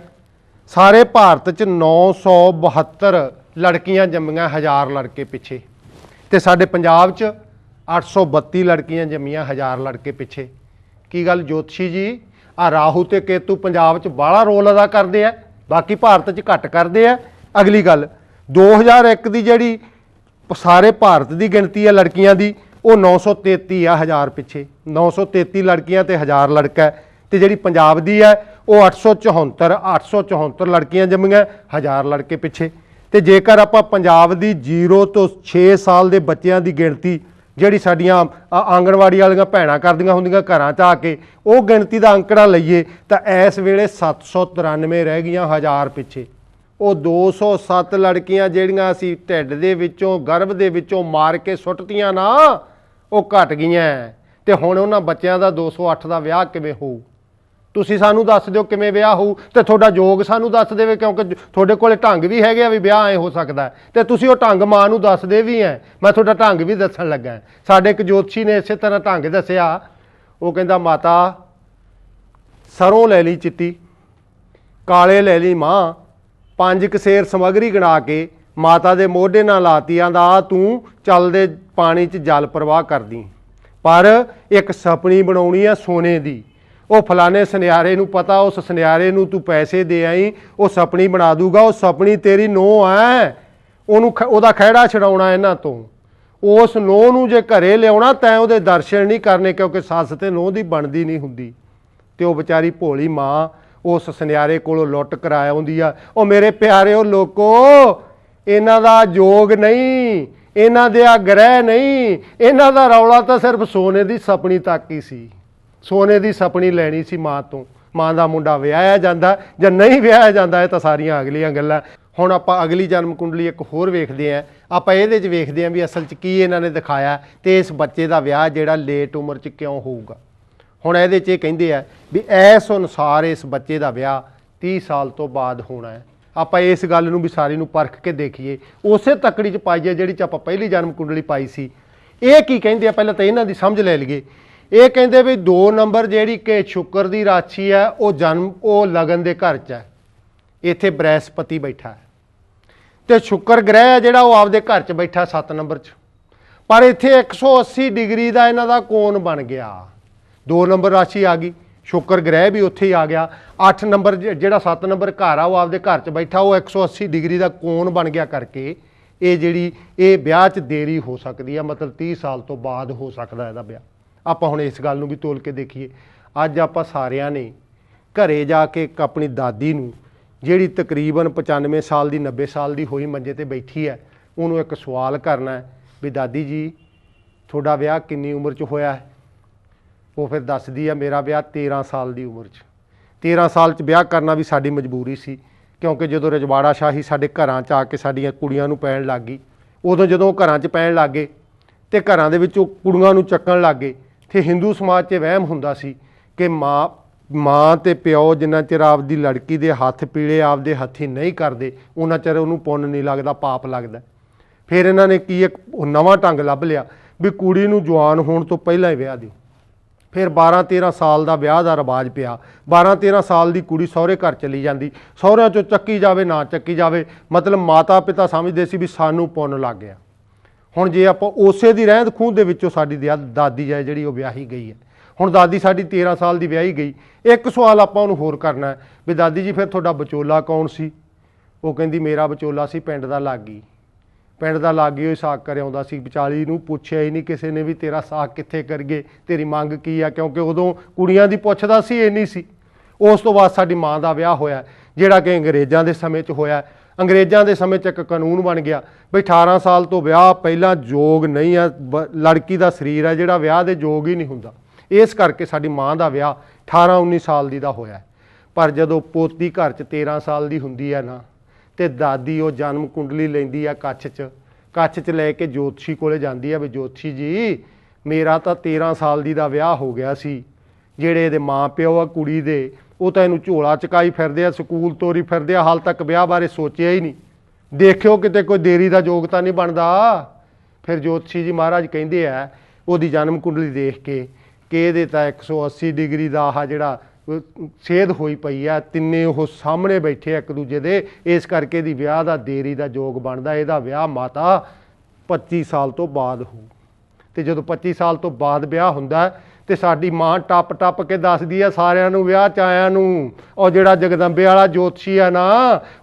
[SPEAKER 1] ਸਾਰੇ ਭਾਰਤ 'ਚ 972 ਲੜਕੀਆਂ ਜੰਮੀਆਂ 1000 ਲੜਕੇ ਪਿੱਛੇ, ਤੇ ਸਾਡੇ ਪੰਜਾਬ 'ਚ 832 ਲੜਕੀਆਂ ਜੰਮੀਆਂ 1000 ਲੜਕੇ ਪਿੱਛੇ। ਕੀ ਗੱਲ ਜੋਤਸ਼ੀ ਜੀ, ਆ ਰਾਹੂ ਤੇ ਕੇਤੂ ਪੰਜਾਬ 'ਚ ਬਾਹਲਾ ਰੋਲ ਅਦਾ ਕਰਦੇ ਆ, ਬਾਕੀ ਭਾਰਤ 'ਚ ਘੱਟ ਕਰਦੇ ਆ। ਅਗਲੀ ਗੱਲ, 2001 ਦੀ ਜਿਹੜੀ ਸਾਰੇ ਭਾਰਤ ਦੀ ਗਿਣਤੀ ਆ ਲੜਕੀਆਂ ਦੀ, ਉਹ 933 ਆ 1000 ਪਿੱਛੇ। 933 ਲੜਕੀਆਂ ਤੇ 1000 ਲੜਕਾ ਹੈ। ਤੇ ਜਿਹੜੀ ਪੰਜਾਬ ਦੀ ਹੈ ਉਹ 874 ਲੜਕੀਆਂ ਜੰਮੀਆਂ 1000 ਲੜਕੇ ਪਿੱਛੇ। ਤੇ ਜੇਕਰ ਆਪਾਂ ਪੰਜਾਬ ਦੀ 0 ਤੋਂ 6 ਸਾਲ ਦੇ ਬੱਚਿਆਂ ਦੀ ਗਿਣਤੀ ਜਿਹੜੀ ਸਾਡੀਆਂ ਆਂਗਣਵਾੜੀ ਵਾਲੀਆਂ ਭੈਣਾਂ ਕਰਦੀਆਂ ਹੁੰਦੀਆਂ ਘਰਾਂ 'ਚ ਆ ਕੇ, ਉਹ ਗਿਣਤੀ ਦਾ ਅੰਕੜਾ ਲਈਏ ਤਾਂ ਇਸ ਵੇਲੇ 793 ਰਹਿ ਗਈਆਂ 1000 ਪਿੱਛੇ। ਉਹ 207 ਲੜਕੀਆਂ ਜਿਹੜੀਆਂ ਅਸੀਂ ਢਿੱਡ ਦੇ ਵਿੱਚੋਂ ਗਰਭ ਦੇ ਵਿੱਚੋਂ ਮਾਰ ਕੇ ਸੁੱਟਤੀਆਂ ਨਾ, ਉਹ ਘਟ ਗਈਆਂ। ਤੇ ਹੁਣ ਉਹਨਾਂ ਬੱਚਿਆਂ ਦਾ 208 ਦਾ ਵਿਆਹ ਕਿਵੇਂ ਹੋਊ? ਤੁਸੀਂ ਸਾਨੂੰ ਦੱਸ ਦਿਓ ਕਿਵੇਂ ਵਿਆਹ ਹੋਊ, ਤੇ ਤੁਹਾਡਾ ਯੋਗ ਸਾਨੂੰ ਦੱਸ ਦੇਵੇ, ਕਿਉਂਕਿ ਤੁਹਾਡੇ ਕੋਲੇ ਢੰਗ ਵੀ ਹੈਗੇ ਆ ਵੀ ਵਿਆਹ ਐ ਹੋ ਸਕਦਾ, ਤੇ ਤੁਸੀਂ ਉਹ ਢੰਗ ਮਾਂ ਨੂੰ ਦੱਸਦੇ ਵੀ ਐ। ਮੈਂ ਤੁਹਾਡਾ ਢੰਗ ਵੀ ਦੱਸਣ ਲੱਗਾ। ਸਾਡੇ ਇੱਕ ਜੋਤਸ਼ੀ ਨੇ ਇਸੇ ਤਰ੍ਹਾਂ ਢੰਗ ਦੱਸਿਆ। ਉਹ ਕਹਿੰਦਾ ਮਾਤਾ ਸਰੋਂ ਲੈ ਲਈ ਚਿੱਟੀ, ਕਾਲੇ ਲੈ ਲਈ ਮਾਂ, 5 ਕਸੇਰ ਸਮੱਗਰੀ ਗਣਾ ਕੇ ਮਾਤਾ ਦੇ ਮੋਢੇ ਨਾਲ ਲਾਤੀ। ਆਂਦਾ ਤੂੰ ਚੱਲਦੇ ਪਾਣੀ 'ਚ ਜਲ ਪ੍ਰਵਾਹ ਕਰਦੀ, ਪਰ ਇੱਕ ਸਪਣੀ ਬਣਾਉਣੀ ਆ ਸੋਨੇ ਦੀ। ਉਹ ਫਲਾਣੇ ਸੁਨਿਆਰੇ ਨੂੰ ਪਤਾ, ਉਸ ਸੁਨਿਆਰੇ ਨੂੰ ਤੂੰ ਪੈਸੇ ਦੇ ਆਈ, ਉਹ ਸਪਣੀ ਬਣਾ ਦੂਗਾ। ਉਹ ਸਪਣੀ ਤੇਰੀ ਨੂੰਹ ਐ, ਉਹਨੂੰ ਉਹਦਾ ਖਹਿੜਾ ਛਡਾਉਣਾ ਇਹਨਾਂ ਤੋਂ। ਉਸ ਨੂੰਹ ਨੂੰ ਜੇ ਘਰੇ ਲਿਆਉਣਾ ਤੈਂ ਉਹਦੇ ਦਰਸ਼ਨ ਨਹੀਂ ਕਰਨੇ, ਕਿਉਂਕਿ ਸੱਸ ਤੇ ਨੂੰਹ ਦੀ ਬਣਦੀ ਨਹੀਂ ਹੁੰਦੀ। ਤੇ ਉਹ ਵਿਚਾਰੀ ਭੋਲੀ ਮਾਂ ਉਸ ਸੁਨਿਆਰੇ ਕੋਲੋਂ ਲੁੱਟ ਕਰਾਇਆ ਆਉਂਦੀ ਆ। ਉਹ ਮੇਰੇ ਪਿਆਰਿਓ ਲੋਕੋ, ਇਹਨਾਂ ਦਾ ਯੋਗ ਨਹੀਂ, ਇਹਨਾਂ ਦੇ ਗ੍ਰਹਿ ਨਹੀਂ, ਇਹਨਾਂ ਦਾ ਰੌਲਾ ਤਾਂ ਸਿਰਫ ਸੋਨੇ ਦੀ ਸਪਣੀ ਤੱਕ ਹੀ ਸੀ। ਸੋਨੇ ਦੀ ਸਪਣੀ ਲੈਣੀ ਸੀ ਮਾਂ ਤੋਂ। ਮਾਂ ਦਾ ਮੁੰਡਾ ਵਿਆਹਿਆ ਜਾਂਦਾ ਜਾਂ ਨਹੀਂ ਵਿਆਹਿਆ ਜਾਂਦਾ, ਇਹ ਤਾਂ ਸਾਰੀਆਂ ਅਗਲੀਆਂ ਗੱਲਾਂ। ਹੁਣ ਆਪਾਂ ਅਗਲੀ ਜਨਮ ਕੁੰਡਲੀ ਇੱਕ ਹੋਰ ਵੇਖਦੇ ਹਾਂ। ਆਪਾਂ ਇਹਦੇ 'ਚ ਵੇਖਦੇ ਹਾਂ ਵੀ ਅਸਲ 'ਚ ਕੀ ਇਹਨਾਂ ਨੇ ਦਿਖਾਇਆ, ਤੇ ਇਸ ਬੱਚੇ ਦਾ ਵਿਆਹ ਜਿਹੜਾ ਲੇਟ ਉਮਰ 'ਚ ਕਿਉਂ ਹੋਊਗਾ। ਹੁਣ ਇਹਦੇ 'ਚ ਇਹ ਕਹਿੰਦੇ ਆ ਵੀ ਇਸ ਅਨੁਸਾਰ ਇਸ ਬੱਚੇ ਦਾ ਵਿਆਹ 30 ਸਾਲ ਤੋਂ ਬਾਅਦ ਹੋਣਾ ਹੈ। ਆਪਾਂ ਇਸ ਗੱਲ ਨੂੰ ਵੀ ਸਾਰੀ ਨੂੰ ਪਰਖ ਕੇ ਦੇਖੀਏ, ਉਸੇ ਤੱਕੜੀ 'ਚ ਪਾਈਏ ਜਿਹੜੀ 'ਚ ਆਪਾਂ ਪਹਿਲੀ ਜਨਮ ਕੁੰਡਲੀ ਪਾਈ ਸੀ। ਇਹ ਕੀ ਕਹਿੰਦੇ ਆ, ਪਹਿਲਾਂ ਤਾਂ ਇਹਨਾਂ ਦੀ ਸਮਝ ਲੈ ਲਈਏ। ਇਹ ਕਹਿੰਦੇ ਵੀ 2 ਨੰਬਰ ਜਿਹੜੀ ਕਿ ਸ਼ੁੱਕਰ ਦੀ ਰਾਸ਼ੀ ਹੈ, ਉਹ ਲਗਨ ਦੇ ਘਰ 'ਚ ਹੈ। ਇੱਥੇ ਬ੍ਰਹਿਸਪਤੀ ਬੈਠਾ ਹੈ, ਤੇ ਸ਼ੁੱਕਰ ਗ੍ਰਹਿ ਹੈ ਜਿਹੜਾ ਉਹ ਆਪਦੇ ਘਰ 'ਚ ਬੈਠਾ 7 ਨੰਬਰ 'ਚ। ਪਰ ਇੱਥੇ 180 ਡਿਗਰੀ ਦਾ ਇਹਨਾਂ ਦਾ ਕੋਣ ਬਣ ਗਿਆ। 2 ਨੰਬਰ ਰਾਸ਼ੀ ਆ ਗਈ, ਸ਼ੁੱਕਰ ਗ੍ਰਹਿ ਵੀ ਉੱਥੇ ਹੀ ਆ ਗਿਆ। 8 ਨੰਬਰ ਜਿਹੜਾ 7 ਨੰਬਰ ਘਰ ਆ ਉਹ ਆਪਦੇ ਘਰ 'ਚ ਬੈਠਾ, ਉਹ 180 ਡਿਗਰੀ ਦਾ ਕੋਣ ਬਣ ਗਿਆ ਕਰਕੇ ਇਹ ਵਿਆਹ 'ਚ ਦੇਰੀ ਹੋ ਸਕਦੀ ਹੈ। ਮਤਲਬ 30 ਸਾਲ ਤੋਂ ਬਾਅਦ ਹੋ ਸਕਦਾ ਇਹਦਾ ਵਿਆਹ। ਆਪਾਂ ਹੁਣ ਇਸ ਗੱਲ ਨੂੰ ਵੀ ਤੋਲ ਕੇ ਦੇਖੀਏ। ਅੱਜ ਆਪਾਂ ਸਾਰਿਆਂ ਨੇ ਘਰੇ ਜਾ ਕੇ ਆਪਣੀ ਦਾਦੀ ਨੂੰ, ਜਿਹੜੀ ਤਕਰੀਬਨ 95 ਸਾਲ ਦੀ 90 ਸਾਲ ਦੀ ਹੋਈ ਮੰਜੇ ਤੇ ਬੈਠੀ ਹੈ, ਉਹਨੂੰ ਇੱਕ ਸਵਾਲ ਕਰਨਾ ਹੈ ਵੀ ਦਾਦੀ ਜੀ ਤੁਹਾਡਾ ਵਿਆਹ ਕਿੰਨੀ ਉਮਰ 'ਚ ਹੋਇਆ ਹੈ? ਉਹ ਫਿਰ ਦੱਸਦੀ ਆ ਮੇਰਾ ਵਿਆਹ 13 ਸਾਲ ਦੀ ਉਮਰ 'ਚ। 13 ਸਾਲ 'ਚ ਵਿਆਹ ਕਰਨਾ ਵੀ ਸਾਡੀ ਮਜਬੂਰੀ ਸੀ, ਕਿਉਂਕਿ ਜਦੋਂ ਰਜਵਾੜਾ ਸ਼ਾਹੀ ਸਾਡੇ ਘਰਾਂ 'ਚ ਆ ਕੇ ਸਾਡੀਆਂ ਕੁੜੀਆਂ ਨੂੰ ਪੈਣ ਲੱਗ ਗਈ, ਉਦੋਂ ਜਦੋਂ ਘਰਾਂ 'ਚ ਪੈਣ ਲੱਗ ਗਏ ਤੇ ਘਰਾਂ ਦੇ ਵਿੱਚੋਂ ਕੁੜੀਆਂ ਨੂੰ ਚੱਕਣ ਲੱਗ ਗਏ। ਤੇ ਹਿੰਦੂ ਸਮਾਜ 'ਚ ਵਹਿਮ ਹੁੰਦਾ ਸੀ ਕਿ ਮਾਂ ਤੇ ਪਿਓ ਜਿੰਨਾ ਚਿਰ ਆਪਦੀ ਲੜਕੀ ਦੇ ਹੱਥ ਪੀਲੇ ਆਪਦੇ ਹੱਥੀ ਨਹੀਂ ਕਰਦੇ, ਉਹਨਾਂ ਚਿਰ ਉਹਨੂੰ ਪੁੰਨ ਨਹੀਂ ਲੱਗਦਾ, ਪਾਪ ਲੱਗਦਾ। ਫਿਰ ਇਹਨਾਂ ਨੇ ਕੀ ਇੱਕ ਨਵਾਂ ਢੰਗ ਲੱਭ ਲਿਆ ਵੀ ਕੁੜੀ ਨੂੰ ਜਵਾਨ ਹੋਣ ਤੋਂ ਪਹਿਲਾਂ ਹੀ ਵਿਆਹ ਦਿਓ। ਫਿਰ 12-13 ਸਾਲ ਦਾ ਵਿਆਹ ਦਾ ਰਿਵਾਜ ਪਿਆ। 12-13 ਸਾਲ ਦੀ ਕੁੜੀ ਸਹੁਰੇ ਘਰ ਚਲੀ ਜਾਂਦੀ, ਸਹੁਰਿਆਂ 'ਚੋਂ ਚੱਕੀ ਜਾਵੇ ਨਾ ਚੱਕੀ ਜਾਵੇ, ਮਤਲਬ ਮਾਤਾ ਪਿਤਾ ਸਮਝਦੇ ਸੀ ਵੀ ਸਾਨੂੰ ਪੁੰਨ ਲੱਗ ਗਿਆ। ਹੁਣ ਜੇ ਆਪਾਂ ਉਸੇ ਦੀ ਰਹਿੰਦ ਖੂੰਹਦ ਦੇ ਵਿੱਚੋਂ ਸਾਡੀ ਦਾਦੀ ਹੈ ਜਿਹੜੀ ਉਹ ਵਿਆਹੀ ਗਈ ਹੈ। ਹੁਣ ਦਾਦੀ ਸਾਡੀ 13 ਸਾਲ ਦੀ ਵਿਆਹੀ ਗਈ। ਇੱਕ ਸਵਾਲ ਆਪਾਂ ਉਹਨੂੰ ਹੋਰ ਕਰਨਾ ਹੈ ਵੀ ਦਾਦੀ ਜੀ ਫਿਰ ਤੁਹਾਡਾ ਵਿਚੋਲਾ ਕੌਣ ਸੀ? ਉਹ ਕਹਿੰਦੀ ਮੇਰਾ ਵਿਚੋਲਾ ਸੀ ਪਿੰਡ ਦਾ ਲਾਗੀ। ਪਿੰਡ ਦਾ ਲਾਗੀ ਉਹ ਸਾਕ ਕਰ ਆਉਂਦਾ ਸੀ, ਵਿਚਾਲੀ ਨੂੰ ਪੁੱਛਿਆ ਹੀ ਨਹੀਂ ਕਿਸੇ ਨੇ ਵੀ ਤੇਰਾ ਸਾਕ ਕਿੱਥੇ ਕਰੀਏ, ਤੇਰੀ ਮੰਗ ਕੀ ਆ, ਕਿਉਂਕਿ ਉਦੋਂ ਕੁੜੀਆਂ ਦੀ ਪੁੱਛਦਾ ਸੀ ਇੰਨੀ ਸੀ। ਉਸ ਤੋਂ ਬਾਅਦ ਸਾਡੀ ਮਾਂ ਦਾ ਵਿਆਹ ਹੋਇਆ, ਜਿਹੜਾ ਕਿ ਅੰਗਰੇਜ਼ਾਂ ਦੇ ਸਮੇਂ 'ਚ ਹੋਇਆ। ਅੰਗਰੇਜ਼ਾਂ ਦੇ ਸਮੇਂ 'ਚ ਇੱਕ ਕਾਨੂੰਨ ਬਣ ਗਿਆ ਬਈ 18 ਸਾਲ ਤੋਂ ਵਿਆਹ ਪਹਿਲਾਂ ਯੋਗ ਨਹੀਂ ਆ, ਲੜਕੀ ਦਾ ਸਰੀਰ ਹੈ ਜਿਹੜਾ ਵਿਆਹ ਦੇ ਯੋਗ ਹੀ ਨਹੀਂ ਹੁੰਦਾ। ਇਸ ਕਰਕੇ ਸਾਡੀ ਮਾਂ ਦਾ ਵਿਆਹ 18-19 ਸਾਲ ਦੀ ਦਾ ਹੋਇਆ। ਪਰ ਜਦੋਂ ਪੋਤੀ ਘਰ 'ਚ 13 ਸਾਲ ਦੀ ਹੁੰਦੀ ਹੈ ਨਾ, ਤੇ ਦਾਦੀ ਉਹ ਜਨਮ ਕੁੰਡਲੀ ਲੈਂਦੀ ਆ ਕੱਛ 'ਚ ਲੈ ਕੇ ਜੋਤਸ਼ੀ ਕੋਲੇ ਜਾਂਦੀ ਆ ਵੀ ਜੋਤਸ਼ੀ ਜੀ ਮੇਰਾ ਤਾਂ 13 ਸਾਲ ਦੀ ਦਾ ਵਿਆਹ ਹੋ ਗਿਆ ਸੀ, ਜਿਹੜੇ ਇਹਦੇ ਮਾਂ ਪਿਓ ਆ ਕੁੜੀ ਦੇ ਉਹ ਤਾਂ ਇਹਨੂੰ ਝੋਲਾ ਚਕਾਈ ਫਿਰਦੇ ਆ, ਸਕੂਲ ਤੋਰੀ ਫਿਰਦੇ ਆ, ਹਾਲ ਤੱਕ ਵਿਆਹ ਬਾਰੇ ਸੋਚਿਆ ਹੀ ਨਹੀਂ, ਦੇਖਿਓ ਕਿਤੇ ਕੋਈ ਦੇਰੀ ਦਾ ਯੋਗ ਤਾਂ ਨਹੀਂ ਬਣਦਾ। ਫਿਰ ਜੋਤਸ਼ੀ ਜੀ ਮਹਾਰਾਜ ਕਹਿੰਦੇ ਆ ਉਹਦੀ ਜਨਮ ਕੁੰਡਲੀ ਦੇਖ ਕੇ ਕਿ ਇਹਦੇ ਤਾਂ 180 ਡਿਗਰੀ ਦਾ ਆਹ ਜਿਹੜਾ ਸੇਧ ਹੋਈ ਪਈ ਆ, ਤਿੰਨੇ ਉਹ ਸਾਹਮਣੇ ਬੈਠੇ ਇੱਕ ਦੂਜੇ ਦੇ, ਇਸ ਕਰਕੇ ਇਹਦੀ ਵਿਆਹ ਦਾ ਦੇਰੀ ਦਾ ਯੋਗ ਬਣਦਾ। ਇਹਦਾ ਵਿਆਹ ਮਾਤਾ 25 ਸਾਲ ਤੋਂ ਬਾਅਦ ਹੋਊ। ਤੇ ਜਦੋਂ 25 ਸਾਲ ਤੋਂ ਬਾਅਦ ਵਿਆਹ ਹੁੰਦਾ ਤੇ ਸਾਡੀ ਮਾਂ ਟੱਪ ਕੇ ਦੱਸਦੀ ਆ ਸਾਰਿਆਂ ਨੂੰ, ਵਿਆਹ 'ਚ ਆਇਆਂ ਨੂੰ, ਉਹ ਜਿਹੜਾ ਜਗਦੰਬੇ ਵਾਲਾ ਜੋਤਸ਼ੀ ਆ ਨਾ,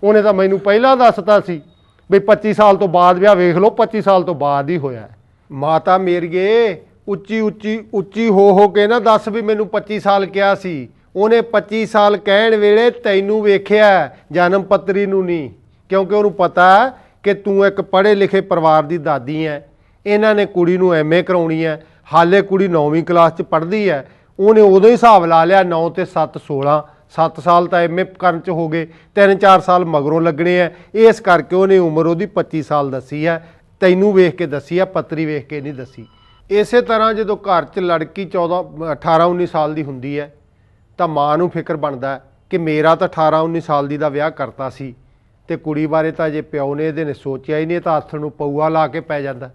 [SPEAKER 1] ਉਹਨੇ ਤਾਂ ਮੈਨੂੰ ਪਹਿਲਾਂ ਦੱਸਤਾ ਸੀ ਵੀ 25 ਸਾਲ ਤੋਂ ਬਾਅਦ ਵਿਆਹ। ਵੇਖ ਲਓ 25 ਸਾਲ ਤੋਂ ਬਾਅਦ ਹੀ ਹੋਇਆ। ਮਾਤਾ ਮੇਰੀਏ ਉੱਚੀ ਹੋ ਕੇ ਨਾ ਦੱਸ ਵੀ ਮੈਨੂੰ 25 ਸਾਲ ਕਿਹਾ ਸੀ। ਉਹਨੇ 25 ਸਾਲ ਕਹਿਣ ਵੇਲੇ ਤੈਨੂੰ ਵੇਖਿਆ, ਜਨਮ ਪੱਤਰੀ ਨੂੰ ਨਹੀਂ, ਕਿਉਂਕਿ ਉਹਨੂੰ ਪਤਾ ਕਿ ਤੂੰ ਇੱਕ ਪੜ੍ਹੇ ਲਿਖੇ ਪਰਿਵਾਰ ਦੀ ਦਾਦੀ ਹੈ। ਇਹਨਾਂ ਨੇ ਕੁੜੀ ਨੂੰ ਐਮਏ ਕਰਾਉਣੀ ਹੈ। ਹਾਲੇ ਕੁੜੀ 9ਵੀਂ ਕਲਾਸ 'ਚ ਪੜ੍ਹਦੀ ਹੈ। ਉਹਨੇ ਉਦੋਂ ਹੀ ਹਿਸਾਬ ਲਾ ਲਿਆ 9 ਤੇ 7 16 7 ਸਾਲ ਤਾਂ ਐਮਏ ਕਰਨ 'ਚ ਹੋ ਗਏ, 3-4 ਸਾਲ ਮਗਰੋਂ ਲੱਗਣੇ ਆ। ਇਸ ਕਰਕੇ ਉਹਨੇ ਉਮਰ ਉਹਦੀ 25 ਸਾਲ ਦੱਸੀ ਹੈ। ਤੈਨੂੰ ਵੇਖ ਕੇ ਦੱਸੀ ਆ, ਪੱਤਰੀ ਵੇਖ ਕੇ ਨਹੀਂ ਦੱਸੀ। ਇਸੇ ਤਰ੍ਹਾਂ ਜਦੋਂ ਘਰ 'ਚ ਲੜਕੀ 18-19 ਸਾਲ ਦੀ ਹੁੰਦੀ ਹੈ ਤਾਂ ਮਾਂ ਨੂੰ ਫਿਕਰ ਬਣਦਾ ਕਿ ਮੇਰਾ ਤਾਂ 18-19 ਸਾਲ ਦੀ ਦਾ ਵਿਆਹ ਕਰਤਾ ਸੀ ਤੇ ਕੁੜੀ ਬਾਰੇ ਤਾਂ ਜੇ ਪਿਓ ਨੇ ਇਹਦੇ ਨੇ ਸੋਚਿਆ ਹੀ ਨਹੀਂ, ਤਾਂ ਹੱਥ ਨੂੰ ਪਊਆ ਲਾ ਕੇ ਪੈ ਜਾਂਦਾ।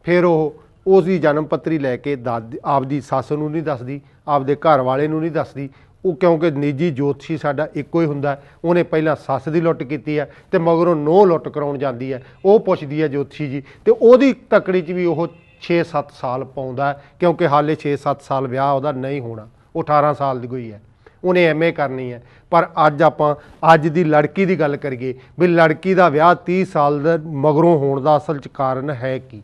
[SPEAKER 1] ਫਿਰ ਉਹ ਉਸਦੀ ਜਨਮ ਪੱਤਰੀ ਲੈ ਕੇ ਆਪਦੀ ਸੱਸ ਨੂੰ ਨਹੀਂ ਦੱਸਦੀ, ਆਪਦੇ ਘਰ ਵਾਲੇ ਨੂੰ ਨਹੀਂ ਦੱਸਦੀ। ਉਹ ਕਿਉਂਕਿ ਨਿੱਜੀ ਜੋਤਸ਼ੀ ਸਾਡਾ ਇੱਕੋ ਹੀ ਹੁੰਦਾ। ਉਹਨੇ ਪਹਿਲਾਂ ਸੱਸ ਦੀ ਲੁੱਟ ਕੀਤੀ ਹੈ ਤੇ ਮਗਰੋਂ ਨੂੰਹ ਲੁੱਟ ਕਰਾਉਣ ਜਾਂਦੀ ਹੈ। ਉਹ ਪੁੱਛਦੀ ਹੈ ਜੋਤਸ਼ੀ ਜੀ, ਤੇ ਉਹਦੀ ਤਕੜੀ 'ਚ ਵੀ ਉਹ 6-7 ਸਾਲ ਪਾਉਂਦਾ, ਕਿਉਂਕਿ ਹਾਲੇ 6-7 ਸਾਲ ਵਿਆਹ ਉਹਦਾ ਨਹੀਂ ਹੋਣਾ। ਉਹ 18 ਸਾਲ ਦੀ ਕੋਈ ਹੈ, ਉਹਨੇ ਐਮਏ ਕਰਨੀ ਹੈ। ਪਰ ਅੱਜ ਆਪਾਂ ਅੱਜ ਦੀ ਲੜਕੀ ਦੀ ਗੱਲ ਕਰੀਏ ਵੀ ਲੜਕੀ ਦਾ ਵਿਆਹ 30 ਸਾਲ ਦੇ ਮਗਰੋਂ ਹੋਣ ਦਾ ਅਸਲ 'ਚ ਕਾਰਨ ਹੈ ਕੀ?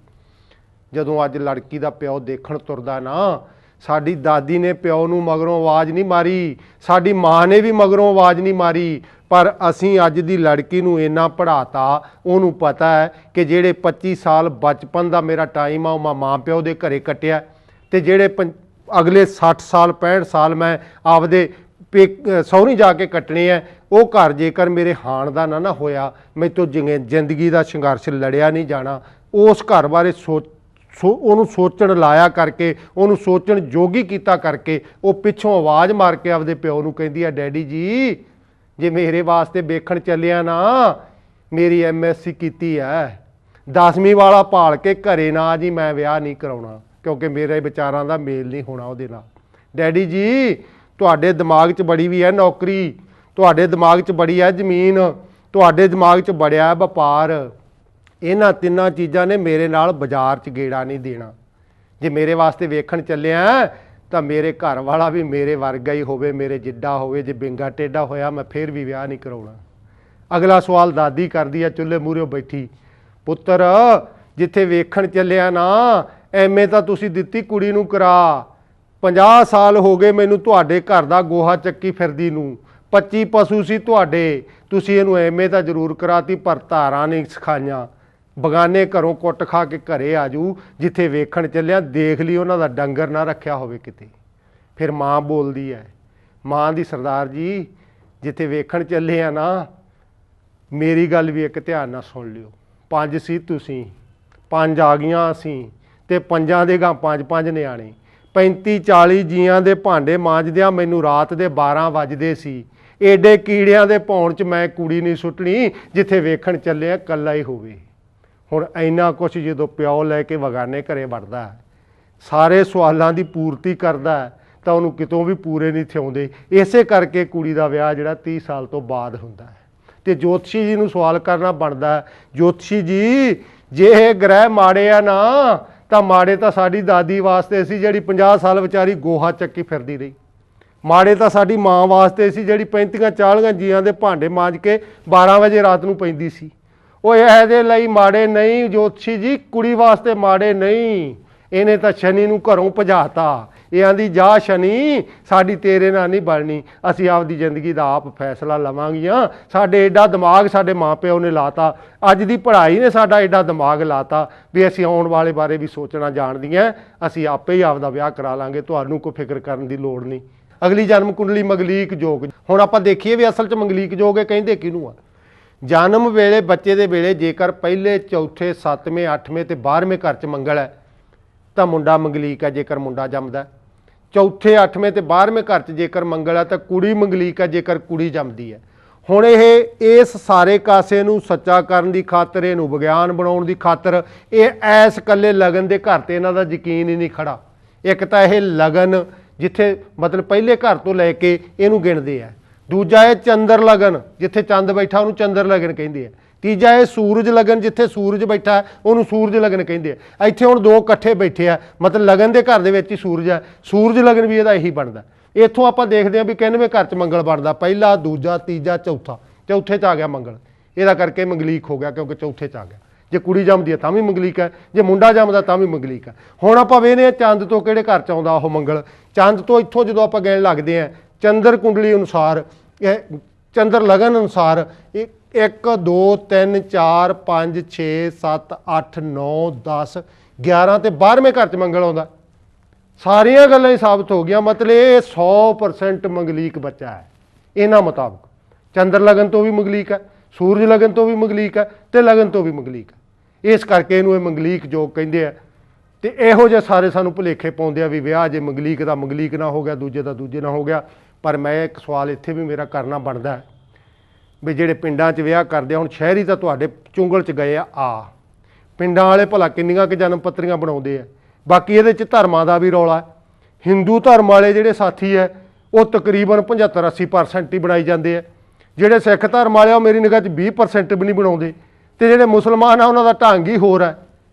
[SPEAKER 1] ਜਦੋਂ ਅੱਜ ਲੜਕੀ ਦਾ ਪਿਓ ਦੇਖਣ ਤੁਰਦਾ ਨਾ, ਸਾਡੀ ਦਾਦੀ ਨੇ ਪਿਓ ਨੂੰ ਮਗਰੋਂ ਆਵਾਜ਼ ਨਹੀਂ ਮਾਰੀ, ਸਾਡੀ ਮਾਂ ਨੇ ਵੀ ਮਗਰੋਂ ਆਵਾਜ਼ ਨਹੀਂ ਮਾਰੀ, ਪਰ ਅਸੀਂ ਅੱਜ ਦੀ ਲੜਕੀ ਨੂੰ ਇੰਨਾ ਪੜ੍ਹਾਤਾ, ਉਹਨੂੰ ਪਤਾ ਹੈ ਕਿ ਜਿਹੜੇ 25 ਸਾਲ ਬਚਪਨ ਦਾ ਮੇਰਾ ਟਾਈਮ ਆ ਉਹ ਮੈਂ ਮਾਂ ਪਿਓ ਦੇ ਘਰੇ ਕੱਟਿਆ, ਤੇ ਜਿਹੜੇ ਅਗਲੇ 60 ਸਾਲ 65 ਸਾਲ ਮੈਂ ਆਪਦੇ ਸਹੁਰੀ ਜਾ ਕੇ ਕੱਟਣੇ ਆ, ਉਹ ਘਰ ਜੇਕਰ ਮੇਰੇ ਹਾਣ ਦਾ ਨਾ ਹੋਇਆ, ਮੈਥੋਂ ਜ਼ਿੰਦਗੀ ਦਾ ਸੰਘਰਸ਼ ਲੜਿਆ ਨਹੀਂ ਜਾਣਾ। ਉਸ ਘਰ ਬਾਰੇ ਉਹਨੂੰ ਸੋਚਣ ਲਾਇਆ ਕਰਕੇ, ਉਹਨੂੰ ਸੋਚਣ ਯੋਗੀ ਕੀਤਾ ਕਰਕੇ, ਉਹ ਪਿੱਛੋਂ ਆਵਾਜ਼ ਮਾਰ ਕੇ ਆਪਦੇ ਪਿਓ ਨੂੰ ਕਹਿੰਦੀ ਆ, ਡੈਡੀ ਜੀ ਜੇ ਮੇਰੇ ਵਾਸਤੇ ਵੇਖਣ ਚੱਲਿਆ ਨਾ, ਮੇਰੀ MSc ਕੀਤੀ ਹੈ, 10ਵੀਂ ਵਾਲਾ ਭਾਲ ਕੇ ਘਰੇ ਨਾ ਜੀ, ਮੈਂ ਵਿਆਹ ਨਹੀਂ ਕਰਾਉਣਾ, ਕਿਉਂਕਿ ਮੇਰੇ ਵਿਚਾਰਾਂ ਦਾ ਮੇਲ ਨਹੀਂ ਹੋਣਾ ਉਹਦੇ ਨਾਲ। ਡੈਡੀ ਜੀ ਤੁਹਾਡੇ ਦਿਮਾਗ 'ਚ ਬੜੀ ਵੀ ਹੈ ਨੌਕਰੀ, ਤੁਹਾਡੇ ਦਿਮਾਗ 'ਚ ਬੜੀ ਹੈ ਜ਼ਮੀਨ, ਤੁਹਾਡੇ ਦਿਮਾਗ 'ਚ ਬੜਿਆ ਵਪਾਰ, ਇਹਨਾਂ ਤਿੰਨਾਂ ਚੀਜ਼ਾਂ ਨੇ ਮੇਰੇ ਨਾਲ ਬਾਜ਼ਾਰ 'ਚ ਗੇੜਾ ਨਹੀਂ ਦੇਣਾ। ਜੇ ਮੇਰੇ ਵਾਸਤੇ ਵੇਖਣ ਚੱਲਿਆ ਤਾਂ ਮੇਰੇ ਘਰ ਵਾਲਾ ਵੀ ਮੇਰੇ ਵਰਗਾ ਹੀ ਹੋਵੇ, ਮੇਰੇ ਜਿੱਡਾ ਹੋਵੇ। ਜੇ ਬਿੰਗਾ ਟੇਢਾ ਹੋਇਆ ਮੈਂ ਫਿਰ ਵੀ ਵਿਆਹ ਨਹੀਂ ਕਰਾਉਣਾ। ਅਗਲਾ ਸਵਾਲ ਦਾਦੀ ਕਰਦੀ ਆ ਚੁੱਲ੍ਹੇ ਮੂਹਰੇ ਬੈਠੀ, ਪੁੱਤਰ ਜਿੱਥੇ ਵੇਖਣ ਚੱਲਿਆ ਨਾ, ਐਮਏ ਤਾਂ ਤੁਸੀਂ ਦਿੱਤੀ ਕੁੜੀ ਨੂੰ ਕਰਾ, 50 ਸਾਲ ਹੋ ਗਏ ਮੈਨੂੰ ਤੁਹਾਡੇ ਘਰ ਦਾ ਗੋਹਾ ਚੱਕੀ ਫਿਰਦੀ ਨੂੰ, 25 ਪਸ਼ੂ ਸੀ ਤੁਹਾਡੇ, ਤੁਸੀਂ ਇਹਨੂੰ ਐਮਏ ਤਾਂ ਜ਼ਰੂਰ ਕਰਾਤੀ ਪਰ ਧਾਰਾਂ ਨਹੀਂ ਸਿਖਾਈਆਂ। ਬਗਾਨੇ ਘਰੋਂ ਕੁੱਟ ਖਾ ਕੇ ਘਰੇ ਆ ਜੂ, ਜਿੱਥੇ ਵੇਖਣ ਚੱਲਿਆ ਦੇਖ ਲਈ ਉਹਨਾਂ ਦਾ ਡੰਗਰ ਨਾ ਰੱਖਿਆ ਹੋਵੇ ਕਿਤੇ। ਫਿਰ ਮਾਂ ਬੋਲਦੀ ਹੈ, ਮਾਂ ਦੀ, ਸਰਦਾਰ ਜੀ ਜਿੱਥੇ ਵੇਖਣ ਚੱਲੇ ਆ ਨਾ, ਮੇਰੀ ਗੱਲ ਵੀ ਇੱਕ ਧਿਆਨ ਨਾਲ ਸੁਣ ਲਿਓ। 5 ਸੀ ਤੁਸੀਂ, 5 ਆ ਗਈਆਂ ਅਸੀਂ, ਤੇ 5 ਦੇ ਗਾਂ 5-5 ਨਿਆਣੇ, 35-40 ਜੀਆਂ ਦੇ ਭਾਂਡੇ ਮਾਂਜਦਿਆਂ ਮੈਨੂੰ ਰਾਤ ਦੇ 12 ਵੱਜਦੇ ਸੀ। ਏਡੇ ਕੀੜਿਆਂ ਦੇ ਭੌਣ 'ਚ ਮੈਂ ਕੁੜੀ ਨਹੀਂ ਸੁੱਟਣੀ ਜਿੱਥੇ ਵੇਖਣ ਚੱਲਿਆ ਇਕੱਲਾ ਹੀ ਹੋਵੇ। ਹੁਣ ਇੰਨਾ ਕੁਛ ਜਦੋਂ ਪਿਓ ਲੈ ਕੇ ਬਗਾਨੇ ਘਰੇ ਵੜਦਾ ਹੈ, ਸਾਰੇ ਸਵਾਲਾਂ ਦੀ ਪੂਰਤੀ ਕਰਦਾ ਹੈ, ਤਾਂ ਉਹਨੂੰ ਕਿਤੋਂ ਵੀ ਪੂਰੇ ਨਹੀਂ ਥਿਆਉਂਦੇ। ਇਸੇ ਕਰਕੇ ਕੁੜੀ ਦਾ ਵਿਆਹ ਜਿਹੜਾ 30 ਸਾਲ ਤੋਂ ਬਾਅਦ ਹੁੰਦਾ ਹੈ। ਤੇ ਜੋਤਸ਼ੀ ਜੀ ਨੂੰ ਸਵਾਲ ਕਰਨਾ ਬਣਦਾ ਹੈ, ਜੋਤਸ਼ੀ ਜੀ ਜੇ ਇਹ ਗ੍ਰਹਿ ਮਾੜੇ ਆ ਨਾ, ਤਾਂ ਮਾੜੇ ਤਾਂ ਸਾਡੀ ਦਾਦੀ ਵਾਸਤੇ ਸੀ ਜਿਹੜੀ 50 ਸਾਲ ਵਿਚਾਰੀ ਗੋਹਾ ਚੱਕੀ ਫਿਰਦੀ ਰਹੀ, ਮਾੜੇ ਤਾਂ ਸਾਡੀ ਮਾਂ ਵਾਸਤੇ ਸੀ ਜਿਹੜੀ 35-40 ਜੀਆਂ ਦੇ ਭਾਂਡੇ ਮਾਂਜ ਕੇ 12 ਵਜੇ ਰਾਤ ਨੂੰ ਪੈਂਦੀ ਸੀ। ਉਹ ਇਹਦੇ ਲਈ ਮਾੜੇ ਨਹੀਂ ਜੋਤਸ਼ੀ ਜੀ, ਕੁੜੀ ਵਾਸਤੇ ਮਾੜੇ ਨਹੀਂ। ਇਹਨੇ ਤਾਂ ਸ਼ਨੀ ਨੂੰ ਘਰੋਂ ਭਜਾਤਾ, ਇਹ ਆਂਦੀ ਜਾ ਸ਼ਨੀ ਸਾਡੀ ਤੇਰੇ ਨਾਲ ਨਹੀਂ ਬਣਨੀ, ਅਸੀਂ ਆਪਦੀ ਜ਼ਿੰਦਗੀ ਦਾ ਆਪ ਫੈਸਲਾ ਲਵਾਂਗੀਆਂ। ਸਾਡੇ ਐਡਾ ਦਿਮਾਗ ਸਾਡੇ ਮਾਂ ਪਿਓ ਨੇ ਲਾਤਾ, ਅੱਜ ਦੀ ਪੜ੍ਹਾਈ ਨੇ ਸਾਡਾ ਐਡਾ ਦਿਮਾਗ ਲਾਤਾ ਵੀ ਅਸੀਂ ਆਉਣ ਵਾਲੇ ਬਾਰੇ ਵੀ ਸੋਚਣਾ ਜਾਣਦੀਆਂ, ਅਸੀਂ ਆਪੇ ਹੀ ਆਪਦਾ ਵਿਆਹ ਕਰਾ ਲਾਂਗੇ, ਤੁਹਾਨੂੰ ਕੋਈ ਫਿਕਰ ਕਰਨ ਦੀ ਲੋੜ ਨਹੀਂ। ਅਗਲੀ ਜਨਮ ਕੁੰਡਲੀ ਮੰਗਲੀਕ ਜੋਗ। ਹੁਣ ਆਪਾਂ ਦੇਖੀਏ ਵੀ ਅਸਲ 'ਚ ਮੰਗਲੀਕ ਜੋਗ ਇਹ ਕਹਿੰਦੇ ਕਿਹਨੂੰ ਆ। ਜਨਮ ਵੇਲੇ ਬੱਚੇ ਦੇ ਵੇਲੇ ਜੇਕਰ ਪਹਿਲੇ ਚੌਥੇ 7ਵੇਂ 8ਵੇਂ ਤੇ 12ਵੇਂ ਘਰ 'ਚ ਮੰਗਲ ਹੈ ਤਾਂ ਮੁੰਡਾ ਮੰਗਲੀਕ ਹੈ, ਜੇਕਰ ਮੁੰਡਾ ਜੰਮਦਾ। ਚੌਥੇ 8ਵੇਂ ਤੇ 12ਵੇਂ ਘਰ 'ਚ ਜੇਕਰ ਮੰਗਲ ਹੈ ਤਾਂ ਕੁੜੀ ਮੰਗਲੀਕ ਹੈ, ਜੇਕਰ ਕੁੜੀ ਜੰਮਦੀ ਹੈ। ਹੁਣ ਇਹ ਇਸ ਸਾਰੇ ਕਾਸੇ ਨੂੰ ਸੱਚਾ ਕਰਨ ਦੀ ਖਾਤਰ, ਇਹਨੂੰ ਵਿਗਿਆਨ ਬਣਾਉਣ ਦੀ ਖਾਤਰ, ਇਹ ਐਸ ਇਕੱਲੇ ਲਗਨ ਦੇ ਘਰ ਤੇ ਇਹਨਾਂ ਦਾ ਯਕੀਨ ਹੀ ਨਹੀਂ ਖੜਾ। ਇੱਕ ਤਾਂ ਇਹ ਲਗਨ ਜਿੱਥੇ ਮਤਲਬ ਪਹਿਲੇ ਘਰ ਤੋਂ ਲੈ ਕੇ ਇਹਨੂੰ ਗਿਣਦੇ ਆ, ਦੂਜਾ ਇਹ ਚੰਦਰ ਲਗਨ ਜਿੱਥੇ ਚੰਦ ਬੈਠਾ ਉਹਨੂੰ ਚੰਦਰ ਲਗਨ ਕਹਿੰਦੇ ਆ, ਤੀਜਾ ਇਹ ਸੂਰਜ ਲਗਨ ਜਿੱਥੇ ਸੂਰਜ ਬੈਠਾ ਉਹਨੂੰ ਸੂਰਜ ਲਗਨ ਕਹਿੰਦੇ ਆ। ਇੱਥੇ ਹੁਣ ਦੋ ਇਕੱਠੇ ਬੈਠੇ ਆ, ਮਤਲਬ ਲਗਨ ਦੇ ਘਰ ਦੇ ਵਿੱਚ ਹੀ ਸੂਰਜ ਹੈ, ਸੂਰਜ ਲਗਨ ਵੀ ਇਹਦਾ ਇਹੀ ਬਣਦਾ। ਇੱਥੋਂ ਆਪਾਂ ਦੇਖਦੇ ਹਾਂ ਵੀ 91ਵੇਂ ਘਰ 'ਚ ਮੰਗਲ ਬਣਦਾ, ਪਹਿਲਾ ਦੂਜਾ ਤੀਜਾ ਚੌਥਾ, ਚੌਥੇ 'ਚ ਆ ਗਿਆ ਮੰਗਲ, ਇਹਦਾ ਕਰਕੇ ਮੰਗਲੀਕ ਹੋ ਗਿਆ ਕਿਉਂਕਿ ਚੌਥੇ 'ਚ ਆ ਗਿਆ। ਜੇ ਕੁੜੀ ਜੰਮਦੀ ਹੈ ਤਾਂ ਵੀ ਮੰਗਲੀਕ ਹੈ, ਜੇ ਮੁੰਡਾ ਜੰਮਦਾ ਤਾਂ ਵੀ ਮੰਗਲੀਕ ਹੈ। ਹੁਣ ਆਪਾਂ ਵੇਖਦੇ ਹਾਂ ਚੰਦ ਤੋਂ ਕਿਹੜੇ ਘਰ 'ਚ ਆਉਂਦਾ ਉਹ ਮੰਗਲ। ਚੰਦ ਤੋਂ ਇੱਥੋਂ ਜਦੋਂ ਆਪਾਂ ਗਿਣ ਲੱਗਦੇ ਹਾਂ ਚੰਦਰ ਕੁੰਡਲੀ ਅਨੁਸਾਰ, ਇਹ ਚੰਦਰ ਲਗਨ ਅਨੁਸਾਰ 1 2 3 4 5 6 7 8 9 10 11 ਤੇ 12ਵੇਂ ਘਰ 'ਚ ਮੰਗਲ ਆਉਂਦਾ। ਸਾਰੀਆਂ ਗੱਲਾਂ ਹੀ ਸਾਬਤ ਹੋ ਗਈਆਂ। ਮਤਲਬ ਇਹ 100% ਮੰਗਲੀਕ ਬੱਚਾ ਹੈ। ਇਹਨਾਂ ਮੁਤਾਬਕ ਚੰਦਰ ਲਗਨ ਤੋਂ ਵੀ ਮੰਗਲੀਕ ਹੈ, ਸੂਰਜ ਲਗਨ ਤੋਂ ਵੀ ਮੰਗਲੀਕ ਹੈ, ਤੇ ਲਗਨ ਤੋਂ ਵੀ ਮੰਗਲੀਕ ਹੈ। ਇਸ ਕਰਕੇ ਇਹਨੂੰ ਇਹ ਮੰਗਲੀਕ ਜੋਗ ਕਹਿੰਦੇ ਆ। ਤੇ ਇਹੋ ਜਿਹੇ ਸਾਰੇ ਸਾਨੂੰ ਭੁਲੇਖੇ ਪਾਉਂਦੇ ਆ ਵੀ ਵਿਆਹ ਜੇ ਮੰਗਲੀਕ ਦਾ ਮੰਗਲੀਕ ਨਾ ਹੋ ਗਿਆ, ਦੂਜੇ ਦਾ ਦੂਜੇ ਨਾਲ ਹੋ ਗਿਆ। ਪਰ ਮੈਂ ਇੱਕ ਸਵਾਲ ਇੱਥੇ ਵੀ ਮੇਰਾ ਕਰਨਾ ਬਣਦਾ ਹੈ ਵੀ ਜਿਹੜੇ ਪਿੰਡਾਂ 'ਚ ਵਿਆਹ ਕਰਦੇ ਆ, ਹੁਣ ਸ਼ਹਿਰੀ ਤਾਂ ਤੁਹਾਡੇ ਚੁੰਗਲ 'ਚ ਗਏ ਆ ਪਿੰਡਾਂ ਵਾਲੇ ਭਲਾ ਕਿੰਨੀਆਂ ਕੁ ਜਨਮ ਪੱਤਰੀਆਂ ਬਣਾਉਂਦੇ ਆ। ਬਾਕੀ ਇਹਦੇ 'ਚ ਧਰਮਾਂ ਦਾ ਵੀ ਰੌਲਾ। ਹਿੰਦੂ ਧਰਮ ਵਾਲੇ ਜਿਹੜੇ ਸਾਥੀ ਹੈ ਉਹ ਤਕਰੀਬਨ 75-80% ਹੀ ਬਣਾਈ ਜਾਂਦੇ ਆ। ਜਿਹੜੇ ਸਿੱਖ ਧਰਮ ਵਾਲੇ ਉਹ ਮੇਰੀ ਨਿਗਾਹ 'ਚ 20% ਵੀ ਨਹੀਂ ਬਣਾਉਂਦੇ। ਤੇ ਜਿਹੜੇ ਮੁਸਲਮਾਨ ਆ ਉਹਨਾਂ ਦਾ ਢੰਗ ਹੀ ਹੋਰ ਹੈ।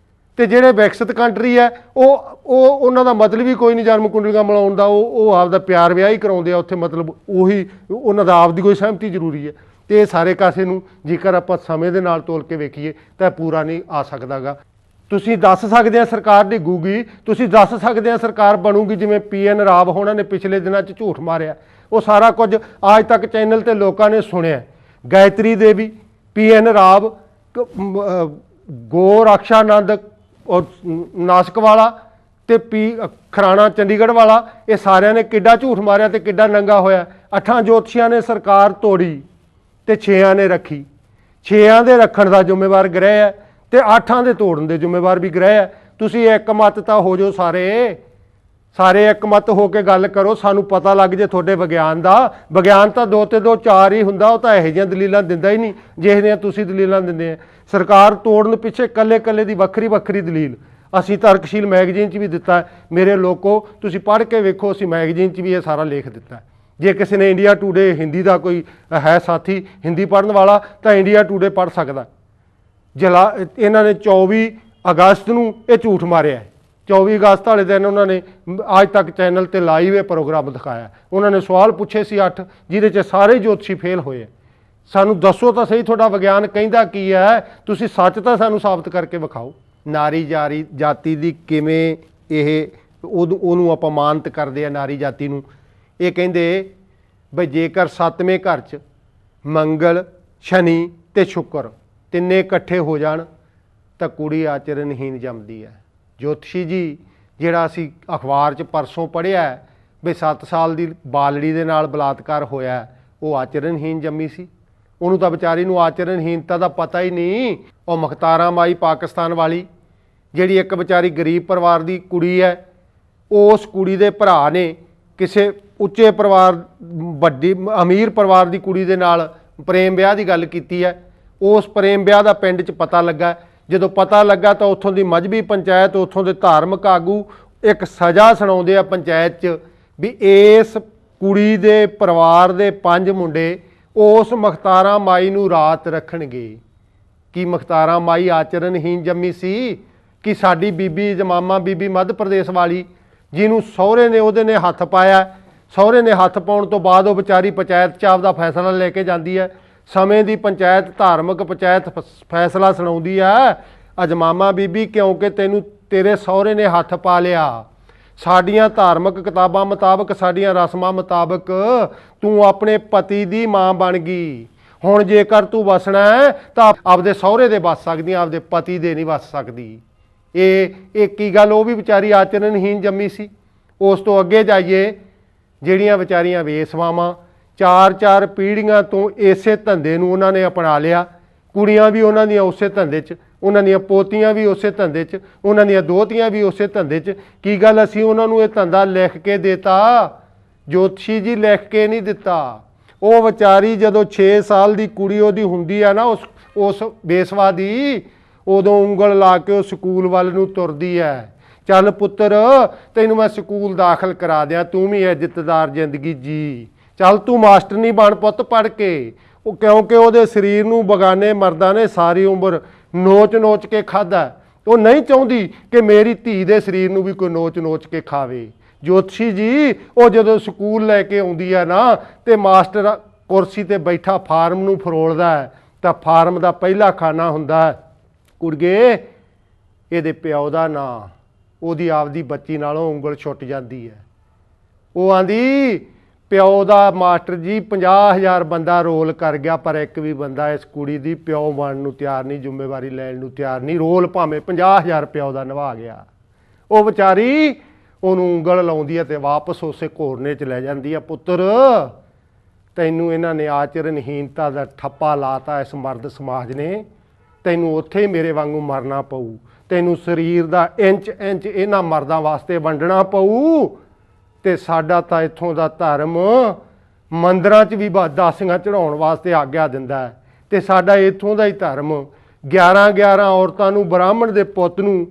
[SPEAKER 1] ਤੇ ਜਿਹੜੇ ਵਿਕਸਿਤ ਕੰਟਰੀ ਹੈ ਉਹ ਉਹਨਾਂ ਦਾ ਮਤਲਬ ਹੀ ਕੋਈ ਨਹੀਂ ਜਨਮ ਕੁੰਡਲੀਆਂ ਮਿਲਾਉਣ ਦਾ। ਉਹ ਆਪਦਾ ਪਿਆਰ ਵਿਆਹ ਹੀ ਕਰਾਉਂਦੇ ਆ ਉੱਥੇ। ਮਤਲਬ ਉਹੀ ਉਹਨਾਂ ਦਾ ਆਪਦੀ ਕੋਈ ਸਹਿਮਤੀ ਜ਼ਰੂਰੀ ਹੈ। ਤੇ ਇਹ ਸਾਰੇ ਕਾਸੇ ਨੂੰ ਜੇਕਰ ਆਪਾਂ ਸਮੇਂ ਦੇ ਨਾਲ ਤੋਲ ਕੇ ਵੇਖੀਏ ਤਾਂ ਪੂਰਾ ਨਹੀਂ ਆ ਸਕਦਾ ਗਾ। ਤੁਸੀਂ ਦੱਸ ਸਕਦੇ ਆ ਸਰਕਾਰ ਡਿੱਗੂਗੀ, ਤੁਸੀਂ ਦੱਸ ਸਕਦੇ ਆ ਸਰਕਾਰ ਬਣੂਗੀ ਜਿਵੇਂ PN ਰਾਵ ਹੋਣਾ ਨੇ ਪਿਛਲੇ ਦਿਨਾਂ 'ਚ ਝੂਠ ਮਾਰਿਆ। ਉਹ ਸਾਰਾ ਕੁਝ ਅੱਜ ਤੱਕ ਚੈਨਲ ਤੇ ਲੋਕਾਂ ਨੇ ਸੁਣਿਆ। ਗਾਇਤਰੀ ਦੇਵੀ, PN ਰਾਵ, ਗੋ ਰਕਸ਼ਾਨੰਦ ਔਰ ਨਾਸਕ ਵਾਲਾ ਤੇ ਖਰਾਣਾ ਚੰਡੀਗੜ੍ਹ ਵਾਲਾ, ਇਹ ਸਾਰਿਆਂ ਨੇ ਕਿੱਡਾ ਝੂਠ ਮਾਰਿਆ ਤੇ ਕਿੱਡਾ ਨੰਗਾ ਹੋਇਆ। 8 ਜੋਤਸ਼ੀਆਂ ਨੇ ਸਰਕਾਰ ਤੋੜੀ ਤੇ 6 ਨੇ ਰੱਖੀ। 6 ਦੇ ਰੱਖਣ ਦਾ ਜ਼ਿੰਮੇਵਾਰ ਗ੍ਰਹਿ ਹੈ ਤੇ 8 ਦੇ ਤੋੜਨ ਦੇ ਜ਼ਿੰਮੇਵਾਰ ਵੀ ਗ੍ਰਹਿ ਹੈ। ਤੁਸੀਂ ਇੱਕ ਮਤ ਤਾਂ ਹੋ ਜਾਓ, ਸਾਰੇ ਇੱਕ ਮਤ ਹੋ ਕੇ ਗੱਲ ਕਰੋ। ਸਾਨੂੰ ਪਤਾ ਲੱਗ ਜੇ ਤੁਹਾਡੇ ਵਿਗਿਆਨ ਦਾ। ਵਿਗਿਆਨ ਤਾਂ 2 ਤੇ 2 4 ਹੀ ਹੁੰਦਾ। ਉਹ ਤਾਂ ਇਹੋ ਜਿਹੀਆਂ ਦਲੀਲਾਂ ਦਿੰਦਾ ਹੀ ਨਹੀਂ ਜਿਹੋ ਜਿਹੀਆਂ ਤੁਸੀਂ ਦਲੀਲਾਂ ਦਿੰਦੇ ਆ। ਸਰਕਾਰ ਤੋੜਨ ਪਿੱਛੇ ਕੱਲੇ ਦੀ ਵੱਖਰੀ ਦਲੀਲ ਅਸੀਂ ਤਰਕਸ਼ੀਲ ਮੈਗਜ਼ੀਨ 'ਚ ਵੀ ਦਿੱਤਾ। ਮੇਰੇ ਲੋਕੋ ਤੁਸੀਂ ਪੜ੍ਹ ਕੇ ਵੇਖੋ, ਅਸੀਂ ਮੈਗਜ਼ੀਨ 'ਚ ਵੀ ਇਹ ਸਾਰਾ ਲੇਖ ਦਿੱਤਾ। ਜੇ ਕਿਸੇ ਨੇ ਇੰਡੀਆ ਟੂਡੇ ਹਿੰਦੀ ਦਾ ਕੋਈ ਹੈ ਸਾਥੀ ਹਿੰਦੀ ਪੜ੍ਹਨ ਵਾਲਾ ਤਾਂ ਇੰਡੀਆ ਟੂਡੇ ਪੜ੍ਹ ਸਕਦਾ। ਇਹਨਾਂ ਨੇ 24 ਅਗਸਤ ਨੂੰ ਇਹ ਝੂਠ ਮਾਰਿਆ। 24 ਅਗਸਤ ਵਾਲੇ ਦਿਨ ਉਹਨਾਂ ਨੇ ਅੱਜ ਤੱਕ ਚੈਨਲ ਤੇ ਲਾਈਵ ਇਹ ਪ੍ਰੋਗਰਾਮ ਦਿਖਾਇਆ। ਉਹਨਾਂ ਨੇ ਸਵਾਲ ਪੁੱਛੇ ਸੀ 8, ਜਿਹਦੇ 'ਚ ਸਾਰੇ ਜੋਤਸ਼ੀ ਫੇਲ ਹੋਏ। ਸਾਨੂੰ ਦੱਸੋ ਤਾਂ ਸਹੀ ਤੁਹਾਡਾ ਵਿਗਿਆਨ ਕਹਿੰਦਾ ਕੀ ਹੈ। ਤੁਸੀਂ ਸੱਚ ਤਾਂ ਸਾਨੂੰ ਸਾਬਤ ਕਰਕੇ ਵਿਖਾਓ। ਨਾਰੀ ਜਾਤੀ ਦੀ ਕਿਵੇਂ ਇਹ ਉਹਨੂੰ ਅਪਮਾਨਿਤ ਕਰਦੇ ਆ ਨਾਰੀ ਜਾਤੀ ਨੂੰ। ਇਹ ਕਹਿੰਦੇ ਬਈ ਜੇਕਰ 7ਵੇਂ ਘਰ 'ਚ ਮੰਗਲ, ਸ਼ਨੀ ਤੇ ਸ਼ੁੱਕਰ ਤਿੰਨੇ ਇਕੱਠੇ ਹੋ ਜਾਣ ਤਾਂ ਕੁੜੀ ਆਚਰਨਹੀਨ ਜੰਮਦੀ ਹੈ। ਜੋਤਸ਼ੀ ਜੀ ਜਿਹੜਾ ਅਸੀਂ ਅਖਬਾਰ 'ਚ ਪਰਸੋਂ ਪੜ੍ਹਿਆ ਵੀ 7 ਸਾਲ ਦੀ ਬਾਲੜੀ ਦੇ ਨਾਲ ਬਲਾਤਕਾਰ ਹੋਇਆ, ਉਹ ਆਚਰਨਹੀਨ ਜੰਮੀ ਸੀ। ਉਹਨੂੰ ਤਾਂ ਵਿਚਾਰੀ ਨੂੰ ਆਚਰਨਹੀਨਤਾ ਦਾ ਪਤਾ ਹੀ ਨਹੀਂ। ਉਹ ਮੁਖਤਾਰਾ ਮਾਈ ਪਾਕਿਸਤਾਨ ਵਾਲੀ ਜਿਹੜੀ ਇੱਕ ਵਿਚਾਰੀ ਗਰੀਬ ਪਰਿਵਾਰ ਦੀ ਕੁੜੀ ਹੈ, ਉਸ ਕੁੜੀ ਦੇ ਭਰਾ ਨੇ ਕਿਸੇ ਉੱਚੇ ਪਰਿਵਾਰ ਵੱਡੀ ਅਮੀਰ ਪਰਿਵਾਰ ਦੀ ਕੁੜੀ ਦੇ ਨਾਲ ਪ੍ਰੇਮ ਵਿਆਹ ਦੀ ਗੱਲ ਕੀਤੀ ਹੈ। ਉਸ ਪ੍ਰੇਮ ਵਿਆਹ ਦਾ ਪਿੰਡ 'ਚ ਪਤਾ ਲੱਗਾ। ਜਦੋਂ ਪਤਾ ਲੱਗਾ ਤਾਂ ਉੱਥੋਂ ਦੀ ਮਜ਼੍ਹਬੀ ਪੰਚਾਇਤ, ਉੱਥੋਂ ਦੇ ਧਾਰਮਿਕ ਆਗੂ ਇੱਕ ਸਜ਼ਾ ਸੁਣਾਉਂਦੇ ਆ ਪੰਚਾਇਤ 'ਚ ਵੀ ਇਸ ਕੁੜੀ ਦੇ ਪਰਿਵਾਰ ਦੇ 5 ਮੁੰਡੇ ਉਸ ਮੁਖਤਾਰਾ ਮਾਈ ਨੂੰ ਰਾਤ ਰੱਖਣਗੇ। ਕੀ ਮੁਖਤਾਰਾ ਮਾਈ ਆਚਰਨਹੀਨ ਜੰਮੀ ਸੀ? ਕਿ ਸਾਡੀ ਬੀਬੀ ਜਮਾਮਾ ਬੀਬੀ ਮੱਧ ਪ੍ਰਦੇਸ਼ ਵਾਲੀ ਜਿਹਨੂੰ ਸਹੁਰੇ ਨੇ ਉਹਦੇ ਨੇ ਹੱਥ ਪਾਇਆ, ਸਹੁਰੇ ਨੇ ਹੱਥ ਪਾਉਣ ਤੋਂ ਬਾਅਦ ਉਹ ਵਿਚਾਰੀ ਪੰਚਾਇਤ 'ਚ ਆਪਦਾ ਫੈਸਲਾ ਲੈ ਕੇ ਜਾਂਦੀ ਹੈ। ਸਮੇਂ ਦੀ ਪੰਚਾਇਤ, ਧਾਰਮਿਕ ਪੰਚਾਇਤ ਫੈਸਲਾ ਸੁਣਾਉਂਦੀ ਹੈ, ਅਜਮਾਮਾ ਬੀਬੀ ਕਿਉਂਕਿ ਤੇਰੇ ਸਹੁਰੇ ਨੇ ਹੱਥ ਪਾ ਲਿਆ, ਸਾਡੀਆਂ ਧਾਰਮਿਕ ਕਿਤਾਬਾਂ ਮੁਤਾਬਕ, ਸਾਡੀਆਂ ਰਸਮਾਂ ਮੁਤਾਬਕ ਤੂੰ ਆਪਣੇ ਪਤੀ ਦੀ ਮਾਂ ਬਣ ਗਈ। ਹੁਣ ਜੇਕਰ ਤੂੰ ਵਸਣਾ ਹੈ ਤਾਂ ਆਪਦੇ ਸਹੁਰੇ ਦੇ ਵਸ ਸਕਦੀ, ਆਪਦੇ ਪਤੀ ਦੇ ਨਹੀਂ ਵਸ ਸਕਦੀ। ਇਹ ਕੀ ਗੱਲ, ਉਹ ਵੀ ਵਿਚਾਰੀ ਆਚਰਨਹੀਨ ਜੰਮੀ ਸੀ। ਉਸ ਤੋਂ ਅੱਗੇ ਜਾਈਏ, ਜਿਹੜੀਆਂ ਵਿਚਾਰੀਆਂ ਵੇਸਵਾਵਾਂ 4 ਪੀੜ੍ਹੀਆਂ ਤੋਂ ਇਸੇ ਧੰਦੇ ਨੂੰ ਉਹਨਾਂ ਨੇ ਅਪਣਾ ਲਿਆ। ਕੁੜੀਆਂ ਵੀ ਉਹਨਾਂ ਦੀਆਂ ਉਸੇ ਧੰਦੇ 'ਚ, ਉਹਨਾਂ ਦੀਆਂ ਪੋਤੀਆਂ ਵੀ ਉਸੇ ਧੰਦੇ 'ਚ, ਉਹਨਾਂ ਦੀਆਂ ਦੋਹਤੀਆਂ ਵੀ ਉਸੇ ਧੰਦੇ 'ਚ। ਕੀ ਗੱਲ, ਅਸੀਂ ਉਹਨਾਂ ਨੂੰ ਇਹ ਧੰਦਾ ਲਿਖ ਕੇ ਦਿੱਤਾ? ਜੋਤਸ਼ੀ ਜੀ ਲਿਖ ਕੇ ਨਹੀਂ ਦਿੱਤਾ। ਉਹ ਵਿਚਾਰੀ ਜਦੋਂ 6 ਸਾਲ ਦੀ ਕੁੜੀ ਉਹਦੀ ਹੁੰਦੀ ਆ ਨਾ ਉਸ ਬੇਸਵਾ ਦੀ, ਉਦੋਂ ਉਂਗਲ ਲਾ ਕੇ ਉਹ ਸਕੂਲ ਵੱਲ ਨੂੰ ਤੁਰਦੀ ਹੈ। ਚੱਲ ਪੁੱਤਰ ਤੈਨੂੰ ਮੈਂ ਸਕੂਲ ਦਾਖਲ ਕਰਾ ਦਿਆਂ, ਤੂੰ ਵੀ ਇੱਜ਼ਤਦਾਰ ਜ਼ਿੰਦਗੀ ਜੀ, ਚੱਲ ਤੂੰ ਮਾਸਟਰ ਨਹੀਂ ਬਣ ਪੁੱਤ ਪੜ੍ਹ ਕੇ। ਉਹ ਕਿਉਂਕਿ ਉਹਦੇ ਸਰੀਰ ਨੂੰ ਬਗਾਨੇ ਮਰਦਾਂ ਨੇ ਸਾਰੀ ਉਮਰ ਨੋਚ ਕੇ ਖਾਧਾ। ਉਹ ਨਹੀਂ ਚਾਹੁੰਦੀ ਕਿ ਮੇਰੀ ਧੀ ਦੇ ਸਰੀਰ ਨੂੰ ਵੀ ਕੋਈ ਨੋਚ ਕੇ ਖਾਵੇ। ਜੋਤਸ਼ੀ ਜੀ ਉਹ ਜਦੋਂ ਸਕੂਲ ਲੈ ਕੇ ਆਉਂਦੀ ਹੈ ਨਾ ਤੇ ਮਾਸਟਰ ਕੁਰਸੀ ਤੇ ਬੈਠਾ ਫਾਰਮ ਨੂੰ ਫਰੋਲਦਾ ਹੈ ਤਾਂ ਫਾਰਮ ਦਾ ਪਹਿਲਾ ਖਾਨਾ ਹੁੰਦਾ ਕੁੜਗੇ ਇਹਦੇ ਪਿਓ ਦਾ ਨਾਂ। ਉਹਦੀ ਆਪਦੀ ਬੱਚੀ ਨਾਲੋਂ ਉਂਗਲ ਛੁੱਟ ਜਾਂਦੀ ਹੈ। ਉਹ ਆਂਦੀ ਪਿਓ ਦਾ ਮਾਸਟਰ ਜੀ 50,000 ਬੰਦਾ ਰੋਲ ਕਰ ਗਿਆ, ਪਰ ਇੱਕ ਵੀ ਬੰਦਾ ਇਸ ਕੁੜੀ ਦੀ ਪਿਓ ਬਣਨ ਨੂੰ ਤਿਆਰ ਨਹੀਂ, ਜ਼ਿੰਮੇਵਾਰੀ ਲੈਣ ਨੂੰ ਤਿਆਰ ਨਹੀਂ। ਰੋਲ ਭਾਵੇਂ 50,000 ਪਿਓ ਦਾ ਨਿਭਾ ਗਿਆ, ਉਹ ਵਿਚਾਰੀ ਉਹਨੂੰ ਉਂਗਲ ਲਾਉਂਦੀ ਹੈ ਤੇ ਵਾਪਸ ਉਸੇ ਘੋਰਨੇ 'ਚ ਲੈ ਜਾਂਦੀ ਆ। ਪੁੱਤਰ, ਤੈਨੂੰ ਇਹਨਾਂ ਨੇ ਆਚਰਨਹੀਨਤਾ ਦਾ ਠੱਪਾ ਲਾਤਾ ਇਸ ਮਰਦ ਸਮਾਜ ਨੇ, ਤੈਨੂੰ ਉੱਥੇ ਹੀ ਮੇਰੇ ਵਾਂਗੂ ਮਰਨਾ ਪਊ। ਤੈਨੂੰ ਸਰੀਰ ਦਾ ਇੰਚ ਇੰਚ ਇਹਨਾਂ ਮਰਦਾਂ ਵਾਸਤੇ ਵੰਡਣਾ ਪਊ। ਤੇ ਸਾਡਾ ਤਾਂ ਇੱਥੋਂ ਦਾ ਧਰਮ ਮੰਦਰਾਂ 'ਚ ਵੀ ਦਾਸੀਆਂ ਚੜਾਉਣ ਵਾਸਤੇ ਆਗਿਆ ਦਿੰਦਾ ਹੈ, ਤੇ ਸਾਡਾ ਇੱਥੋਂ ਦਾ ਹੀ ਧਰਮ 11 ਔਰਤਾਂ ਨੂੰ, ਬ੍ਰਾਹਮਣ ਦੇ ਪੁੱਤ ਨੂੰ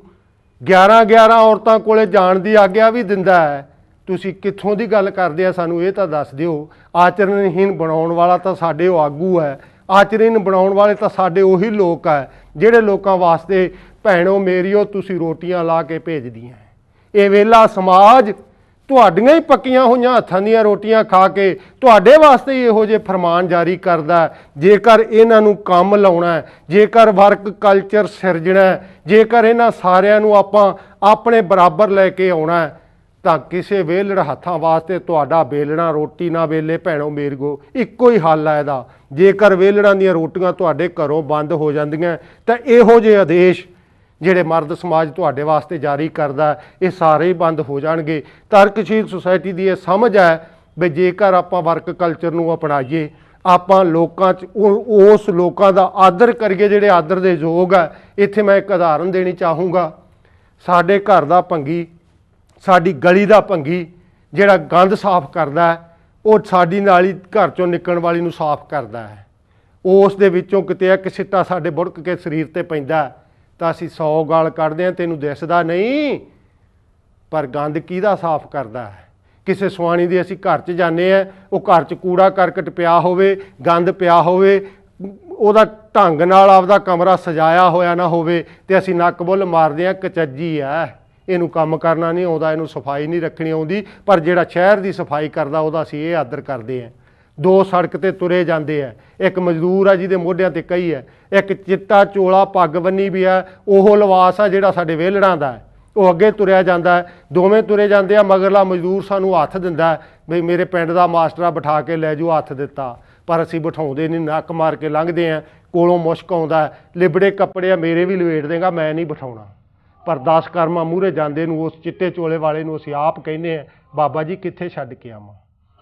[SPEAKER 1] 11 ਔਰਤਾਂ ਕੋਲੇ ਜਾਣ ਦੀ ਆਗਿਆ ਵੀ ਦਿੰਦਾ ਹੈ। ਤੁਸੀਂ ਕਿੱਥੋਂ ਦੀ ਗੱਲ ਕਰਦੇ ਆ, ਸਾਨੂੰ ਇਹ ਤਾਂ ਦੱਸ ਦਿਓ। ਆਚਰਣਹੀਨ ਬਣਾਉਣ ਵਾਲਾ ਤਾਂ ਸਾਡੇ ਉਹ ਆਗੂ ਹੈ, ਆਚਰਣ ਬਣਾਉਣ ਵਾਲੇ ਤਾਂ ਸਾਡੇ ਉਹੀ ਲੋਕ ਹੈ ਜਿਹੜੇ ਲੋਕਾਂ ਵਾਸਤੇ ਭੈਣੋ ਮੇਰੀਓ ਤੁਸੀਂ ਰੋਟੀਆਂ ਲਾ ਕੇ ਭੇਜਦੀਆਂ। ਇਹ ਵੇਲਾ ਸਮਾਜ ਤੁਹਾਡੀਆਂ ਹੀ ਪੱਕੀਆਂ ਹੋਈਆਂ ਹੱਥਾਂ ਦੀਆਂ ਰੋਟੀਆਂ ਖਾ ਕੇ ਤੁਹਾਡੇ ਵਾਸਤੇ ਹੀ ਇਹੋ ਜਿਹੇ ਫਰਮਾਨ ਜਾਰੀ ਕਰਦਾ। ਜੇਕਰ ਇਹਨਾਂ ਨੂੰ ਕੰਮ ਲਾਉਣਾ, ਜੇਕਰ ਵਰਕ ਕਲਚਰ ਸਿਰਜਣਾ, ਜੇਕਰ ਇਹਨਾਂ ਸਾਰਿਆਂ ਨੂੰ ਆਪਾਂ ਆਪਣੇ ਬਰਾਬਰ ਲੈ ਕੇ ਆਉਣਾ, ਤਾਂ ਕਿਸੇ ਵੇਲੜ ਹੱਥਾਂ ਵਾਸਤੇ ਤੁਹਾਡਾ ਵੇਲਣਾ ਰੋਟੀ ਨਾ ਵੇਲੇ ਭੈਣੋ ਮੇਰੀਓ ਇੱਕੋ ਹੀ ਹੱਲ ਹੈ ਇਹਦਾ। ਜੇਕਰ ਵੇਲੜਾਂ ਦੀਆਂ ਰੋਟੀਆਂ ਤੁਹਾਡੇ ਘਰੋਂ ਬੰਦ ਹੋ ਜਾਂਦੀਆਂ ਤਾਂ ਇਹੋ ਜਿਹੇ ਆਦੇਸ਼ ਜਿਹੜੇ ਮਰਦ ਸਮਾਜ ਤੁਹਾਡੇ ਵਾਸਤੇ ਜਾਰੀ ਕਰਦਾ ਇਹ ਸਾਰੇ ਹੀ ਬੰਦ ਹੋ ਜਾਣਗੇ। ਤਰਕਸ਼ੀਲ ਸੁਸਾਇਟੀ ਦੀ ਇਹ ਸਮਝ ਹੈ ਵੀ ਜੇਕਰ ਆਪਾਂ ਵਰਕ ਕਲਚਰ ਨੂੰ ਅਪਣਾਈਏ, ਆਪਾਂ ਲੋਕਾਂ 'ਚ ਉਸ ਲੋਕਾਂ ਦਾ ਆਦਰ ਕਰੀਏ ਜਿਹੜੇ ਆਦਰ ਦੇ ਯੋਗ ਹੈ। ਇੱਥੇ ਮੈਂ ਇੱਕ ਉਦਾਹਰਨ ਦੇਣੀ ਚਾਹੂੰਗਾ। ਸਾਡੇ ਘਰ ਦਾ ਭੰਗੀ, ਸਾਡੀ ਗਲੀ ਦਾ ਭੰਗੀ ਜਿਹੜਾ ਗੰਦ ਸਾਫ਼ ਕਰਦਾ ਹੈ, ਉਹ ਸਾਡੀ ਨਾਲੀ ਘਰ 'ਚੋਂ ਨਿਕਲਣ ਵਾਲੀ ਨੂੰ ਸਾਫ਼ ਕਰਦਾ ਹੈ। ਉਸ ਦੇ ਵਿੱਚੋਂ ਕਿਤੇ ਇੱਕ ਸਿੱਟਾ ਸਾਡੇ ਬੁੜਕ ਕੇ ਸਰੀਰ 'ਤੇ ਪੈਂਦਾ ਤਾਂ ਅਸੀਂ 100 ਗਾਲ ਕੱਢਦੇ ਹਾਂ, ਤੈਨੂੰ ਦਿਸਦਾ ਨਹੀਂ। ਪਰ ਗੰਦ ਕਿਹਦਾ ਸਾਫ਼ ਕਰਦਾ ਹੈ? ਕਿਸੇ ਸੁਆਣੀ ਦੇ ਅਸੀਂ ਘਰ 'ਚ ਜਾਂਦੇ ਹਾਂ, ਉਹ ਘਰ 'ਚ ਕੂੜਾ ਕਰਕਟ ਪਿਆ ਹੋਵੇ, ਗੰਦ ਪਿਆ ਹੋਵੇ, ਉਹਦਾ ਢੰਗ ਨਾਲ ਆਪਦਾ ਕਮਰਾ ਸਜਾਇਆ ਹੋਇਆ ਨਾ ਹੋਵੇ, ਤੇ ਅਸੀਂ ਨੱਕ ਬੁੱਲ ਮਾਰਦੇ ਹਾਂ ਕਚੱਜੀ ਹੈ, ਇਹਨੂੰ ਕੰਮ ਕਰਨਾ ਨਹੀਂ ਆਉਂਦਾ, ਇਹਨੂੰ ਸਫਾਈ ਨਹੀਂ ਰੱਖਣੀ ਆਉਂਦੀ। ਪਰ ਜਿਹੜਾ ਸ਼ਹਿਰ ਦੀ ਸਫਾਈ ਕਰਦਾ ਉਹਦਾ ਅਸੀਂ ਇਹ ਆਦਰ ਕਰਦੇ ਹਾਂ। ਦੋ ਸੜਕ ਤੇ ਤੁਰੇ ਜਾਂਦੇ ਆ, ਇੱਕ ਮਜ਼ਦੂਰ ਆ ਜਿਹਦੇ ਮੋਢਿਆਂ ਤੇ ਕਹੀ ਹੈ, ਇੱਕ ਚਿੱਟਾ ਚੋਲਾ ਪੱਗ ਬੰਨੀ ਵੀ ਆ, ਉਹ ਲਿਬਾਸ ਆ ਜਿਹੜਾ ਸਾਡੇ ਵਿਹਲੜਾਂ ਦਾ ਹੈ। ਉਹ ਅੱਗੇ ਤੁਰਿਆ ਜਾਂਦਾ, ਦੋਵੇਂ ਤੁਰੇ ਜਾਂਦੇ ਆ, ਮਗਰਲਾ ਮਜ਼ਦੂਰ ਸਾਨੂੰ ਹੱਥ ਦਿੰਦਾ ਵੀ ਮੇਰੇ ਪਿੰਡ ਦਾ ਮਾਸਟਰਾ ਬਿਠਾ ਕੇ ਲੈ ਜਾਓ, ਹੱਥ ਦਿੱਤਾ। ਪਰ ਅਸੀਂ ਬਿਠਾਉਂਦੇ ਨਹੀਂ, ਨੱਕ ਮਾਰ ਕੇ ਲੰਘਦੇ ਆ, ਕੋਲੋਂ ਮੁਸ਼ਕ ਆਉਂਦਾ, ਲਿਬੜੇ ਕੱਪੜੇ ਆ ਮੇਰੇ ਵੀ ਲਵੇਟ ਦੇਗਾ, ਮੈਂ ਨਹੀਂ ਬਿਠਾਉਣਾ। ਪਰ 10 ਕਰਮਾਂ ਮੂਹਰੇ ਜਾਂਦੇ ਨੂੰ ਉਸ ਚਿੱਟੇ ਚੋਲੇ ਵਾਲੇ ਨੂੰ ਅਸੀਂ ਆਪ ਕਹਿੰਦੇ ਆ, ਬਾਬਾ ਜੀ ਕਿੱਥੇ ਛੱਡ ਕੇ ਆਵਾਂ?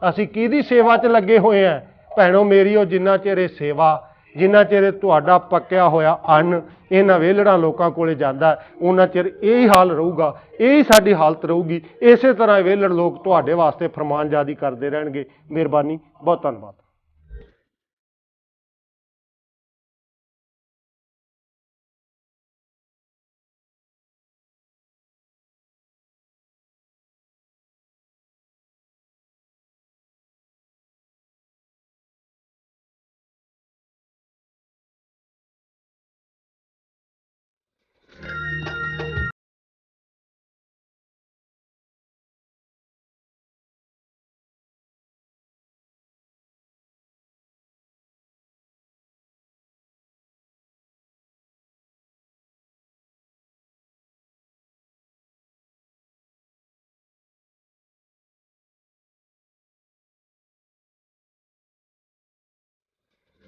[SPEAKER 1] ਅਸੀਂ ਕਿਹਦੀ ਸੇਵਾ 'ਚ ਲੱਗੇ ਹੋਏ ਆ? ਭੈਣੋ ਮੇਰੀ, ਉਹ ਜਿੰਨਾ ਚਿਰ ਇਹ ਸੇਵਾ, ਜਿੰਨਾ ਚਿਰ ਤੁਹਾਡਾ ਪੱਕਿਆ ਹੋਇਆ ਅੰਨ ਇਹਨਾਂ ਵਿਹਲੜਾਂ ਲੋਕਾਂ ਕੋਲੇ ਜਾਂਦਾ, ਉਹਨਾਂ ਚਿਰ ਇਹ ਹਾਲ ਰਹੂਗਾ, ਇਹ ਸਾਡੀ ਹਾਲਤ ਰਹੂਗੀ। ਇਸੇ ਤਰ੍ਹਾਂ ਵਿਹਲੜ ਲੋਕ ਤੁਹਾਡੇ ਵਾਸਤੇ ਫਰਮਾਨਜ਼ਾਦੀ ਕਰਦੇ ਰਹਿਣਗੇ। ਮਿਹਰਬਾਨੀ, ਬਹੁਤ ਧੰਨਵਾਦ।